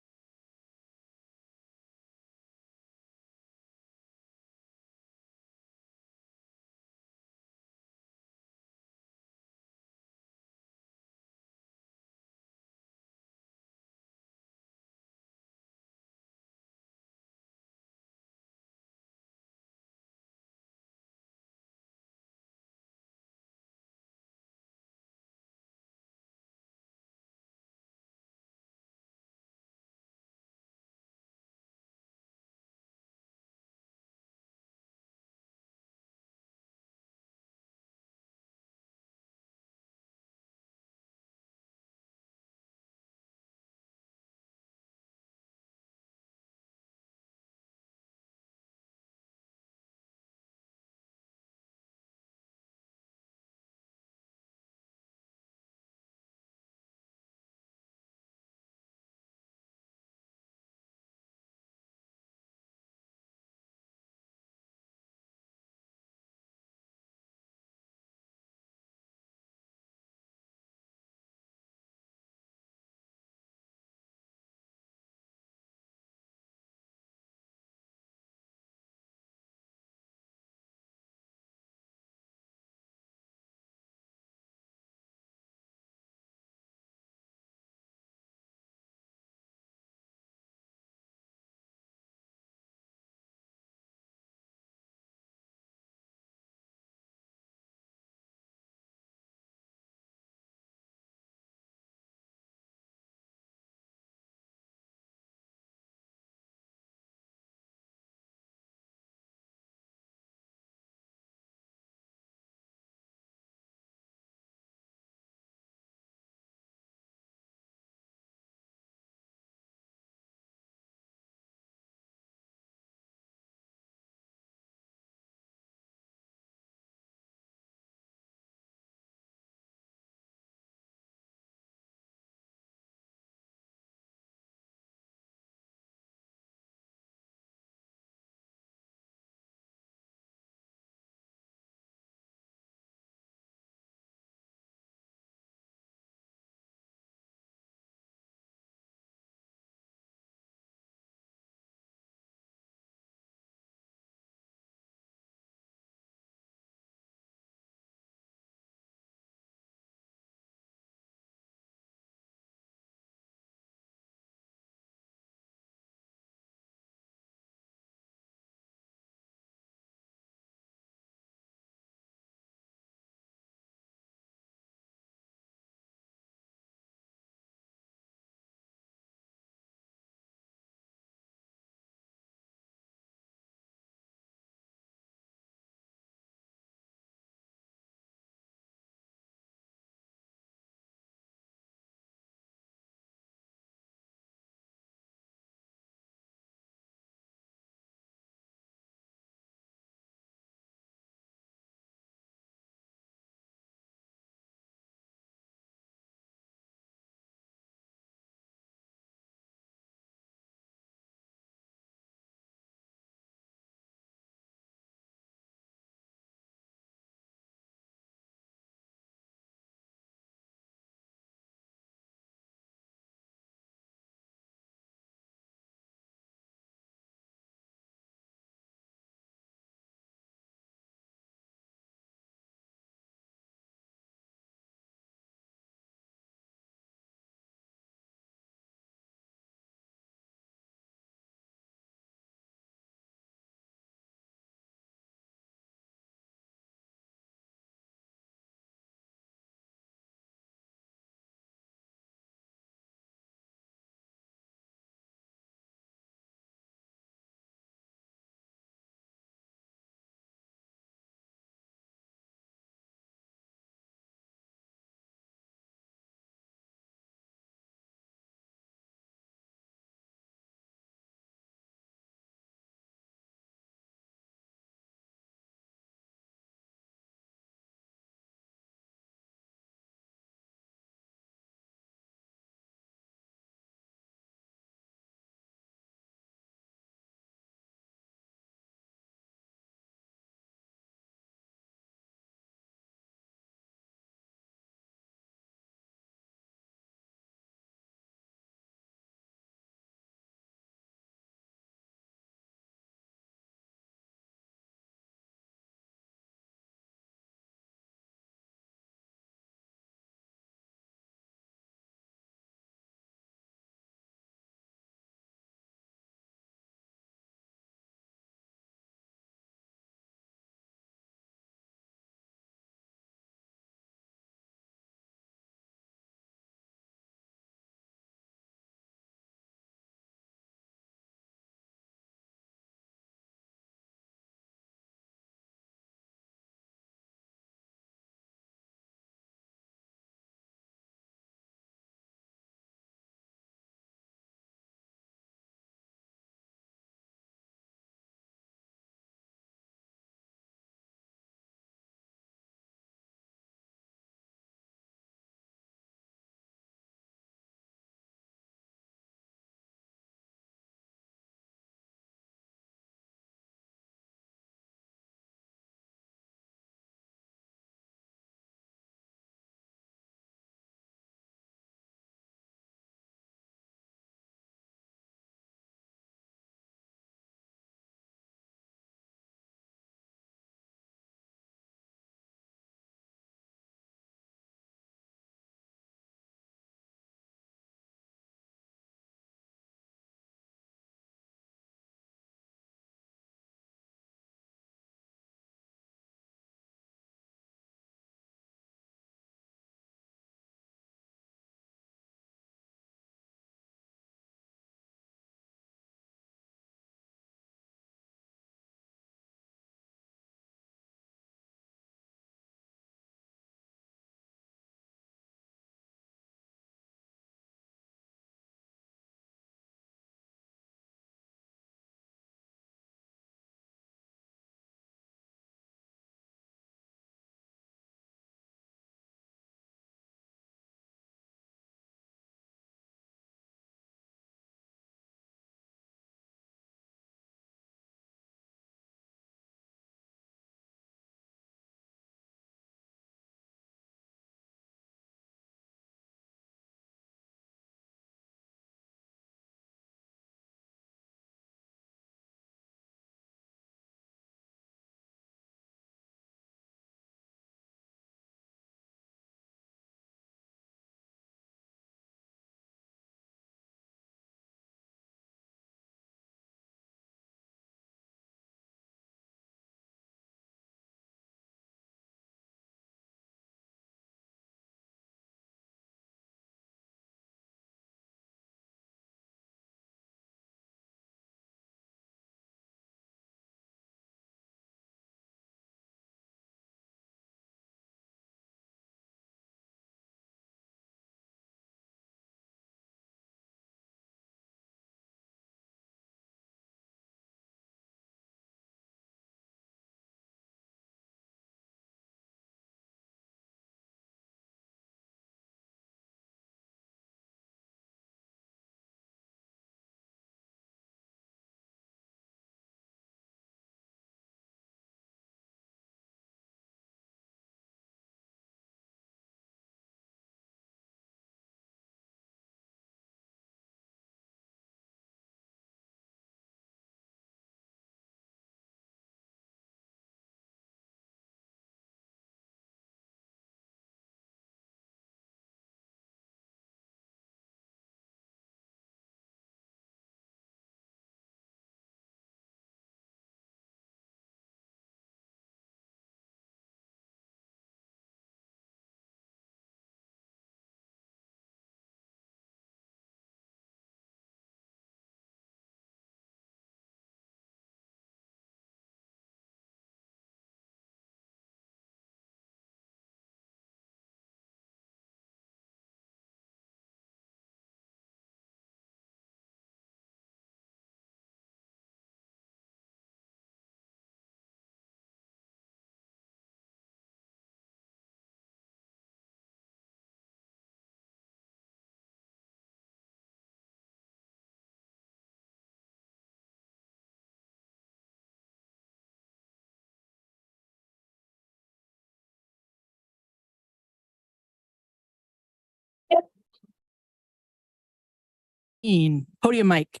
Podium mic.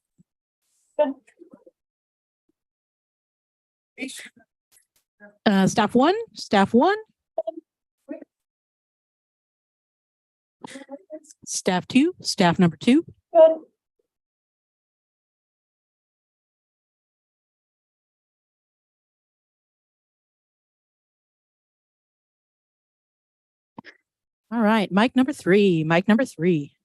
Staff one. Staff 2. Staff number 2. All right, mic number 3. Mic number 3.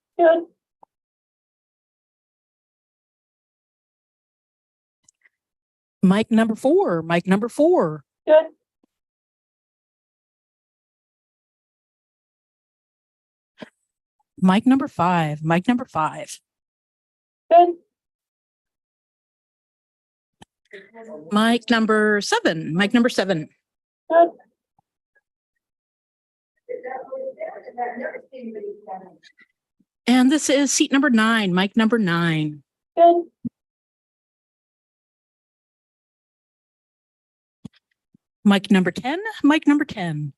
Mic number 4. Mic number 4. Mic number 5. Mic number 5. Mic number 7. Mic number 7. And this is seat number 9. Mic number 9. Mic number 10. Mic number 10.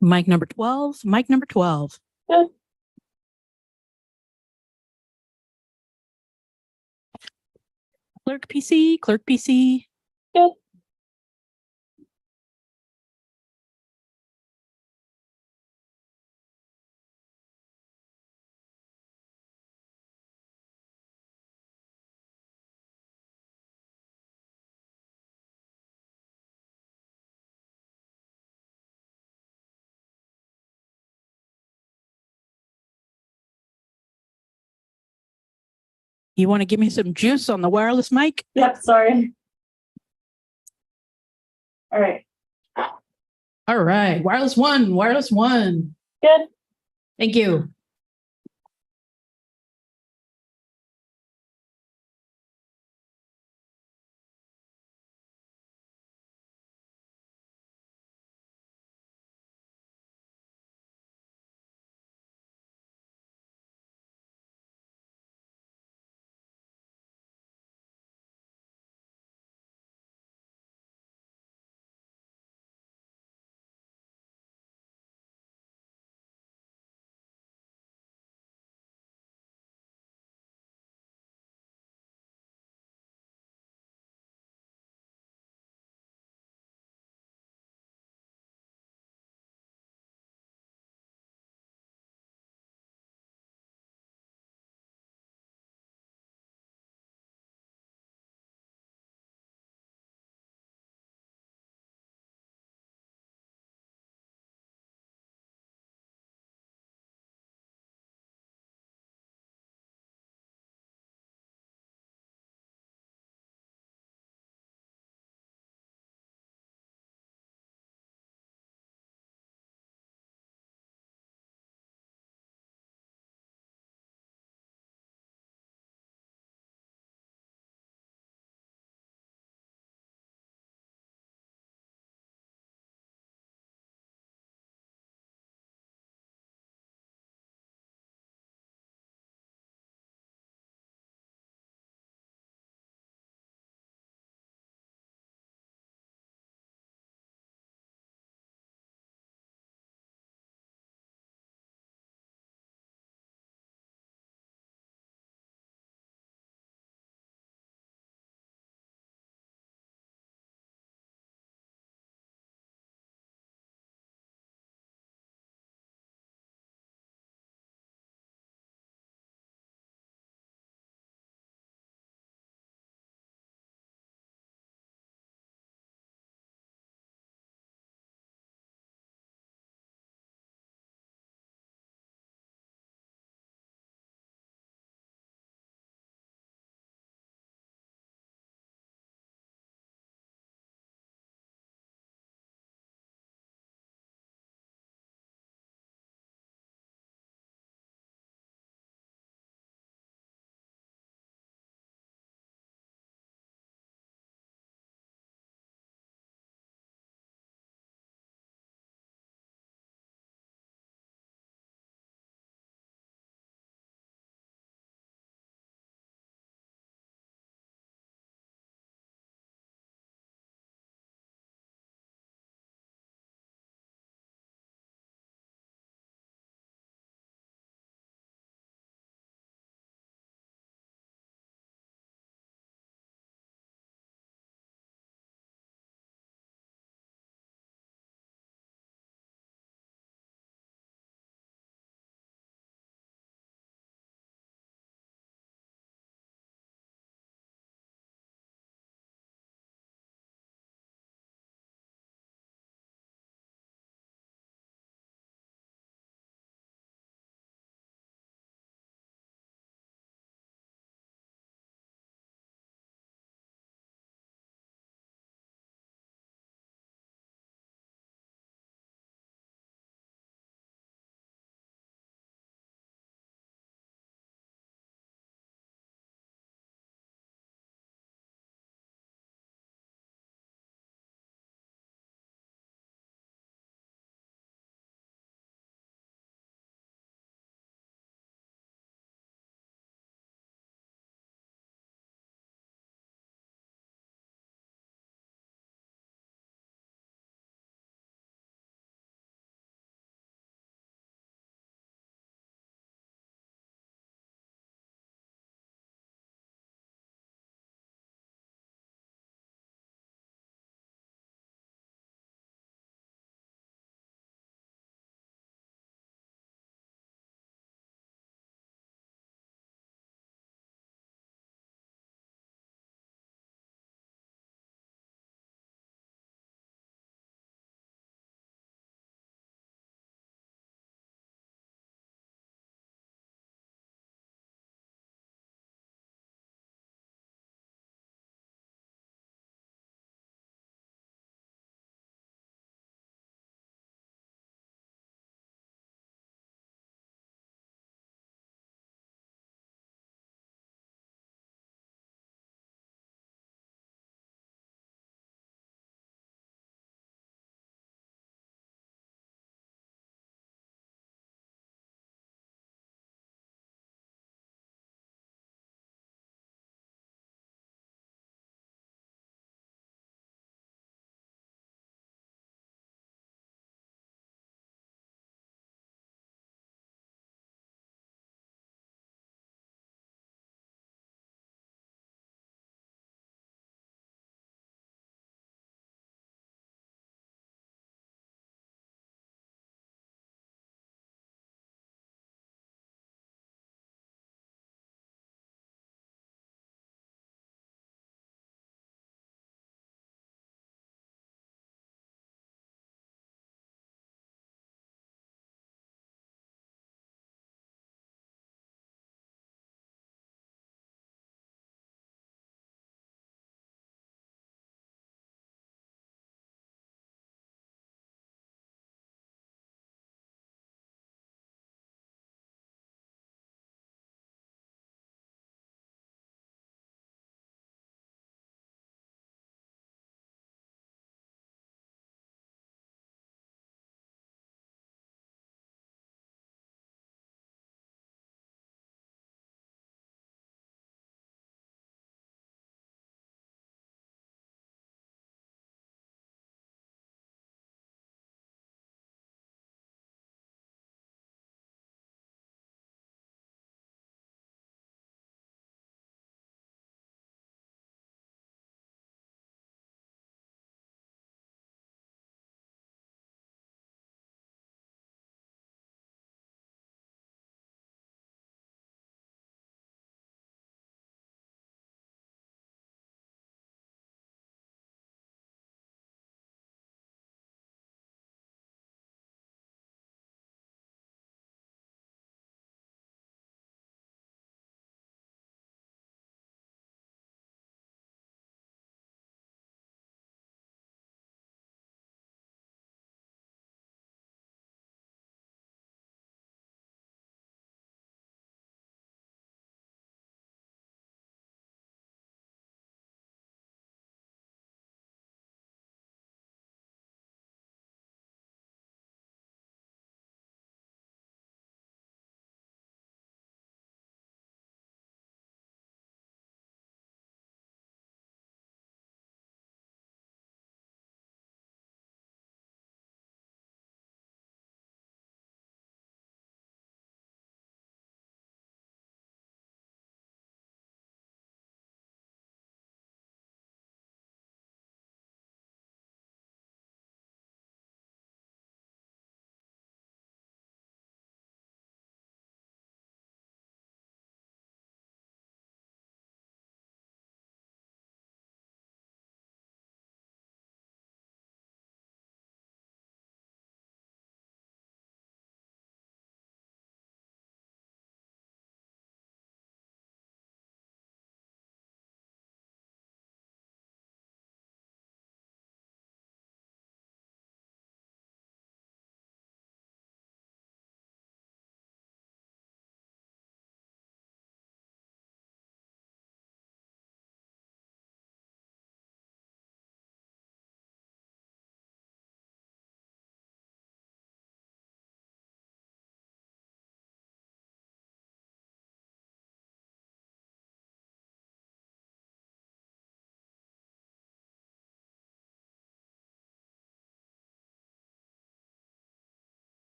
Mic number 12. Mic number 12. Clerk PC. Clerk PC. You want to give me some juice on the wireless mic? Yep, sorry. All right. All right. Wireless 1. Wireless 1. Good. Thank you.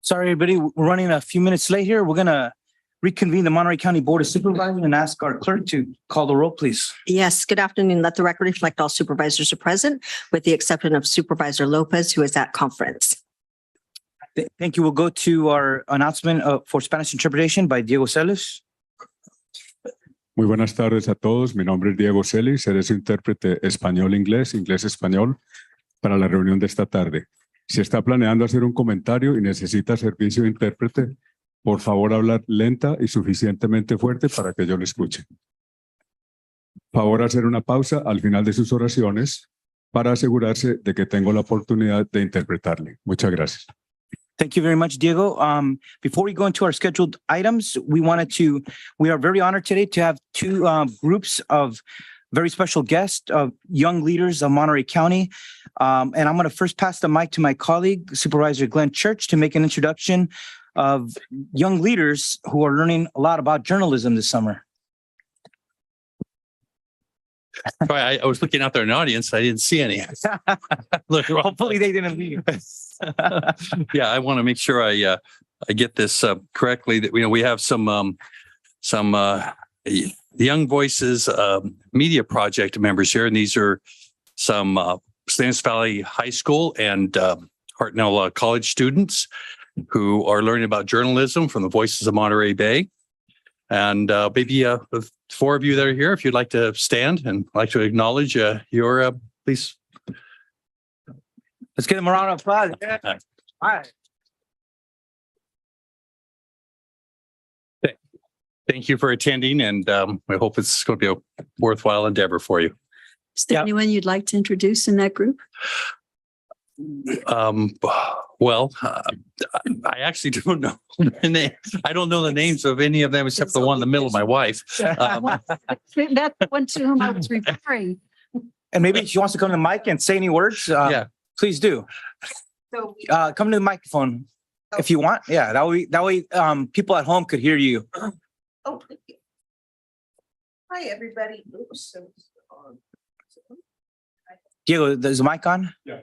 Sorry, everybody. We're running a few minutes late here. We're going to reconvene the Monterey County Board of Supervisors and ask our clerk to call the roll, please. Yes, good afternoon. Let the record reflect all supervisors are present, with the exception of Supervisor Lopez, who is at conference. Thank you. We'll go to our announcement for Spanish interpretation by Diego Celis. Muy buenas tardes a todos. Mi nombre es Diego Celis. Seré su intérprete español-inglés, inglés-español para la reunión de esta tarde. Si está planeando hacer un comentario y necesita servicio de intérprete, por favor hablar lenta y suficientemente fuerte para que yo le escuche. Favor hacer una pausa al final de sus oraciones para asegurarse de que tengo la oportunidad de interpretarle. Muchas gracias. Thank you very much, Diego. Before we go into our scheduled items, we are very honored today to have two groups of very special guests, young leaders of Monterey County. And I'm going to first pass the mic to my colleague, Supervisor Glenn Church, to make an introduction of young leaders who are learning a lot about journalism this summer. I was looking out there in the audience. I didn't see any. Hopefully they didn't leave. Yeah, I want to make sure I get this correctly. That we have some Young Voices Media Project members here, and these are some Stanislaus Valley High School and Hartnell College students who are learning about journalism from the Voices of Monterey Bay. And maybe the four of you that are here, if you'd like to stand and like to acknowledge your, please. Let's give them a round of applause. Yeah. All right. Thank you for attending, and I hope it's going to be a worthwhile endeavor for you. Is there anyone you'd like to introduce in that group? Well, I actually don't know the name. I don't know the names of any of them except the one in the middle of my wife. That's the one to whom I was referring. And maybe she wants to come to the mic and say any words. Yeah, please do. Come to the microphone if you want. Yeah, that way people at home could hear you. Oh, hi, everybody. Oops. Diego, is the mic on? Yeah.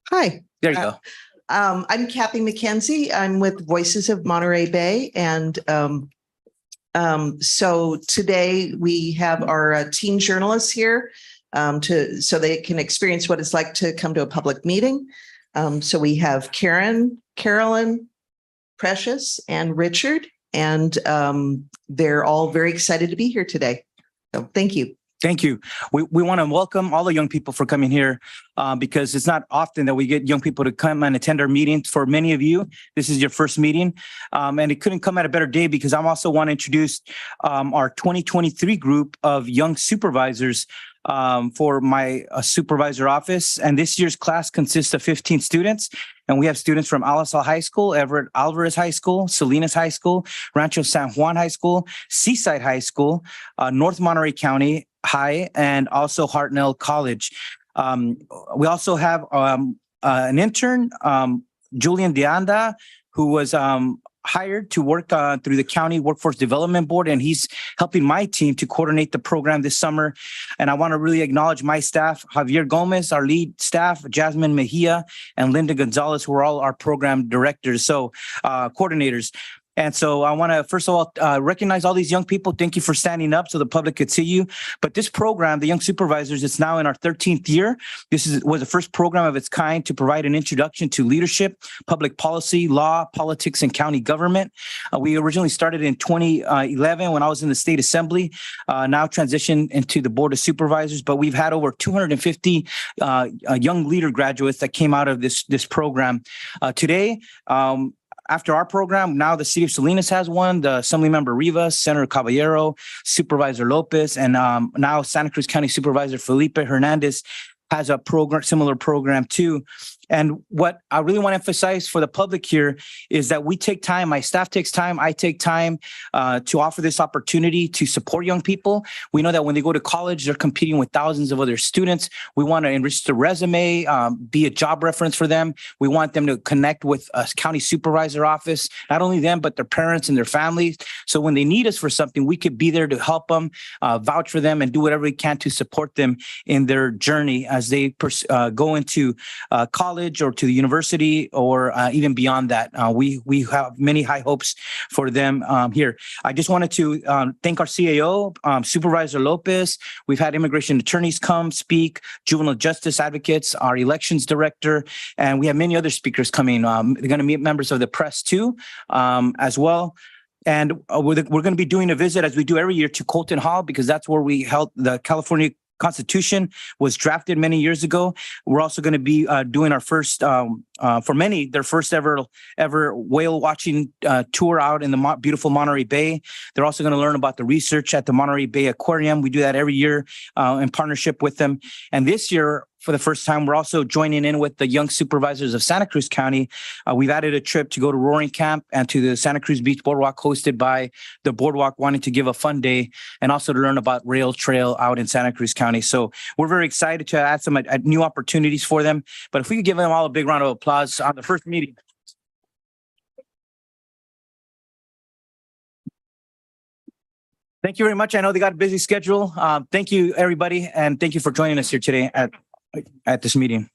Hi. There you go. I'm Kathy McKenzie. I'm with Voices of Monterey Bay. And so today we have our teen journalists here so they can experience what it's like to come to a public meeting. So we have Karen, Carolyn, Precious, and Richard. And they're all very excited to be here today. So thank you. Thank you. We want to welcome all the young people for coming here because it's not often that we get young people to come and attend our meetings. For many of you, this is your first meeting. And it couldn't come at a better day because I also want to introduce our 2023 group of young supervisors for my supervisor office. And this year's class consists of 15 students. And we have students from Alisal High School, Everett Alvarez High School, Salinas High School, Rancho San Juan High School, Seaside High School, North Monterey County High, and also Hartnell College. We also have an intern, Julian Deanda, who was hired to work through the County Workforce Development Board, and he's helping my team to coordinate the program this summer. And I want to really acknowledge my staff, Javier Gomez, our lead staff, Jasmine Mejia, and Linda Gonzalez, who are all our program directors, so coordinators. And so I want to, first of all, recognize all these young people. Thank you for standing up so the public could see you. But this program, the Young Supervisors, it's now in our 13th year. This was the first program of its kind to provide an introduction to leadership, public policy, law, politics, and county government. We originally started in 2011 when I was in the state assembly, now transitioned into the Board of Supervisors. But we've had over 250 young leader graduates that came out of this program. Today, after our program, now the city of Salinas has one, the Assemblymember Rivas, Senator Caballero, Supervisor Lopez, and now Santa Cruz County Supervisor Felipe Hernandez has a program, similar program too. And what I really want to emphasize for the public here is that we take time, my staff takes time, I take time to offer this opportunity to support young people. We know that when they go to college, they're competing with thousands of other students. We want to enrich the resume, be a job reference for them. We want them to connect with a county supervisor office, not only them, but their parents and their families. So when they need us for something, we could be there to help them, vouch for them, and do whatever we can to support them in their journey as they go into college college or to the university or even beyond that. We have many high hopes for them here. I just wanted to thank our CAO, Supervisor Lopez. We've had immigration attorneys come speak, juvenile justice advocates, our elections director, and we have many other speakers coming. They're going to meet members of the press too, as well. And we're going to be doing a visit, as we do every year, to Colton Hall, because that's where we held the California Constitution was drafted many years ago. We're also going to be doing our first, for many, their first ever whale watching tour out in the beautiful Monterey Bay. They're also going to learn about the research at the Monterey Bay Aquarium. We do that every year in partnership with them. And this year, for the first time, we're also joining in with the Young Supervisors of Santa Cruz County. We've added a trip to go to Roaring Camp and to the Santa Cruz Beach Boardwalk, hosted by the Boardwalk, wanting to give a fun day and also to learn about rail trail out in Santa Cruz County. So we're very excited to add some new opportunities for them. But if we could give them all a big round of applause on the first meeting. Thank you very much. I know they got a busy schedule. Thank you, everybody, and thank you for joining us here today at this meeting.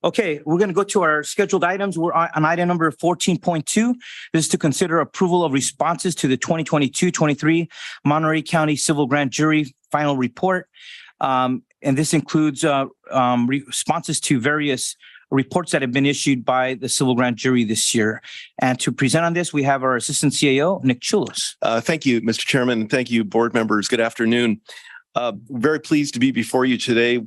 Okay, we're going to go to our scheduled items. We're on item number 14.2. This is to consider approval of responses to the 2022-23 Monterey County Civil Grand Jury final report. And this includes responses to various reports that have been issued by the Civil Grand Jury this year. And to present on this, we have our Assistant CAO, Nick Chulos. Thank you, Mr. Chairman, and thank you, board members. Good afternoon. Very pleased to be before you today,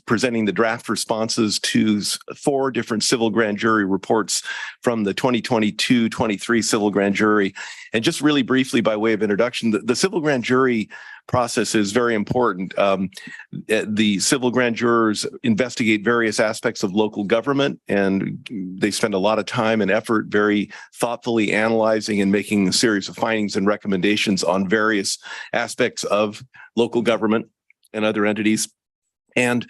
presenting the draft responses to 4 different civil grand jury reports from the 2022-23 civil grand jury. And just really briefly, by way of introduction, the civil grand jury process is very important. The civil grand jurors investigate various aspects of local government, and they spend a lot of time and effort very thoughtfully analyzing and making a series of findings and recommendations on various aspects of local government and other entities. And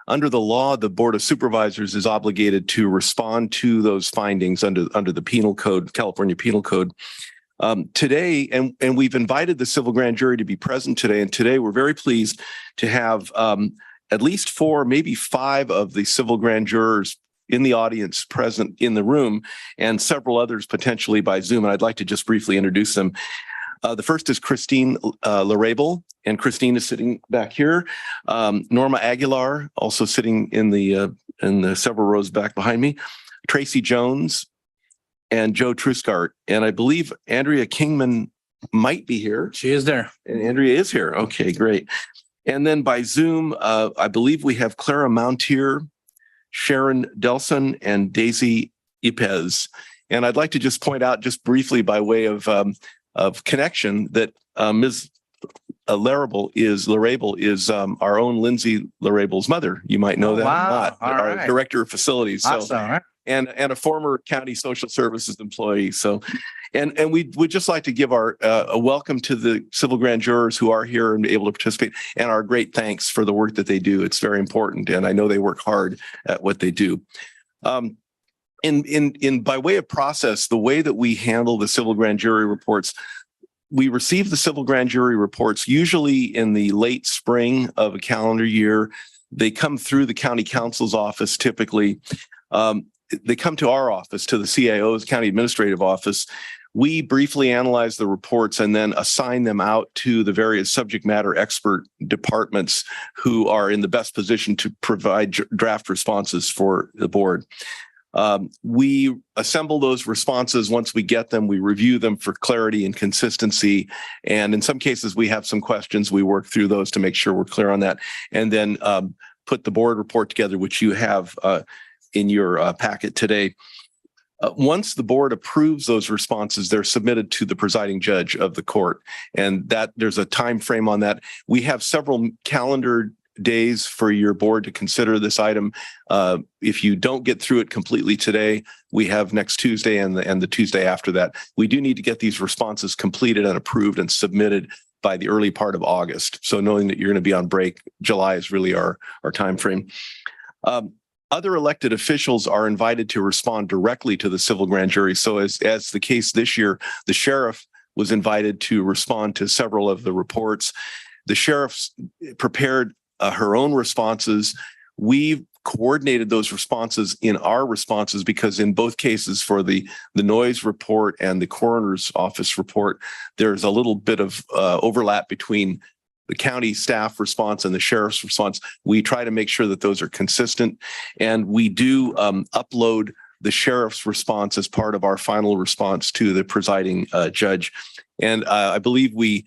under the law, the Board of Supervisors is obligated to respond to those findings under the Penal Code, California Penal Code. Today, and we've invited the civil grand jury to be present today. And today we're very pleased to have at least 4, maybe 5 of the civil grand jurors in the audience present in the room, and several others potentially by Zoom. And I'd like to just briefly introduce them. The first is Christine Larrabel, and Christine is sitting back here. Norma Aguilar, also sitting in the several rows back behind me. Tracy Jones, and Joe Truscart. And I believe Andrea Kingman might be here. She is there. And Andrea is here. Okay, great. And then by Zoom, I believe we have Clara Mountier, Sharon Delson, and Daisy Ipez. And I'd like to just point out just briefly by way of connection that Ms. Larrabel is our own Lindsay Larrabel's mother. You might know that or not. Our director of facilities. So, awesome. And a former county social services employee. So, and we would just like to give our a welcome to the civil grand jurors who are here and able to participate, and our great thanks for the work that they do. It's very important, and I know they work hard at what they do. In by way of process, the way that we handle the civil grand jury reports, we receive the civil grand jury reports usually in the late spring of a calendar year. They come through the county counsel's office typically. They come to our office, to the CAO's county administrative office. We briefly analyze the reports and then assign them out to the various subject matter expert departments who are in the best position to provide draft responses for the board. We assemble those responses. Once we get them, we review them for clarity and consistency. And in some cases, we have some questions. We work through those to make sure we're clear on that. And then put the board report together, which you have in your packet today. Once the board approves those responses, they're submitted to the presiding judge of the court. And that there's a time frame on that. We have several calendar days for your board to consider this item. If you don't get through it completely today, we have next Tuesday and the Tuesday after that. We do need to get these responses completed and approved and submitted by the early part of August. So knowing that you're going to be on break, July is really our time frame. Other elected officials are invited to respond directly to the civil grand jury. So as the case this year, the sheriff was invited to respond to several of the reports. The sheriff's prepared her own responses. We coordinated those responses in our responses because in both cases for the noise report and the coroner's office report, there's a little bit of overlap between the county staff response and the sheriff's response. We try to make sure that those are consistent, and we do upload the sheriff's response as part of our final response to the presiding judge. And I believe we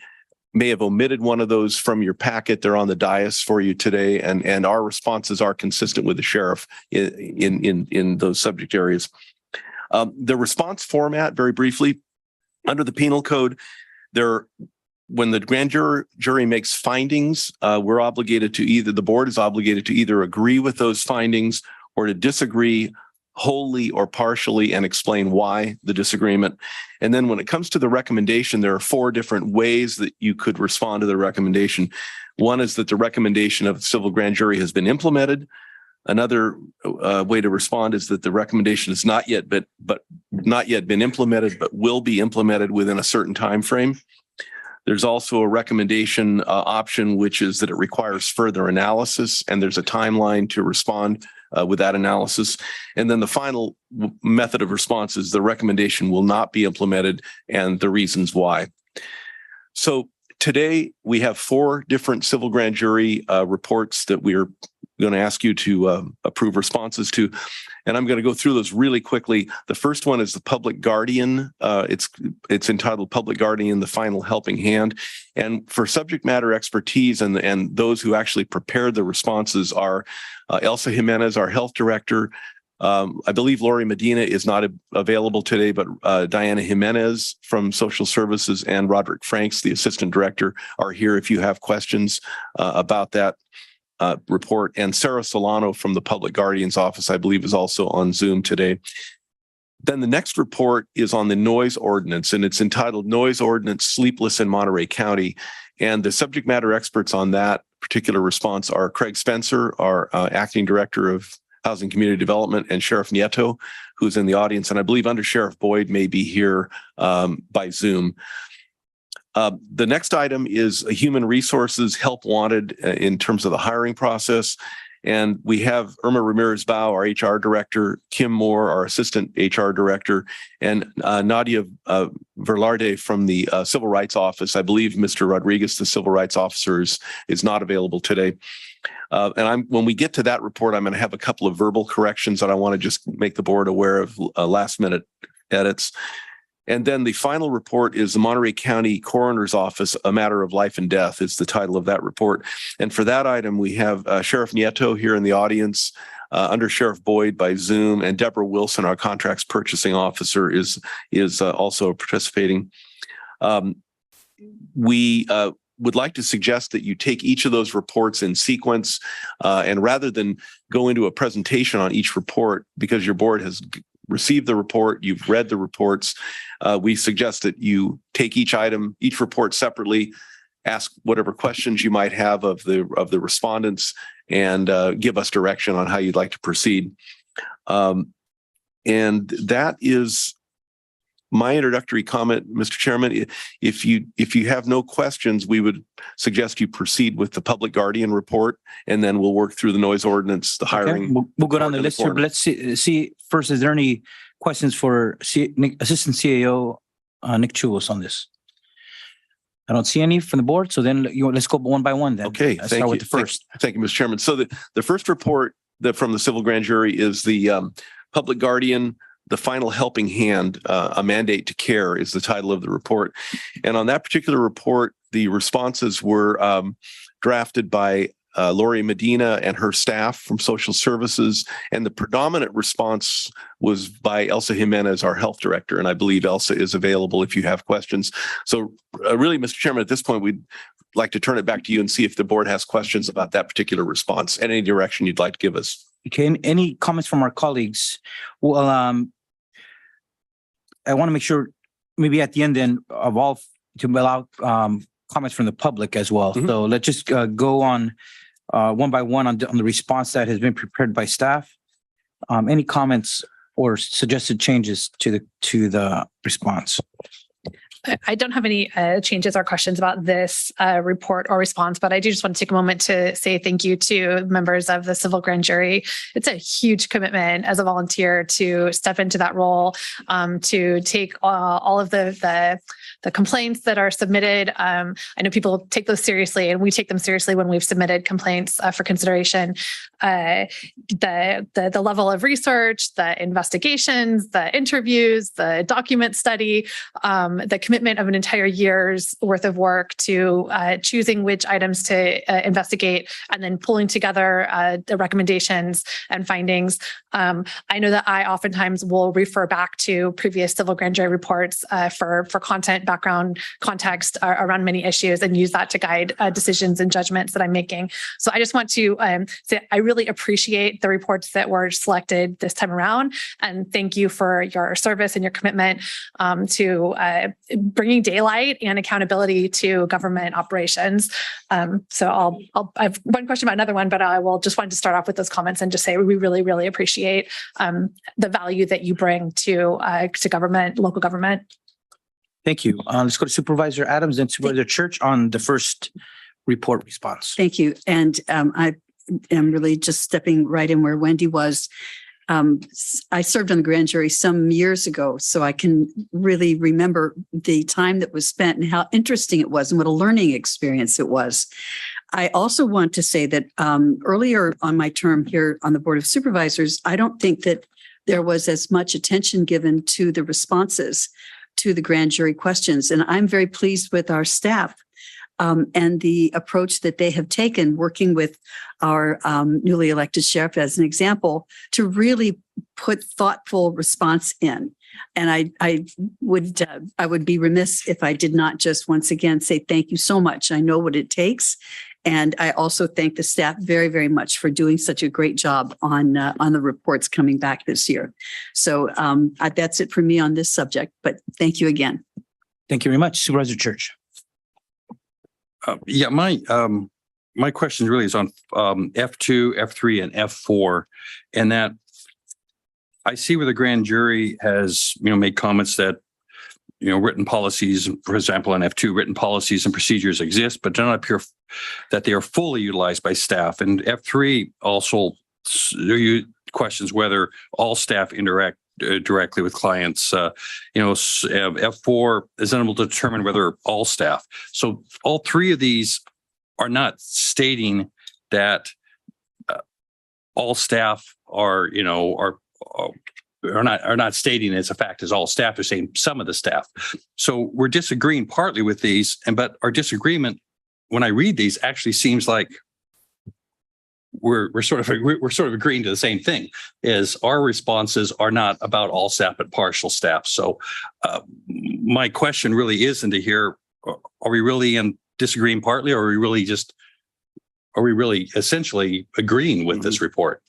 may have omitted one of those from your packet. They're on the dais for you today, and our responses are consistent with the sheriff in those subject areas. The response format, very briefly, under the penal code, when the grand jury makes findings, we're obligated to the board is obligated to either agree with those findings or to disagree wholly or partially and explain why the disagreement. And then when it comes to the recommendation, there are 4 different ways that you could respond to the recommendation. One is that the recommendation of the civil grand jury has been implemented. Another way to respond is that the recommendation has not yet been implemented, but will be implemented within a certain time frame. There's also a recommendation option, which is that it requires further analysis, and there's a timeline to respond with that analysis. And then the final method of response is the recommendation will not be implemented and the reasons why. So today we have 4 different civil grand jury reports that we're going to ask you to approve responses to. And I'm going to go through those really quickly. The first one is the Public Guardian. It's entitled Public Guardian, the Final Helping Hand. And for subject matter expertise and those who actually prepared the responses are Elsa Jimenez, our health director. I believe Lori Medina is not available today, but Diana Jimenez from Social Services and Roderick Franks, the assistant director, are here if you have questions about that report. And Sarah Solano from the Public Guardian's office, I believe, is also on Zoom today. Then the next report is on the noise ordinance, and it's entitled Noise Ordinance Sleepless in Monterey County. And the subject matter experts on that particular response are Craig Spencer, our acting director of Housing Community Development, and Sheriff Nieto, who's in the audience. And I believe Under Sheriff Boyd may be here by Zoom. The next item is a human resources help wanted in terms of the hiring process. And we have Irma Ramirez-Bao, our HR director, Kim Moore, our assistant HR director, and Nadia Verlarde from the Civil Rights Office. I believe Mr. Rodriguez, the Civil Rights Officer, is not available today. When we get to that report, I'm going to have a couple of verbal corrections that I want to just make the board aware of, last minute edits. And then the final report is the Monterey County Coroner's Office, A Matter of Life and Death is the title of that report. And for that item, we have Sheriff Nieto here in the audience, Under Sheriff Boyd by Zoom, and Deborah Wilson, our contracts purchasing officer, is also participating. We would like to suggest that you take each of those reports in sequence, and rather than go into a presentation on each report, because your board has received the report, you've read the reports, we suggest that you take each report separately, ask whatever questions you might have of the respondents, and give us direction on how you'd like to proceed. And that is my introductory comment, Mr. Chairman. If you have no questions, we would suggest you proceed with the Public Guardian report, and then we'll work through the noise ordinance, the hiring. Okay. We'll go down the list here, but let's see first, is there any questions for Assistant CAO Nick Chulos on this? I don't see any from the board, so then let's go one by one then. Okay, let's start with the first. Thank you, Mr. Chairman. So the first report from the civil grand jury is the Public Guardian, the Final Helping Hand, A Mandate to Care is the title of the report. And on that particular report, the responses were drafted by Lori Medina and her staff from Social Services. And the predominant response was by Elsa Jimenez, our health director. And I believe Elsa is available if you have questions. So really, Mr. Chairman, at this point, we'd like to turn it back to you and see if the board has questions about that particular response and any direction you'd like to give us. Okay, any comments from our colleagues? Well, I want to make sure maybe at the end then of all to allow comments from the public as well. Mm-hmm. So let's just go on one by one on the response that has been prepared by staff. Any comments or suggested changes to the response? I don't have any changes or questions about this report or response, but I do just want to take a moment to say thank you to members of the civil grand jury. It's a huge commitment as a volunteer to step into that role, to take all of the complaints that are submitted. I know people take those seriously, and we take them seriously when we've submitted complaints for consideration. The level of research, the investigations, the interviews, the document study, the commitment of an entire year's worth of work to choosing which items to investigate and then pulling together the recommendations and findings. I know that I oftentimes will refer back to previous civil grand jury reports for content, background, context around many issues, and use that to guide decisions and judgments that I'm making. So I just want to say I really appreciate the reports that were selected this time around, and thank you for your service and your commitment to bringing daylight and accountability to government operations. So I have one question about another one, but I will just wanted to start off with those comments and just say we really, really appreciate the value that you bring to government, local government. Thank you. Let's go to Supervisor Adams and Supervisor Church on the first report response. Thank you. And I am really just stepping right in where Wendy was. I served on the grand jury some years ago, so I can really remember the time that was spent and how interesting it was and what a learning experience it was. I also want to say that earlier on my term here on the Board of Supervisors, I don't think that there was as much attention given to the responses to the grand jury questions. And I'm very pleased with our staff and the approach that they have taken, working with our newly elected sheriff as an example, to really put thoughtful response in. And I would be remiss if I did not just once again say thank you so much. I know what it takes. And I also thank the staff very, very much for doing such a great job on the reports coming back this year. So that's it for me on this subject, but thank you again. Thank you very much. Supervisor Church. Yeah, my question really is on F2, F3, and F4, and that I see where the grand jury has, made comments that, written policies, for example, on F2, written policies and procedures exist, but do not appear that they are fully utilized by staff. And F3 also questions whether all staff interact directly with clients. F4 is unable to determine whether all staff. So all three of these are not stating that all staff are not stating as a fact as all staff. They're saying some of the staff. So we're disagreeing partly with these, but our disagreement, when I read these, actually seems like we're sort of agreeing to the same thing. Is our responses are not about all staff but partial staff. So my question really is into here: are we really disagreeing partly, or are we really essentially agreeing with this report?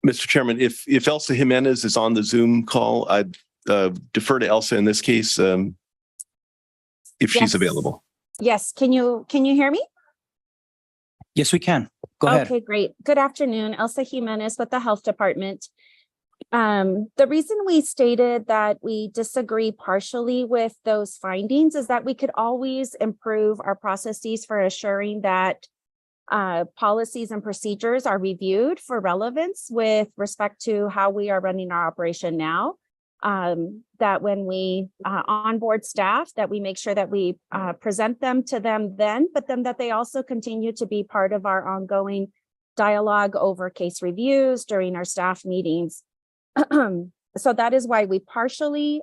Mr. Chairman, if Elsa Jimenez is on the Zoom call, I'd defer to Elsa in this case, if she's available. Yes. Can you hear me? Yes, we can. Go ahead. Okay, great. Good afternoon. Elsa Jimenez with the Health Department. The reason we stated that we disagree partially with those findings is that we could always improve our processes for assuring that policies and procedures are reviewed for relevance with respect to how we are running our operation now. That when we onboard staff, that we make sure that we present them to them then, but then that they also continue to be part of our ongoing dialogue over case reviews during our staff meetings. So that is why we partially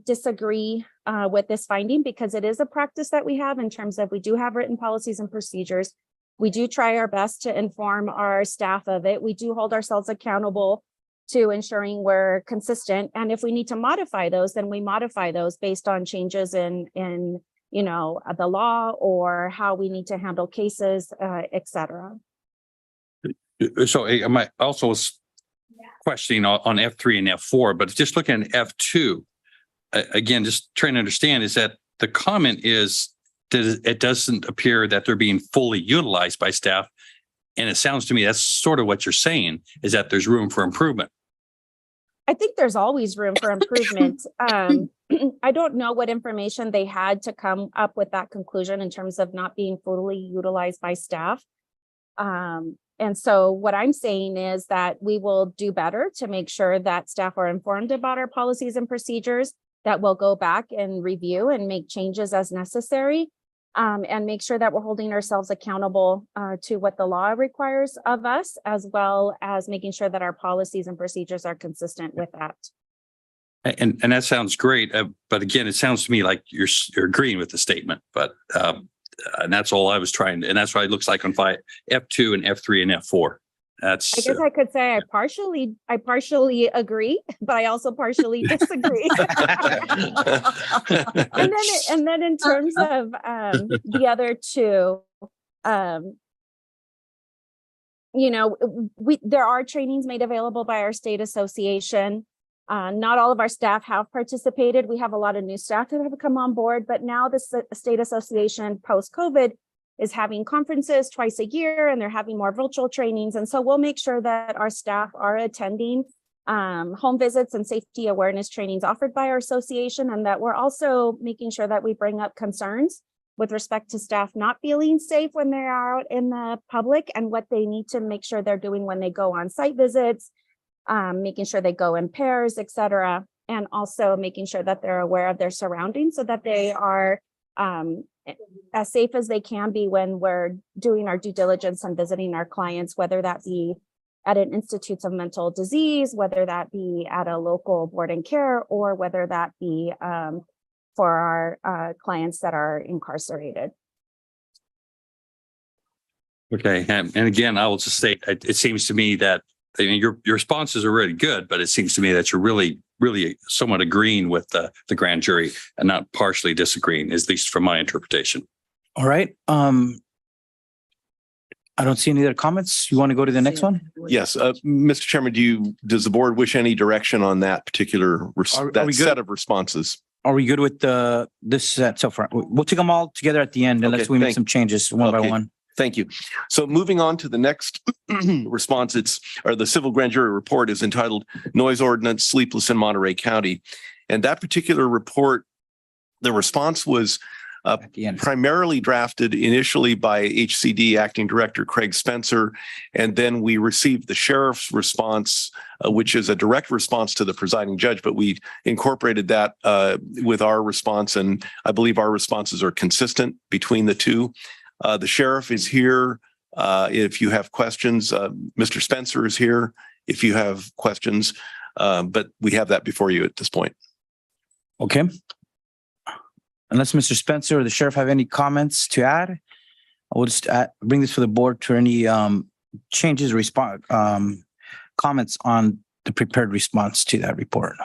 disagree with this finding, because it is a practice that we have in terms of we do have written policies and procedures. We do try our best to inform our staff of it. We do hold ourselves accountable to ensuring we're consistent. And if we need to modify those, then we modify those based on changes in the law or how we need to handle cases, et cetera. So I also was questioning on F3 and F4, but just looking at F2, again, just trying to understand is that the comment is that it doesn't appear that they're being fully utilized by staff. And it sounds to me that's sort of what you're saying, is that there's room for improvement. I think there's always room for improvement. I don't know what information they had to come up with that conclusion in terms of not being fully utilized by staff. And so what I'm saying is that we will do better to make sure that staff are informed about our policies and procedures, that we'll go back and review and make changes as necessary, and make sure that we're holding ourselves accountable to what the law requires of us, as well as making sure that our policies and procedures are consistent with that. And that sounds great. But again, it sounds to me like you're agreeing with the statement, but and that's all I was trying. And that's why it looks like on F2 and F3 and F4. That's, I guess I could say I partially agree, but I also partially disagree. and then in terms of the other two, there are trainings made available by our state association. Not all of our staff have participated. We have a lot of new staff that have come on board, but now the state association post-COVID is having conferences twice a year, and they're having more virtual trainings. And so we'll make sure that our staff are attending home visits and safety awareness trainings offered by our association, and that we're also making sure that we bring up concerns with respect to staff not feeling safe when they're out in the public, and what they need to make sure they're doing when they go on site visits, making sure they go in pairs, et cetera, and also making sure that they're aware of their surroundings so that they are as safe as they can be when we're doing our due diligence and visiting our clients, whether that be at an institute of mental disease, whether that be at a local board and care, or whether that be for our clients that are incarcerated. okay. And again, I will just say, it seems to me that, I mean, your responses are really good, but it seems to me that you're really somewhat agreeing with the grand jury and not partially disagreeing, at least from my interpretation. All right. I don't see any other comments. You want to go to the next one? Yes, Mr. Chairman, does the board wish any direction on that particular set of responses? Are we good with this set so far? We'll take them all together at the end, unless we make some changes one by one. Thank you. So moving on to the next response, the civil grand jury report is entitled Noise Ordinance Sleepless in Monterey County. And that particular report, the response was primarily drafted initially by HCD Acting Director Craig Spencer. And then we received the sheriff's response, which is a direct response to the presiding judge, but we incorporated that with our response. And I believe our responses are consistent between the two. The sheriff is here. If you have questions, Mr. Spencer is here. If you have questions, but we have that before you at this point. Okay. Unless Mr. Spencer or the sheriff have any comments to add, I will just bring this for the board to any changes, comments on the prepared response to that report.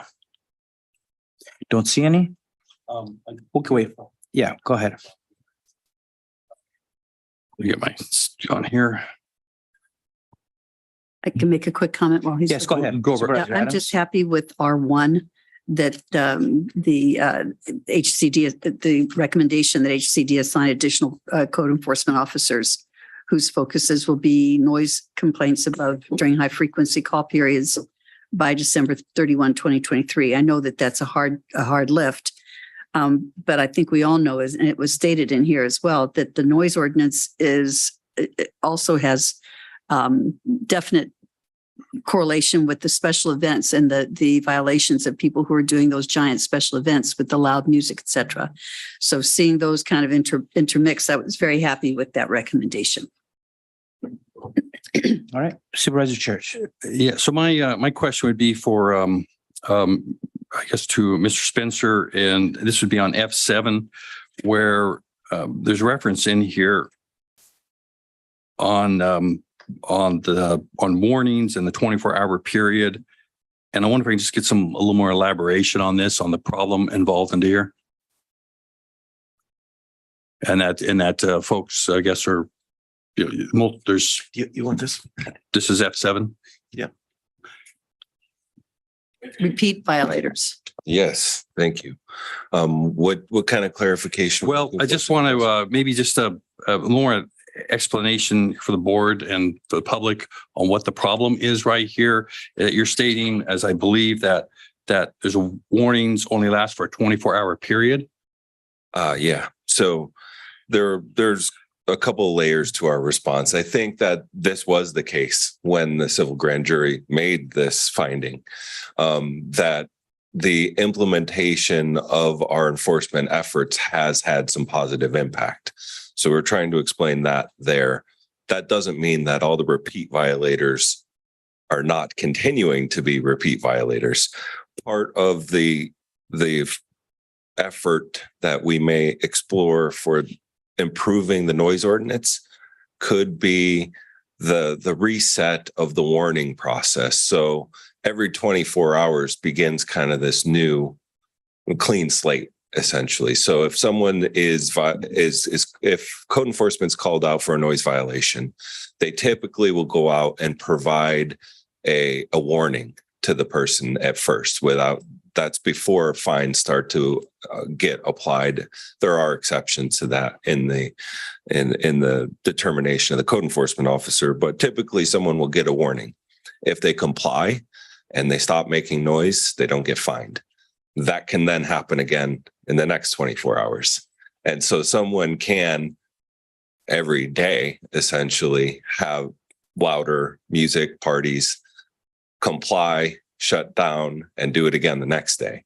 Don't see any? Okay, wait. Yeah, go ahead. Let me get my on here. I can make a quick comment while he's. Yes, go ahead. Go over. Yeah, I'm just happy with R1 that the HCD, the recommendation that HCD assign additional code enforcement officers whose focuses will be noise complaints during high frequency call periods by December 31, 2023. I know that that's a hard lift. But I think we all know, and it was stated in here as well, that the noise ordinance also has definite correlation with the special events and the violations of people who are doing those giant special events with the loud music, et cetera. So seeing those kind of intermix, I was very happy with that recommendation. All right, Supervisor Church. Yeah. So my question would be for I guess to Mr. Spencer, and this would be on F7, where there's reference in here on warnings and the 24-hour period. And I wonder if I can just get a little more elaboration on this, on the problem involved in here. And that folks, I guess, are, there's. You want this? This is F7? Yeah. Repeat violators. Yes, thank you. What kind of clarification? Well, I just want to maybe just a more explanation for the board and for the public on what the problem is right here. You're stating, as I believe, that that there's warnings only last for a 24-hour period? Yeah. So there's a couple of layers to our response. I think that this was the case when the civil grand jury made this finding, that the implementation of our enforcement efforts has had some positive impact. So we're trying to explain that there. That doesn't mean that all the repeat violators are not continuing to be repeat violators. Part of the effort that we may explore for improving the noise ordinance could be the reset of the warning process. So every 24 hours begins kind of this new clean slate, essentially. So if someone if code enforcement's called out for a noise violation, they typically will go out and provide a warning to the person at first. That's before fines start to get applied. There are exceptions to that in the determination of the code enforcement officer, but typically someone will get a warning. If they comply and they stop making noise, they don't get fined. That can then happen again in the next 24 hours. And so someone can every day essentially have louder music, parties, comply, shut down, and do it again the next day.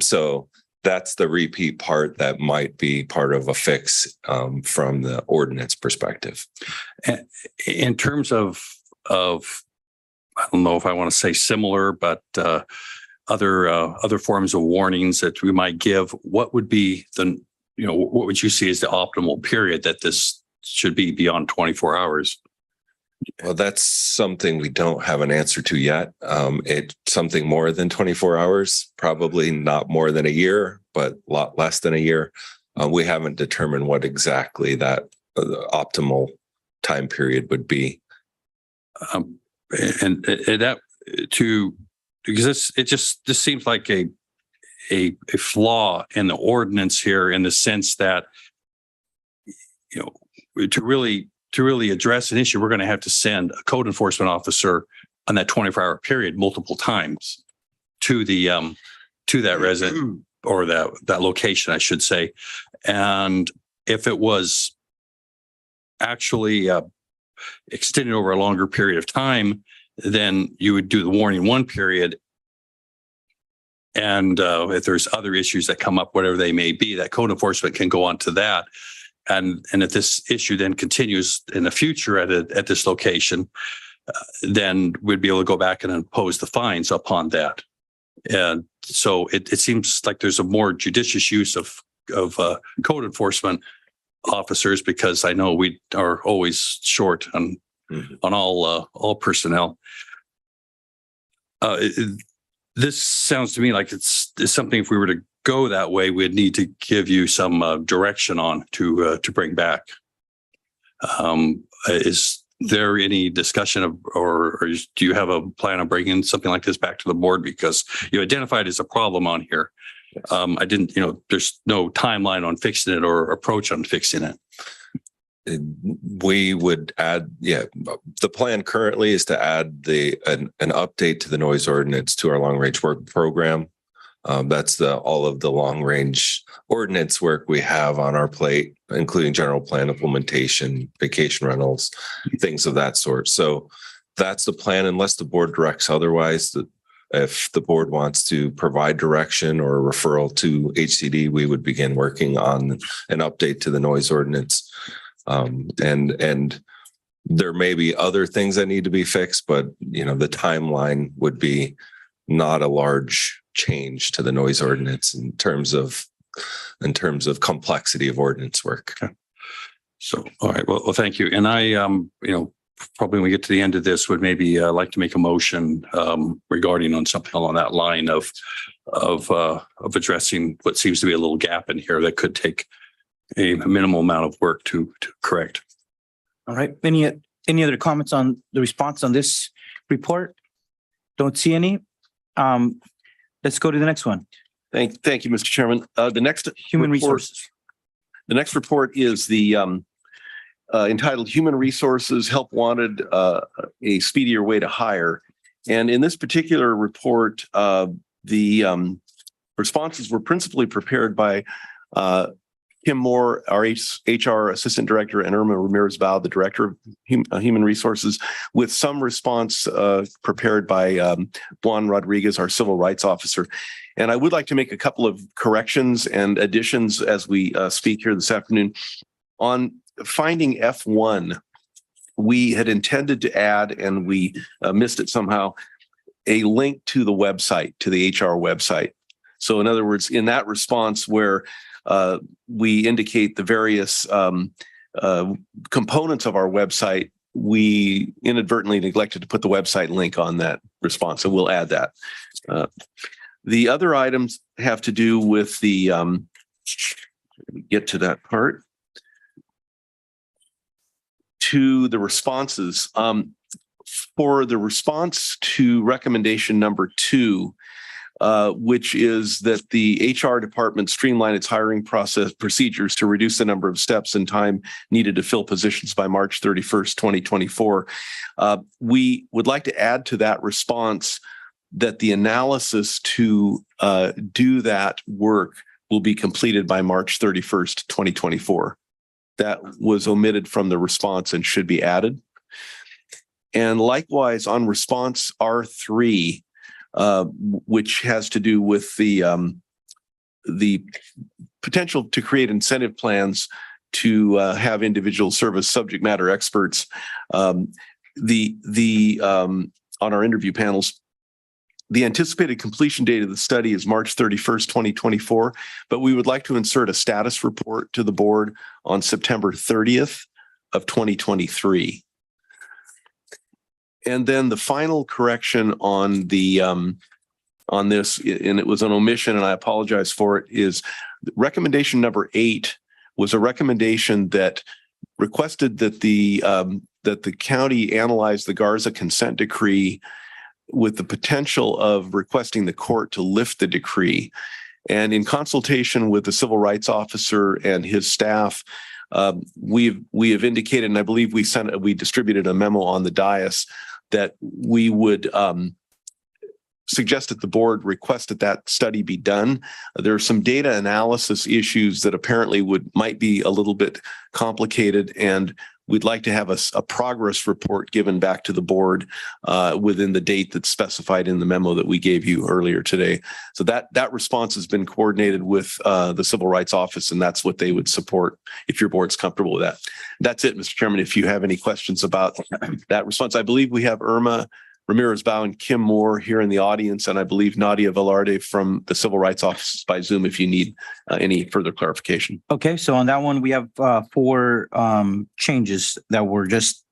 So that's the repeat part that might be part of a fix from the ordinance perspective. In terms of I don't know if I want to say similar, but other forms of warnings that we might give, what would be what would you see as the optimal period that this should be beyond 24 hours? Well, that's something we don't have an answer to yet. It's something more than 24 hours, probably not more than a year, but a lot less than a year. We haven't determined what exactly that optimal time period would be. And that because this seems like a flaw in the ordinance here, in the sense that, to really address an issue, we're going to have to send a code enforcement officer on that 24-hour period multiple times to that resident or that location, I should say. And if it was actually extended over a longer period of time, then you would do the warning one period. And if there's other issues that come up, whatever they may be, that code enforcement can go on to that. And if this issue then continues in the future at this location, then we'd be able to go back and impose the fines upon that. And so it seems like there's a more judicious use of code enforcement officers, because I know we are always short on all personnel. This sounds to me like it's something, if we were to go that way, we'd need to give you some direction on to bring back. Is there any discussion of, or do you have a plan on bringing something like this back to the board? Because you identified as a problem on here. Yes. I didn't, there's no timeline on fixing it or approach on fixing it. We would add, the plan currently is to add an update to the noise ordinance to our long range work program. That's all of the long range ordinance work we have on our plate, including general plan implementation, vacation rentals, things of that sort. So that's the plan, unless the board directs otherwise. If the board wants to provide direction or a referral to HCD, we would begin working on an update to the noise ordinance. And there may be other things that need to be fixed, but the timeline would be not a large change to the noise ordinance in terms of complexity of ordinance work. Okay. So, all right. Well, thank you. And I, probably when we get to the end of this, would maybe like to make a motion regarding on something along that line of addressing what seems to be a little gap in here that could take a minimal amount of work to correct. All right. Any other comments on the response on this report? Don't see any. Let's go to the next one. Thank you, Mr. Chairman. The next Human Resources. The next report is the entitled Human Resources Help Wanted, a Speedier Way to Hire. And in this particular report, The responses were principally prepared by Kim Moore, our HR Assistant Director, and Irma Ramirez-Bao, the Director of Human Resources, with some response prepared by Juan Rodriguez, our Civil Rights Officer. And I would like to make a couple of corrections and additions as we speak here this afternoon. On finding F1, we had intended to add, and we missed it somehow, a link to the website, to the HR website. So in other words, in that response where we indicate the various components of our website, we inadvertently neglected to put the website link on that response. So we'll add that. The other items have to do with the, let me get to that part, to the responses. For the response to recommendation number 2, which is that the HR department streamline its hiring process procedures to reduce the number of steps and time needed to fill positions by March 31st, 2024. We would like to add to that response that the analysis to do that work will be completed by March 31st, 2024. That was omitted from the response and should be added. And likewise on response R3, which has to do with the potential to create incentive plans to have individual service subject matter experts. On our interview panels, the anticipated completion date of the study is March 31st, 2024, but we would like to insert a status report to the board on September 30th of 2023. And then the final correction on the on this, and it was an omission, and I apologize for it, is recommendation number 8 was a recommendation that requested that the county analyze the Garza consent decree with the potential of requesting the court to lift the decree. And in consultation with the civil rights officer and his staff, we have indicated, and I believe we distributed a memo on the dais, that we would suggest that the board request that study be done. There are some data analysis issues that apparently might be a little bit complicated, and we'd like to have a progress report given back to the board within the date that's specified in the memo that we gave you earlier today. So that response has been coordinated with the Civil Rights Office, and that's what they would support if your board's comfortable with that. That's it, Mr. Chairman. If you have any questions about that response, I believe we have Irma Ramirez-Bao and Kim Moore here in the audience, and I believe Nadia Velarde from the Civil Rights Office by Zoom if you need any further clarification. Okay, so on that one, we have 4 changes that were just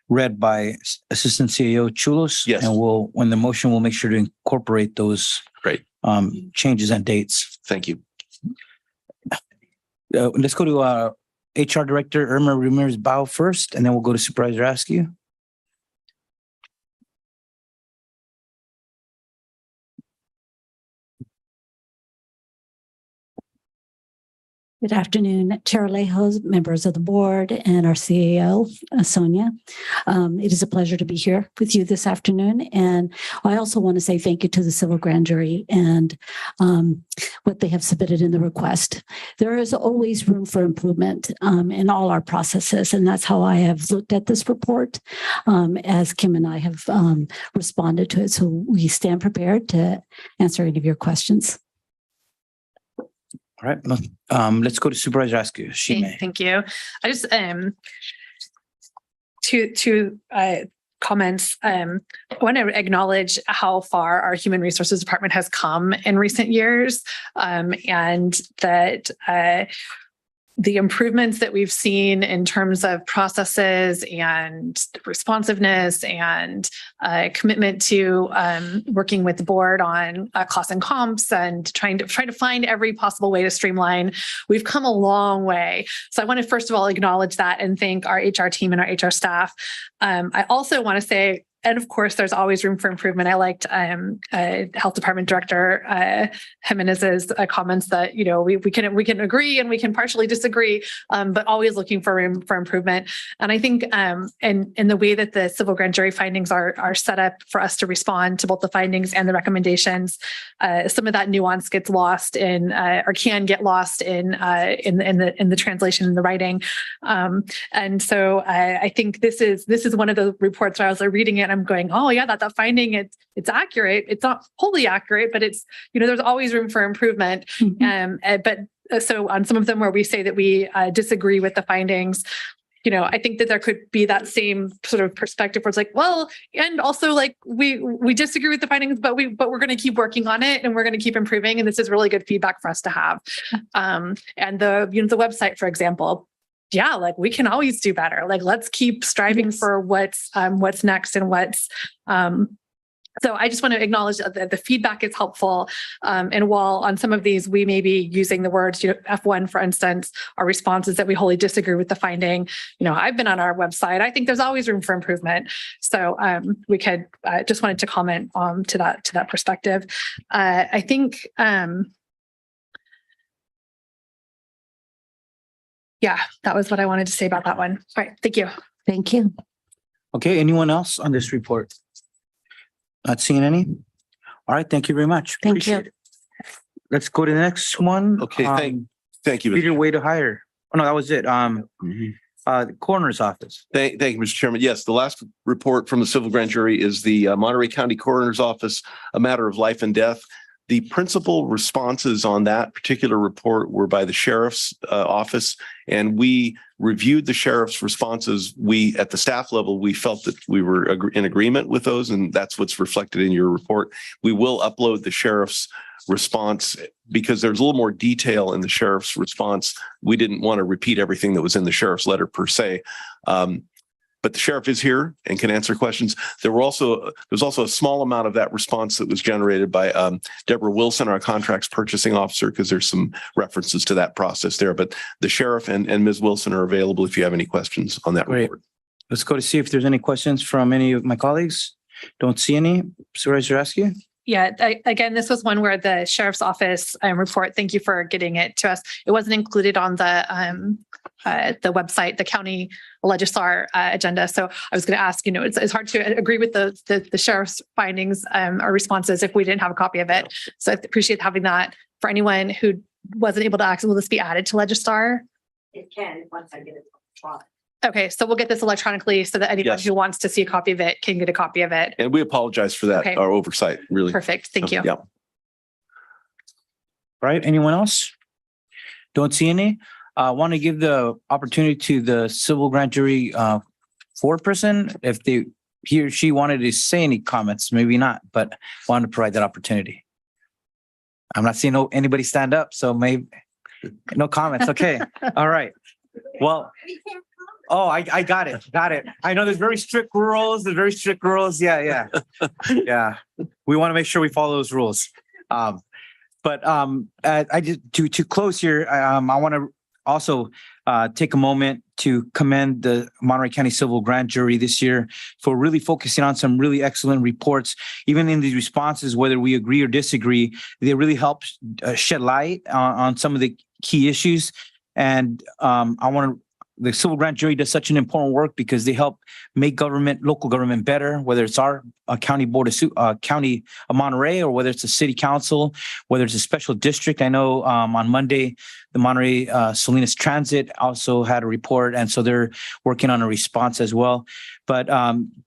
read by Assistant CEO Chulos. Yes. And when the motion, we'll make sure to incorporate those Great. Changes and dates. Thank you. Let's go to HR Director Irma Ramirez-Bao first, and then we'll go to Supervisor Askew. Good afternoon, Chair Alejo, members of the board, and our CEO, Sonia. It is a pleasure to be here with you this afternoon. And I also want to say thank you to the civil grand jury and what they have submitted in the request. There is always room for improvement in all our processes, and that's how I have looked at this report as Kim and I have responded to it. So we stand prepared to answer any of your questions. All right, let's go to Supervisor Askew. Thank you. I just two comments. I want to acknowledge how far our Human Resources Department has come in recent years, and that the improvements that we've seen in terms of processes and responsiveness and commitment to working with the board on costs and comps and trying to find every possible way to streamline. We've come a long way. So I want to first of all acknowledge that and thank our HR team and our HR staff. I also want to say And of course, there's always room for improvement. I liked Health Department Director Jimenez's comments that, you know, we can agree and we can partially disagree, but always looking for room for improvement. And I think in the way that the civil grand jury findings are set up for us to respond to both the findings and the recommendations, some of that nuance gets lost in or can get lost in the translation and the writing. And so I think this is one of the reports where I was reading it and I'm going, oh yeah, that finding it's accurate. It's not wholly accurate, but it's, you know, there's always room for improvement. But so on some of them where we say that we disagree with the findings, you know, I think that there could be that same sort of perspective where it's like, well, and also like we disagree with the findings, but we're going to keep working on it and we're going to keep improving. And this is really good feedback for us to have. And the website, for example, yeah, like we can always do better. Like, let's keep striving for what's next and what's, so I just want to acknowledge that the feedback is helpful. And while on some of these, we may be using the words, you know, F1, for instance, our responses that we wholly disagree with the finding. You know, I've been on our website. I think there's always room for improvement. So we could just wanted to comment to that perspective. I think, yeah, that was what I wanted to say about that one. All right. Thank you. Thank you. Okay, anyone else on this report? Not seeing any? All right, thank you very much. Thank Appreciate you. it. Let's go to the next one. Okay, thank you. Peter, way to hire. Oh, no, that was it. The coroner's office. Thank you, Mr. Chairman. Yes, the last report from the civil grand jury is the Monterey County Coroner's Office, a matter of life and death. The principal responses on that particular report were by the sheriff's office, and we reviewed the sheriff's responses. We, at the staff level, we felt that we were in agreement with those, and that's what's reflected in your report. We will upload the sheriff's response because there's a little more detail in the sheriff's response. We didn't want to repeat everything that was in the sheriff's letter per se. But the sheriff is here and can answer questions. There's also a small amount of that response that was generated by Deborah Wilson, our contracts purchasing officer, because there's some references to that process there. But the sheriff and Ms. Wilson are available if you have any questions on that report. Let's go to see if there's any questions from any of my colleagues. Don't see any. Supervisor Askew? Yeah, again, this was one where the sheriff's office report, thank you for getting it to us. It wasn't included on the website, the county legislar agenda. So I was going to ask, you know, it's hard to agree with the sheriff's findings or responses if we didn't have a copy of it. So I appreciate having that. For anyone who wasn't able to access, will this be added to Legistar? It can, once I get it electronic. Okay, so we'll get this electronically so that anyone who wants to see a copy of it can get a copy of it. And we apologize for that, our oversight, really. Perfect. Thank you. Yeah. Right. Anyone else? Don't see any. I want to give the opportunity to the civil grand jury foreperson if he or she wanted to say any comments, maybe not, but wanted to provide that opportunity. I'm not seeing anybody stand up, so maybe no comments. Okay. All right. Well, oh, I got it. Got it. I know there's very strict rules. Yeah. Yeah. We want to make sure we follow those rules. But I just to close here, I want to also take a moment to commend the Monterey County Civil Grand Jury this year for really focusing on some really excellent reports. Even in these responses, whether we agree or disagree, they really help shed light on some of the key issues. And the Civil Grand Jury does such an important work because they help make local government better, whether it's our county board of county of Monterey, or whether it's a city council, whether it's a special district. I know on Monday, the Monterey Salinas Transit also had a report, and so they're working on a response as well. But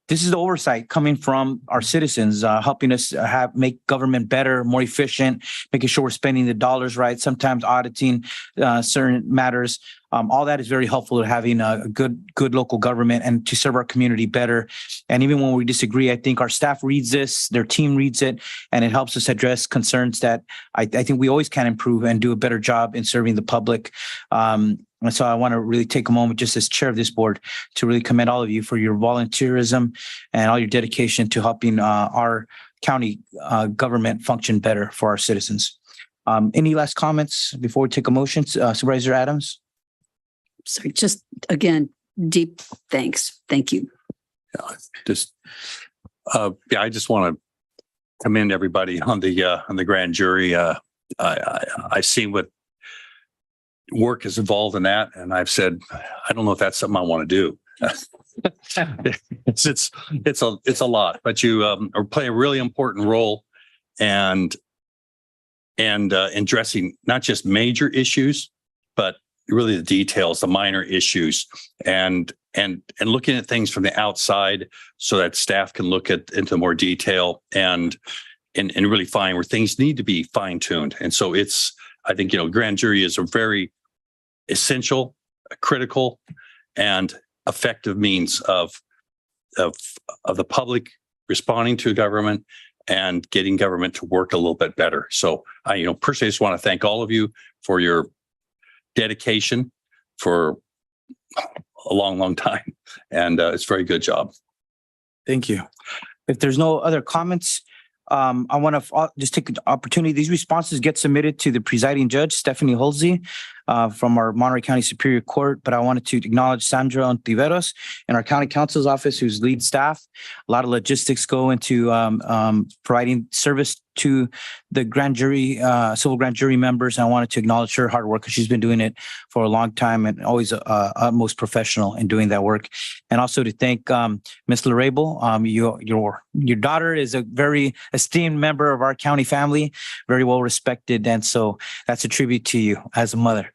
this is the oversight coming from our citizens, helping us make government better, more efficient, making sure we're spending the dollars right, sometimes auditing certain matters. All that is very helpful to having a good local government and to serve our community better. And even when we disagree, I think our staff reads this, their team reads it, and it helps us address concerns that I think we always can improve and do a better job in serving the public. And so I want to really take a moment just as chair of this board to really commend all of you for your volunteerism and all your dedication to helping our county government function better for our citizens. Any last comments before we take a motion? Supervisor Adams? Sorry, just again, deep thanks. Thank you. Just Yeah, I just want to commend everybody on the grand jury. I've seen what work is involved in that, and I've said, I don't know if that's something I want to do. It's a lot, but you play a really important role and in addressing not just major issues, but really the details, the minor issues, and looking at things from the outside so that staff can look into more detail and really find where things need to be fine-tuned. And so I think, grand jury is a very essential, critical, and effective means of the public responding to government and getting government to work a little bit better. So I, personally just want to thank all of you for your dedication for a long, long time. And it's a very good job. Thank you. If there's no other comments, I want to just take the opportunity. These responses get submitted to the presiding judge, Stephanie Holsey, from our Monterey County Superior Court. But I wanted to acknowledge Sandra Ontiveros in our county counsel's office, who's lead staff. A lot of logistics go into providing service to the grand jury, civil grand jury members. And I wanted to acknowledge her hard work because she's been doing it for a long time and always utmost professional in doing that work. And also to thank Ms. Larable. Your daughter is a very esteemed member of our county family, very well respected. And so that's a tribute to you as a mother.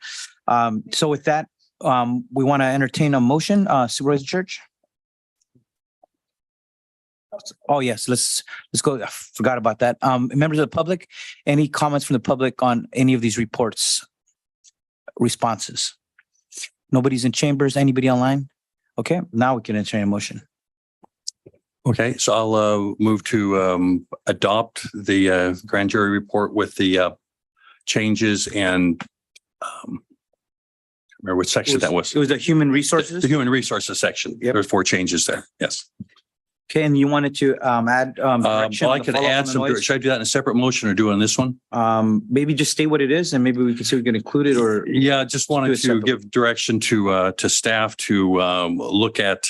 So with that, we want to entertain a motion, Supervisor Church. Oh, yes, let's go. I forgot about that. Members of the public, any comments from the public on any of these reports, responses? Nobody's in chambers, anybody online? Okay, now we can entertain a motion. Okay, so I'll move to adopt the grand jury report with the changes and remember what section that was. It was the human resources? The human resources section. Yep. There's 4 changes there. Yes. Okay, and you wanted to add direction? Well, I on the could follow-up add on the some. noise? Should I do that in a separate motion or do it on this one? Maybe just state what it is and maybe we can see if we can include it or. Yeah, just do wanted it to separately. give direction to staff to look at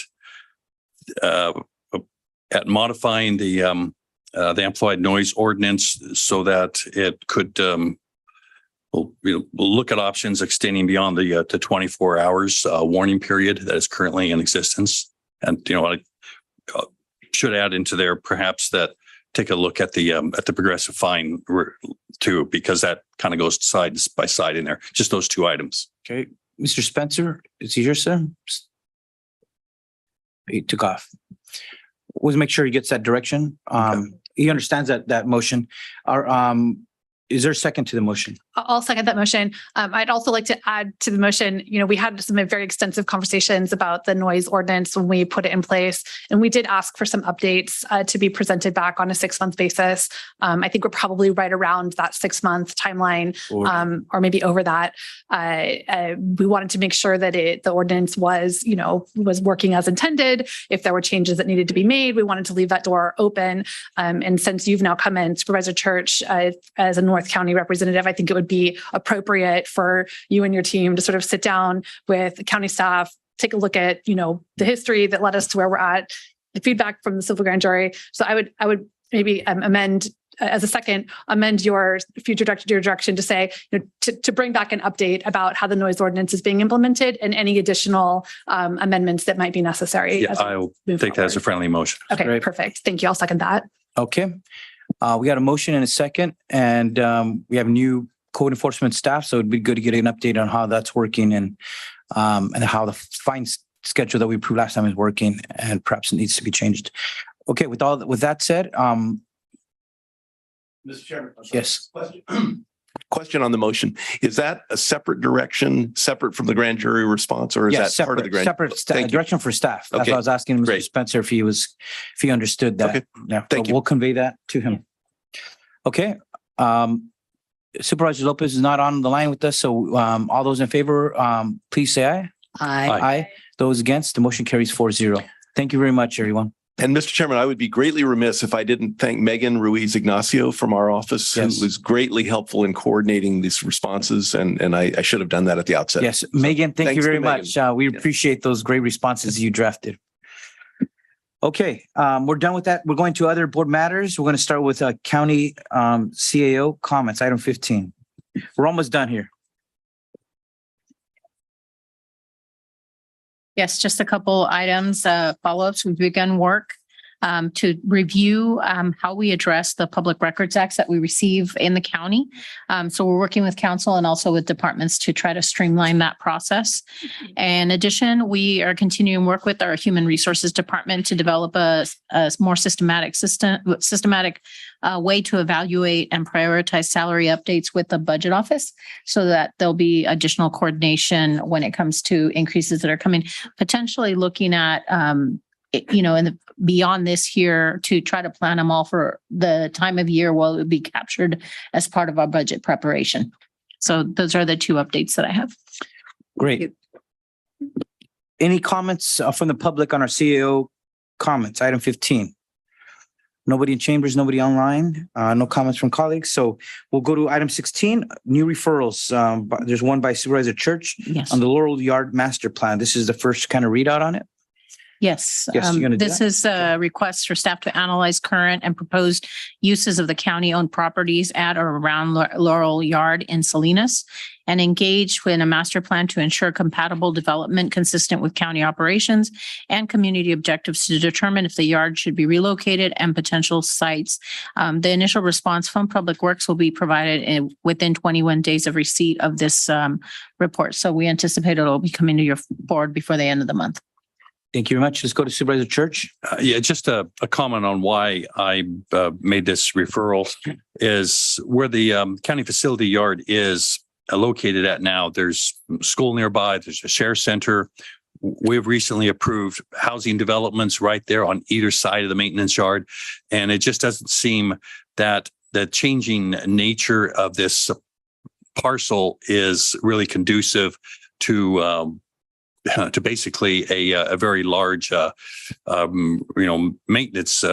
modifying the amplified noise ordinance so that it could we'll look at options extending beyond the 24 hours warning period that is currently in existence. And I should add into there perhaps that take a look at the progressive fine too, because that kind of goes side by side in there. Just those 2 items. Okay, Mr. Spencer, is he here, sir? He took off. We'll make sure he gets that direction. He understands that motion. Is there a second to the motion? I'll second that motion. I'd also like to add to the motion, we had some very extensive conversations about the noise ordinance when we put it in place. And we did ask for some updates to be presented back on a 6-month basis. I think we're probably right around that 6-month timeline or maybe over that. We wanted to make sure that the ordinance was working as intended. If there were changes that needed to be made, we wanted to leave that door open. And since you've now come in, Supervisor Church, as a North County representative, I think it would be appropriate for you and your team to sort of sit down with the county staff, take a look at, the history that led us to where we're at, the feedback from the civil grand jury. So I would maybe amend your future direction to say, to bring back an update about how the noise ordinance is being implemented and any additional amendments that might be necessary. Yeah, I'll take that as a friendly motion. Okay, Great. perfect. Thank you. I'll second that. Okay. We got a motion and a second, and we have new code enforcement staff, so it'd be good to get an update on how that's working and how the fine schedule that we approved last time is working, and perhaps it needs to be changed. Okay, with that said, Mr. Chairman. yes. Question on the motion. Is that a separate direction, separate from the grand jury response, or is Yes, that part of the grand? separate Thank you. direction for staff. That's Okay. what I was asking Mr. Great. Spencer if he understood that. Okay. Yeah, Thank but you. we'll convey that to him. Okay. Supervisor Lopez is not on the line with us, so all those in favor, please say aye. Aye. Aye. Those against, the motion carries 4-0. Thank you very much, everyone. And Mr. Chairman, I would be greatly remiss if I didn't thank Megan Ruiz Ignacio from our office, Yes. who was greatly helpful in coordinating these responses. And I should have done that at the outset. Yes, Megan, thank you thanks to very Megan. much. We appreciate those great responses you drafted. Okay, we're done with that. We're going to other board matters. We're going to start with county CAO comments, item 15. We're almost done here. Yes, just a couple items, follow-ups. We've begun work to review how we address the Public Records Acts that we receive in the county. So we're working with council and also with departments to try to streamline that process. In addition, we are continuing work with our Human Resources Department to develop a more systematic way to evaluate and prioritize salary updates with the budget office so that there'll be additional coordination when it comes to increases that are coming, potentially looking at beyond this year to try to plan them all for the time of year while it would be captured as part of our budget preparation. So those are the two updates that I have. Great. Any comments from the public on our CAO comments, item 15? Nobody in chambers, nobody online, no comments from colleagues. So we'll go to item 16, new referrals. There's one by Supervisor Church on the Laurel Yard Master Plan. This is the first kind of readout on it. Yes, Yes, you're gonna do this that? is a request for staff to analyze current and proposed uses of the county-owned properties at or around Laurel Yard in Salinas and engage in a master plan to ensure compatible development consistent with county operations and community objectives to determine if the yard should be relocated and potential sites. The initial response from Public Works will be provided within 21 days of receipt of this report. So we anticipate it'll be coming to your board before the end of the month. Thank you very much. Let's go to Supervisor Church. Yeah, just a comment on why I made this referral is where the county facility yard is located at now. There's school nearby. There's a share center. We've recently approved housing developments right there on either side of the maintenance yard. And it just doesn't seem that the changing nature of this parcel is really conducive to basically a very large, maintenance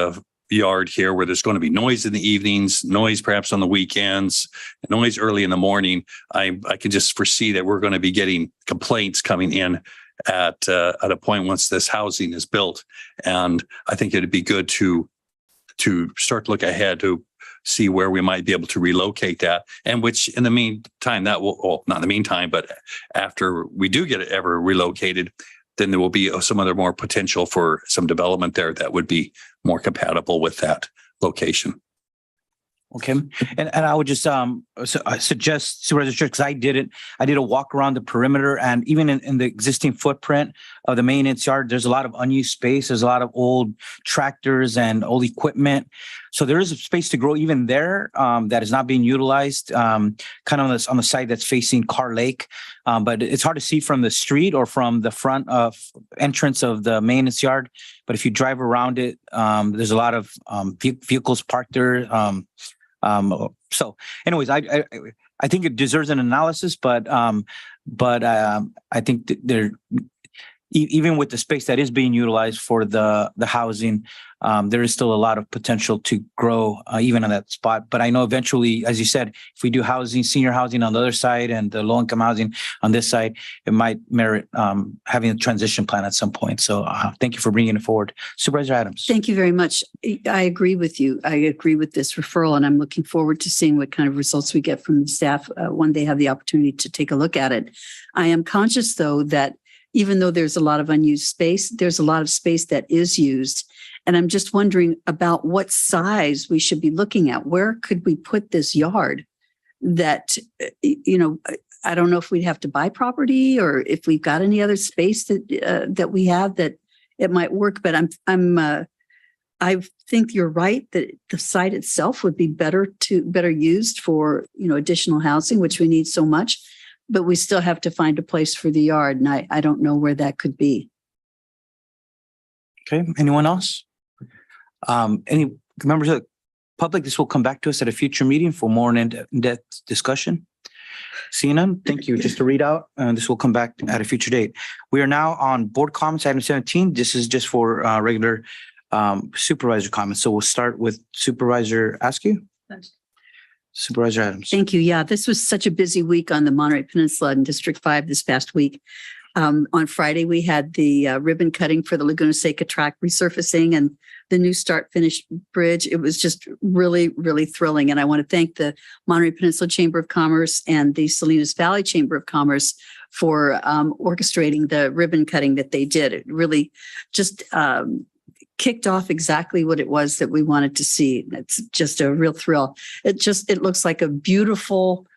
yard here where there's going to be noise in the evenings, noise perhaps on the weekends, noise early in the morning. I can just foresee that we're going to be getting complaints coming in at a point once this housing is built. And I think it'd be good to start to look ahead to see where we might be able to relocate that, and which in the meantime, that will, well, not in the meantime, but after we do get it ever relocated, then there will be some other more potential for some development there that would be more compatible with that location. Okay. And I would just suggest Supervisor Church, because I did it. I did a walk around the perimeter, and even in the existing footprint of the maintenance yard, there's a lot of unused space. There's a lot of old tractors and old equipment. So there is a space to grow even there that is not being utilized, kind of on the side that's facing Carr Lake. But it's hard to see from the street or from the front of entrance of the maintenance yard. But if you drive around it, there's a lot of vehicles parked there. So anyways, I think it deserves an analysis, but I think that there, even with the space that is being utilized for the housing, there is still a lot of potential to grow even on that spot. But I know eventually, as you said, if we do housing, senior housing on the other side and the low-income housing on this side, it might merit having a transition plan at some point. So thank you for bringing it forward. Supervisor Adams. Thank you very much. I agree with you. I agree with this referral, and I'm looking forward to seeing what kind of results we get from the staff when they have the opportunity to take a look at it. I am conscious, though, that even though there's a lot of unused space, there's a lot of space that is used. And I'm just wondering about what size we should be looking at. Where could we put this yard that, I don't know if we'd have to buy property or if we've got any other space that we have that it might work. But I think you're right that the site itself would be better used for, additional housing, which we need so much. But we still have to find a place for the yard. And I don't know where that could be. Okay. Anyone else? Any members of the public? This will come back to us at a future meeting for more in-depth discussion. Seeing none, thank you. Just to read out, this will come back at a future date. We are now on board comments, item 17. This is just for regular supervisor comments. So we'll start with Supervisor Askew. Supervisor Adams. Thank you. Yeah, this was such a busy week on the Monterey Peninsula and District 5 this past week. On Friday, we had the ribbon cutting for the Laguna Seca track resurfacing and the new start finish bridge. It was just really, really thrilling. And I want to thank the Monterey Peninsula Chamber of Commerce and the Salinas Valley Chamber of Commerce for orchestrating the ribbon cutting that they did. It really just kicked off exactly what it was that we wanted to see. It's just a real thrill. It looks like a beautiful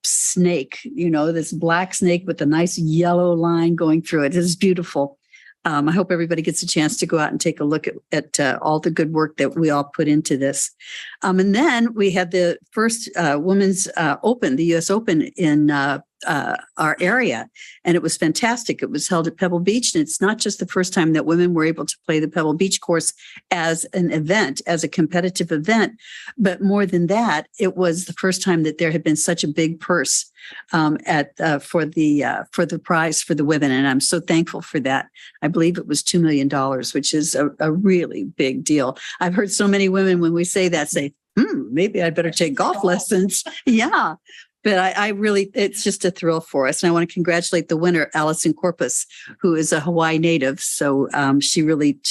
snake, this black snake with a nice yellow line going through it. It is beautiful. I hope everybody gets a chance to go out and take a look at all the good work that we all put into this. And then we had the first Women's Open, the U.S. Open in our area. And it was fantastic. It was held at Pebble Beach. And it's not just the first time that women were able to play the Pebble Beach course as an event, as a competitive event. But more than that, it was the first time that there had been such a big purse for the prize for the women. And I'm so thankful for that. I believe it was $2 million, which is a really big deal. I've heard so many women, when we say that, say, maybe I'd better take golf lessons. Yeah. But I really, it's just a thrill for us. And I want to congratulate the winner, Allison Corpus, who is a Hawaii native. So she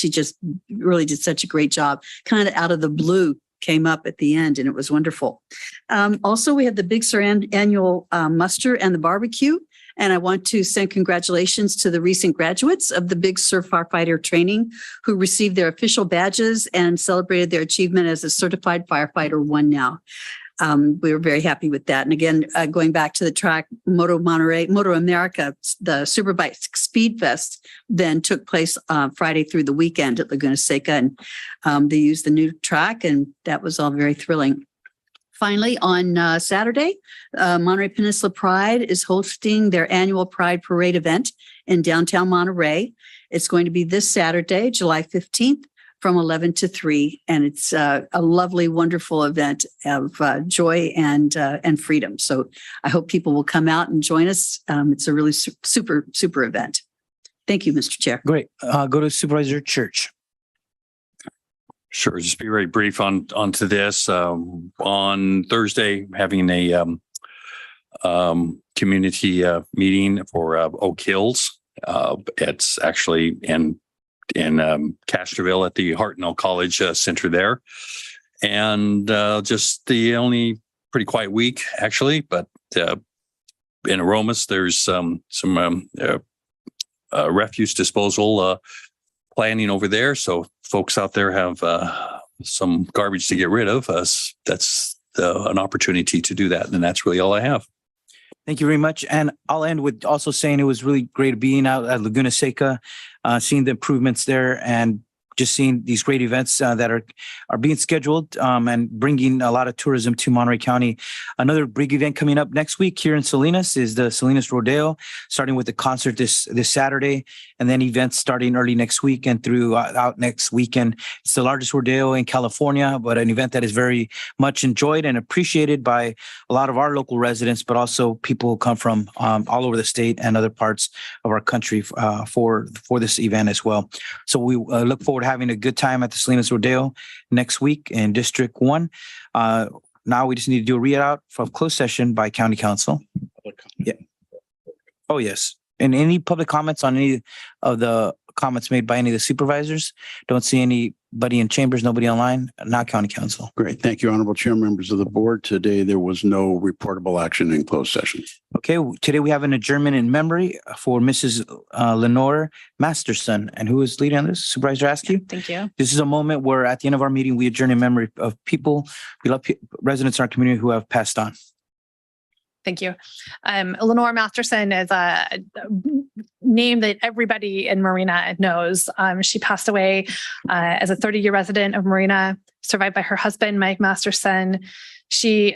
just really did such a great job. Kind of out of the blue came up at the end, and it was wonderful. Also, we had the Big Sur annual muster and the barbecue. And I want to send congratulations to the recent graduates of the Big Sur firefighter training who received their official badges and celebrated their achievement as a certified firefighter 1 now. We were very happy with that. And again, going back to the track, Moto America, the Superbike Speed Fest then took place Friday through the weekend at Laguna Seca. And they used the new track, and that was all very thrilling. Finally, on Saturday, Monterey Peninsula Pride is hosting their annual Pride Parade event in downtown Monterey. It's going to be this Saturday, July 15th. From 11 to 3. And it's a lovely, wonderful event of joy and freedom. So I hope people will come out and join us. It's a really super, super event. Thank you, Mr. Chair. Great. Go to Supervisor Church. Sure. Just be very brief onto this. On Thursday, having a community meeting for Oak Hills. It's actually in Castroville at the Hartnell College Center there. And just the only pretty quiet week, actually, but in Aromas, there's some refuse disposal planning over there. So folks out there have some garbage to get rid of. That's an opportunity to do that. And that's really all I have. Thank you very much. And I'll end with also saying it was really great being out at Laguna Seca, seeing the improvements there and just seeing these great events that are being scheduled and bringing a lot of tourism to Monterey County. Another big event coming up next week here in Salinas is the Salinas Rodeo, starting with the concert this Saturday, and then events starting early next week and throughout next weekend. It's the largest rodeo in California, but an event that is very much enjoyed and appreciated by a lot of our local residents, but also people who come from all over the state and other parts of our country for this event as well. So we look forward to having a good time at the Salinas Rodeo next week in District 1. Now we just need to do a readout from closed session by County Council. Yeah. Oh, yes. And any public comments on any of the comments made by any of the supervisors? Don't see anybody in chambers, nobody online. Not County Council. Great. Thank you, Honorable Chair, members of the board. Today, there was no reportable action in closed session. Okay. Today we have an adjournment in memory for Mrs. Lenore Masterson. And who is leading on this? Supervisor Askew? Thank you. This is a moment where at the end of our meeting, we adjourn in memory of people, residents in our community who have passed on. Thank you. Lenore Masterson is a name that everybody in Marina knows. She passed away as a 30-year resident of Marina, survived by her husband, Mike Masterson. She's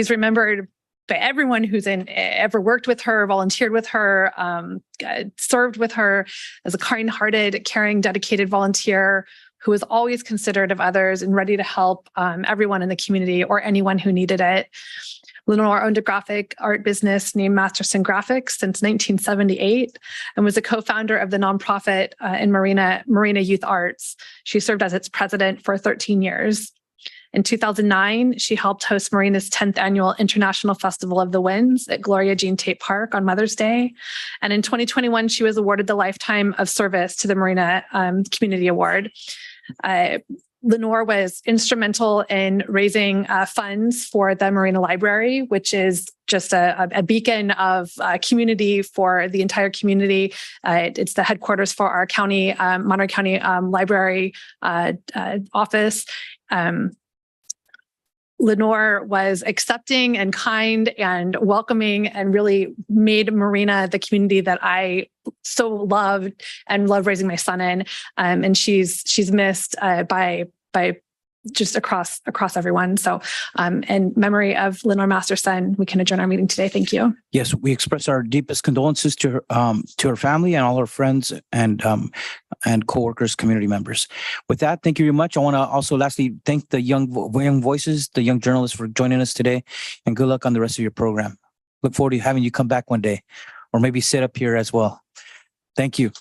remembered by everyone who's ever worked with her, volunteered with her, served with her as a kind-hearted, caring, dedicated volunteer who was always considerate of others and ready to help everyone in the community or anyone who needed it. Lenore owned a graphic art business named Masterson Graphics since 1978 and was a co-founder of the nonprofit in Marina Youth Arts. She served as its president for 13 years. In 2009, she helped host Marina's 10th annual International Festival of the Winds at Gloria Jean Tate Park on Mother's Day. And in 2021, she was awarded the Lifetime of Service to the Marina Community Award. Lenore was instrumental in raising funds for the Marina Library, which is just a beacon of community for the entire community. It's the headquarters for our county, Monterey County Library office. Lenore was accepting and kind and welcoming and really made Marina the community that I so loved and love raising my son in. And she's missed by just across everyone. So in memory of Lenore Masterson, we can adjourn our meeting today. Thank you. Yes, we express our deepest condolences to her family and all her friends and coworkers, community members. With that, thank you very much. I want to also lastly thank the young voices, the young journalists for joining us today, and good luck on the rest of your program. Look forward to having you come back one day, or maybe sit up here as well. Thank you.